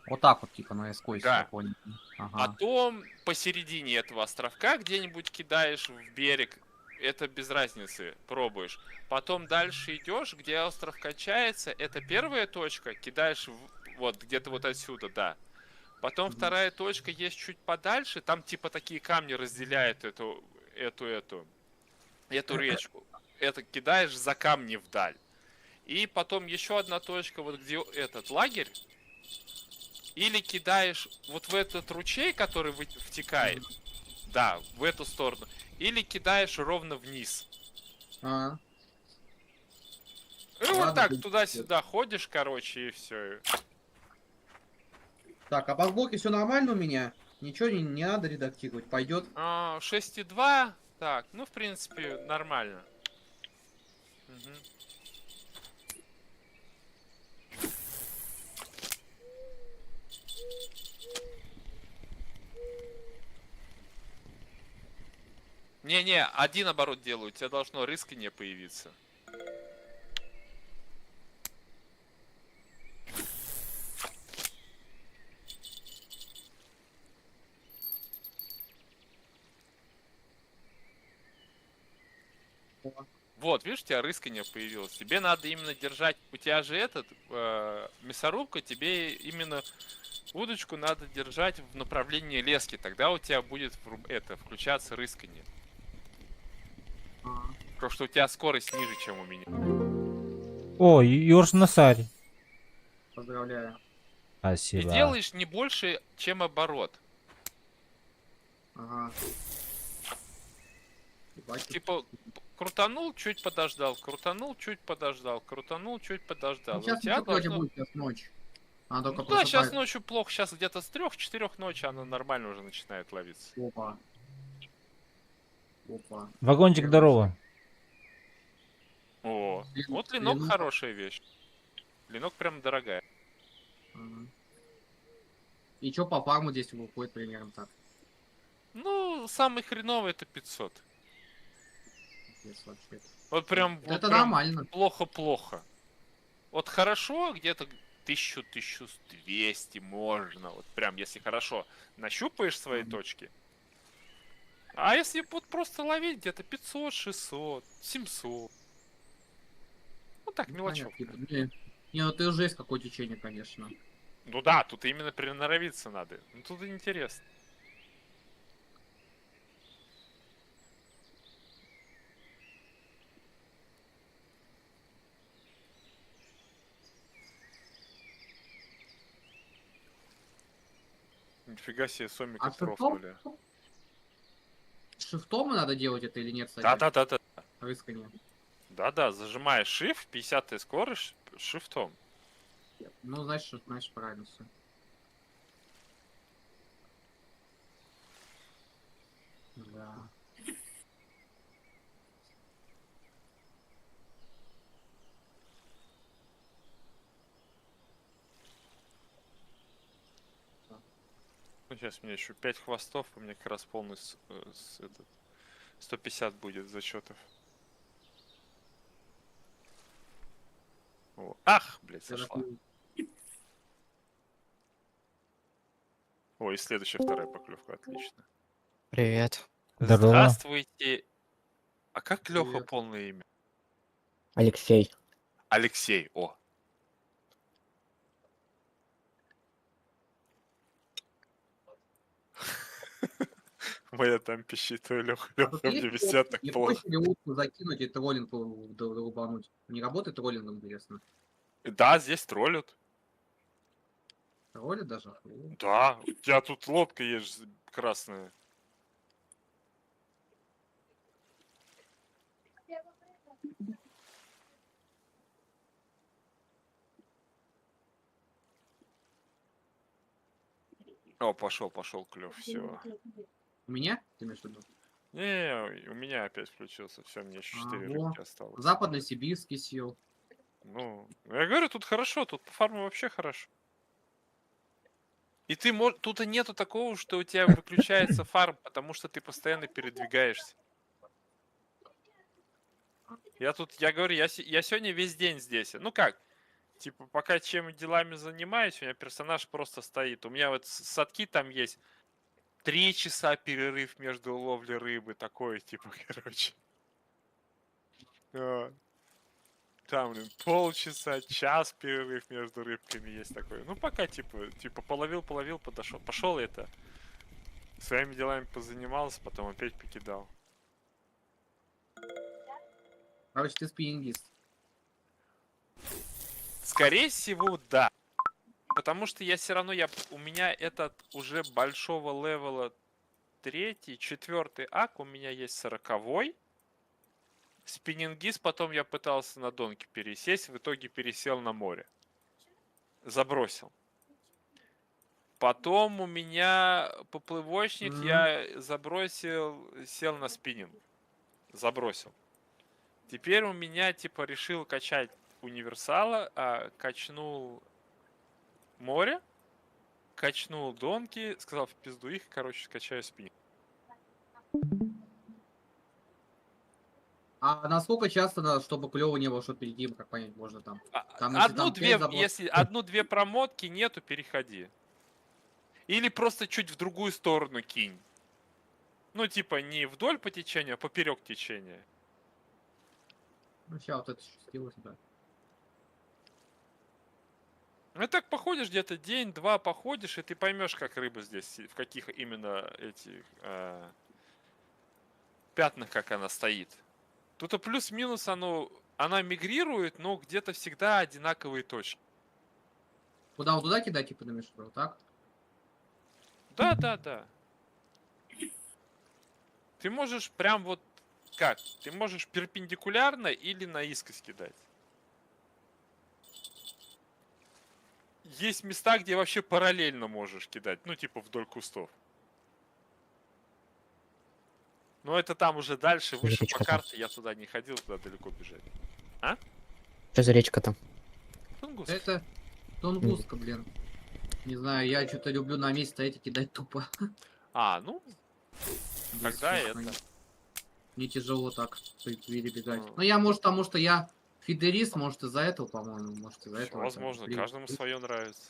Вот так вот, типа, наискось, Да. я понял. Ага. Потом посередине этого островка где-нибудь кидаешь в берег. Это без разницы, пробуешь. Потом дальше идешь, где остров кончается. Это первая точка, кидаешь вот где-то вот отсюда, да. Потом вторая точка есть чуть подальше. Там типа такие камни разделяют эту речку. Это кидаешь за камни вдаль. И потом еще одна точка, вот где этот лагерь. Или кидаешь вот в этот ручей, который втекает. Да, в эту сторону. Или кидаешь ровно вниз. Ага. И вот Ладно, так ты- туда-сюда ходишь, короче, и все. Так, а по сборке все нормально у меня? Ничего не надо редактировать, пойдет. 6,2. Так, ну, в принципе, нормально. Мгм. Не-не, один оборот делаю, у тебя должно рысканье появиться. Вот, видишь, у тебя рысканье появилось. Тебе надо именно держать. У тебя же этот мясорубка, тебе именно удочку надо держать в направлении лески. Тогда у тебя будет включаться рысканье. Потому что у тебя скорость ниже, чем у меня. О, Ёрш Насарь. Поздравляю. И Спасибо. делаешь не больше, чем оборот. Ага. Ебать, Типа, крутанул, чуть подождал, крутанул, чуть подождал, крутанул, чуть подождал. ну, И у сейчас тебя вроде должно... будет, сейчас ночь. Она только Ну да, сейчас просыпается. ночью плохо, сейчас где-то с 3-4 ночи она нормально уже начинает ловиться. Опа. Опа. Вагончик, Первый здорово. О, вот клинок Клинок. хорошая вещь. Клинок прям дорогая. Ага. И чё по фарму здесь выходит примерно так? Ну, самый хреновый это 500. Пиздец вообще. Вот прям, Это вот прям нормально. плохо-плохо. Вот хорошо, где-то 1000-1200 можно. Вот прям, если хорошо нащупаешь свои Мгм. точки. А если вот просто ловить где-то 500, 600, 700. Ну так, Ну, мелочевка. понятно. Не, ну ты уже есть какое течение, конечно. Ну да, тут именно приноровиться надо. Ну тут интересно. Нифига себе, А сомиков шифтом? трофнули. Шифтом надо делать это или нет, кстати? Да-да-да-да. Рыскание. Да-да, зажимаешь Shift, 50 скорость, шифтом. Ну, знаешь, правильно все. Да. Ну, сейчас у меня еще 5 хвостов, у меня как раз полный этот, 150 будет зачетов. О. Ах, блядь, Я сошла. такой, О, и следующая вторая поклевка, отлично. Привет, Здорово. Здравствуйте. А как Леха Привет. полное имя? Алексей. Алексей, о. Моя там пищит, то Леха, а тут Леха мне есть висят так не плохо. проще ли утку закинуть и троллинг долбануть? Не работает троллингом, интересно? Да, здесь троллят. Троллит даже? О. Да, у тебя тут лодка есть красная. О, пошел клев, все. У меня? Ты имеешь в виду? Не, у меня опять включился, все, мне еще 4 во. рыбки осталось. Западно-сибирский сел. Ну, я говорю, тут хорошо, тут по фарму вообще хорошо. И ты можешь, тут и нету такого, что у тебя выключается фарм, потому что ты постоянно передвигаешься. Я говорю, я сегодня весь день здесь. Ну как, типа, пока чем делами занимаюсь, у меня персонаж просто стоит. У меня вот садки там есть 3 часа перерыв между ловлей рыбы, такое, типа, короче. Вот. Там, блин, полчаса, час перерыв между рыбками есть такой. Ну, пока, типа, половил, пошел это. Своими делами позанимался, потом опять покидал. Короче, ты спиннингист. Скорее всего, да. Потому что я все равно, у меня этот уже большого левела 3-й, 4-й ак, у меня есть 40-й. Спиннингист, потом я пытался на донке пересесть, в итоге пересел на море. Забросил. Потом у меня поплывочник, я забросил, сел на спиннинг. Забросил. Теперь у меня, типа, решил качать универсала, качнул море, качнул донки, сказал в пизду их, короче, скачаю спиннинг. А насколько часто надо, чтобы клево не было, что перейти, как понять можно там? Там, если там Одну-две, пять заброс- если одну-две промотки нету, переходи. Или просто чуть в другую сторону кинь. Ну, типа, не вдоль по течению, а поперек течения. Ну, сейчас вот это сделать, да. Ну, так походишь где-то день-два, походишь, и ты поймешь, как рыба здесь, в каких именно этих пятнах, как она стоит. Тут и плюс-минус она мигрирует, но где-то всегда одинаковые точки. Куда вот туда кидать, типа, думаешь, что вот так? Да. Ты можешь прям вот как? Ты можешь перпендикулярно или наискось кидать. Есть места, где вообще параллельно можешь кидать, ну типа вдоль кустов. Но это там уже дальше, выше по речка-то? карте, я туда не ходил, туда далеко бежать. Что за речка-то? Тунгус. Это Тунгуска, блин. Не знаю, я что-то люблю на месте стоять и кидать тупо. А, ну, Здесь тогда честно, это. не тяжело так перебегать. Ну. Ну я, может, потому что я фидерист, может, из-за этого, по-моему, может, из-за Всё этого. это возможно, при- каждому свое нравится.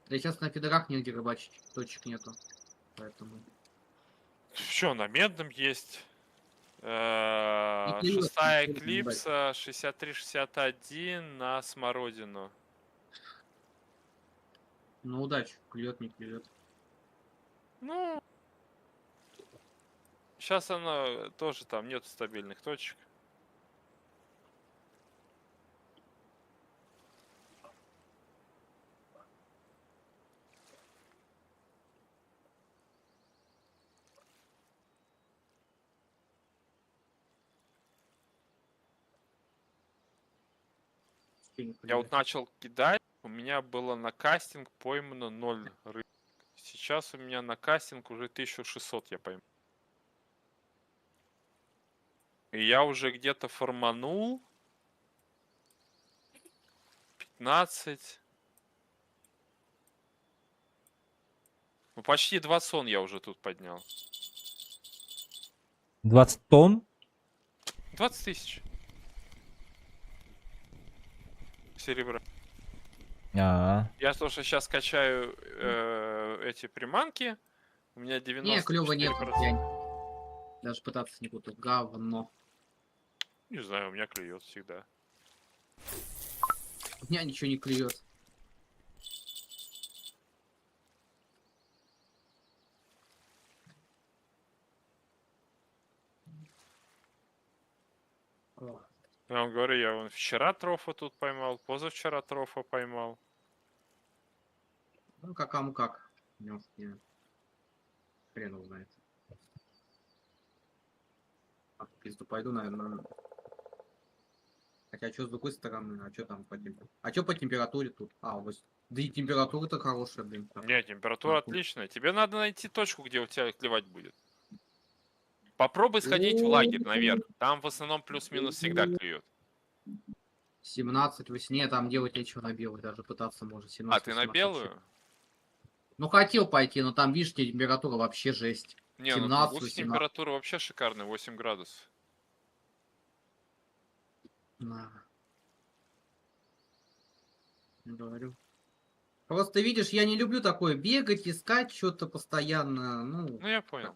Да сейчас на фидерах негде рыбачить, точек нету. Поэтому... Все, на медном есть. Не клюет, Шестая не клюет, ебать. эклипса, 63-61 на смородину. Ну, удачи, клюет, не клюет. Ну, сейчас она тоже там нет стабильных точек. Вообще не Я клюет. вот начал кидать, у меня было на кастинг поймано 0 рыб. Сейчас у меня на кастинг уже 1600 я пойму. И я уже где-то форманул 15. Ну, почти 20 сон я уже тут поднял. 20 тонн? 20 тысяч. Серебра. Я тоже сейчас качаю эти приманки. У меня Не, клёва нет, 94%. дрянь. Даже пытаться не буду. Говно. Не знаю, у меня клюет всегда. У меня ничего не клюет. Я вам говорю, я вон вчера трофа тут поймал, позавчера трофа поймал. Ну, как кому как. Может, не... Хрен его знает. А, в пизду пойду, наверное. Хотя, что с другой стороны? А что там по температуре? А что по температуре тут? А, вот. Да и температура-то хорошая, блин. Так. Не, температура отличная. Тебе надо найти точку, где у тебя клевать будет. Попробуй сходить в лагерь наверх. Там в основном плюс-минус всегда клюет. 17, 8. Не, там делать нечего на белый, даже пытаться может. А 17, ты на 18 белую? вообще. Ну, хотел пойти, но там, видишь, температура вообще жесть. Не, ну 17, Тунгус 18. температура вообще шикарная, 8 градусов. На. Говорю. Просто видишь, я не люблю такое бегать, искать что-то постоянно. Ну, Ну я понял.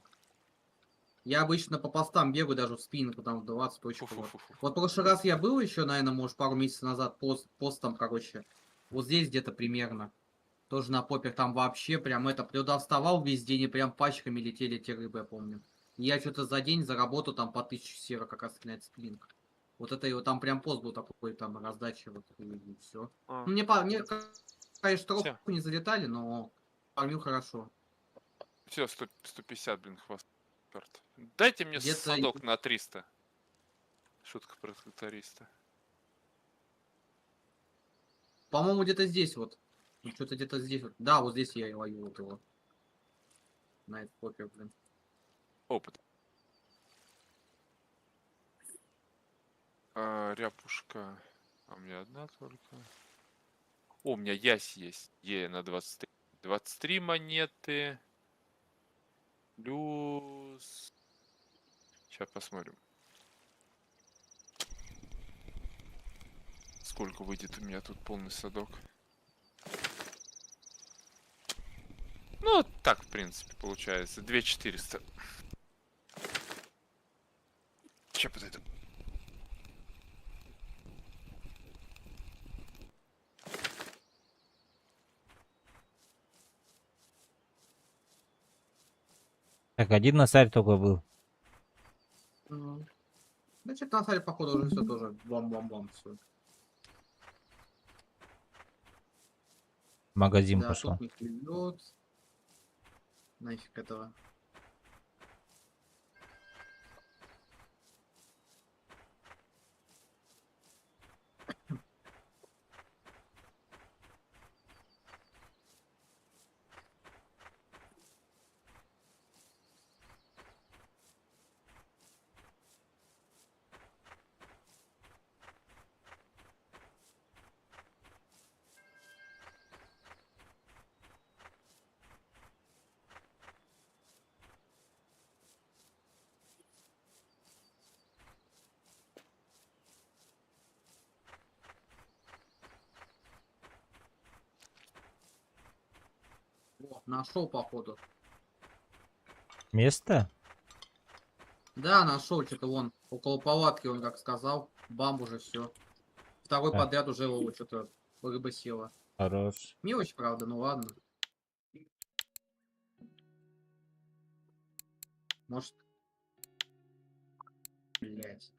я обычно по постам бегаю даже в спинку, там в 20 точек. Вот. Фу-фу-фу-фу. Вот в прошлый раз я был еще, наверное, может, пару месяцев назад постом, короче. Вот здесь где-то примерно. Тоже на попе там вообще прям это, туда вставал весь день и прям пачками летели те рыбы, я помню. И я что-то за день заработал там по 1000 сера, как раз на этот сплинг. Вот это его там прям пост был такой, там раздача, вот и все. А, Мне, конечно, Всё. тропку не залетали, но фармил хорошо. Все, 150, блин, хвост. Черт. Дайте мне Где-то садок на 300. Шутка про тракториста. По-моему, где-то здесь вот. Что-то где-то здесь вот. Да, вот здесь я и ловил вот его. На этот попе, блин. Опыт. Ряпушка. А у меня одна только. О, у меня ясь есть. На 23. 23 монеты. Плюс... Сейчас посмотрим. Сколько выйдет у меня тут полный садок. Ну, так, в принципе, получается. 2400. Сейчас подойду. Так, один носарь только был. Значит, на сале, походу, уже все тоже бам-бам-бам. Все. В магазин Да, пошла. тут не клюет. Нафиг этого. О, нашел, походу. Место? Да, нашел, что-то вон, около палатки, он как сказал. Бам, уже все. Второй Так. подряд уже что-то рыба села. Хорош. Мелочь, правда, ну ладно. Может... Блять.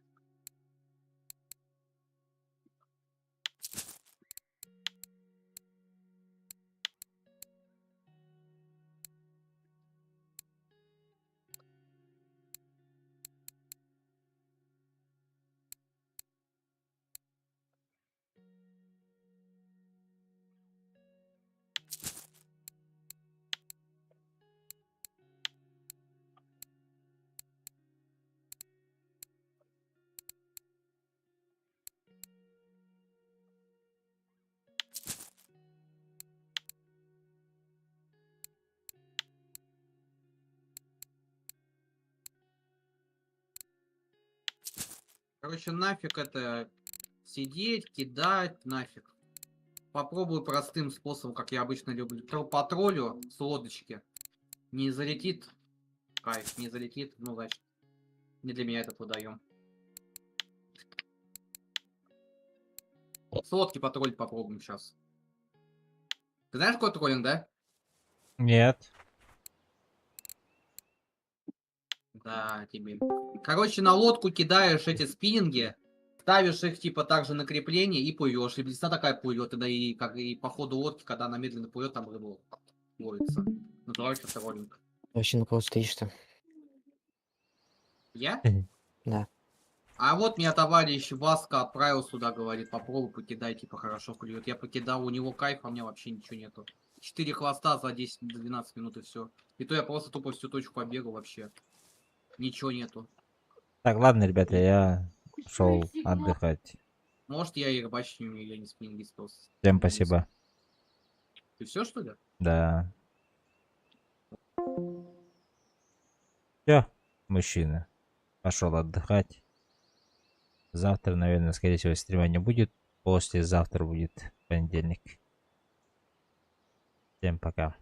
Короче, нафиг это сидеть, кидать, нафиг. Попробую простым способом, как я обычно люблю. По троллю с лодочки. Не залетит. Кайф, не залетит. Ну, значит, не для меня этот выдаем. С лодки потроллить попробуем сейчас. Ты знаешь, какой троллинг, да? Нет. Да, тебе. Короче, на лодку кидаешь эти спиннинги, ставишь их типа также на крепление и плывешь. И блесна такая плывет, тогда и как и по ходу лодки, когда она медленно плывет, там рыба ловится. Называется троллинг. Вообще на кого стоишь-то? Я? Да. А вот меня товарищ Васка отправил сюда, говорит, попробуй покидай, типа хорошо клюет. Я покидал, у него кайф, а у меня вообще ничего нету. 4 хвоста за 10-12 минут и все. И то я просто тупо всю точку побегал вообще. Ничего нету. Так, ладно, ребята, я шел отдыхать. Может, я и рыбачить не умею, я не спиннингист просто. Всем спасибо. Ты все, что ли? Да. Все, мужчина. Пошел отдыхать. Завтра, наверное, скорее всего, стрима не будет. Послезавтра будет понедельник. Всем пока.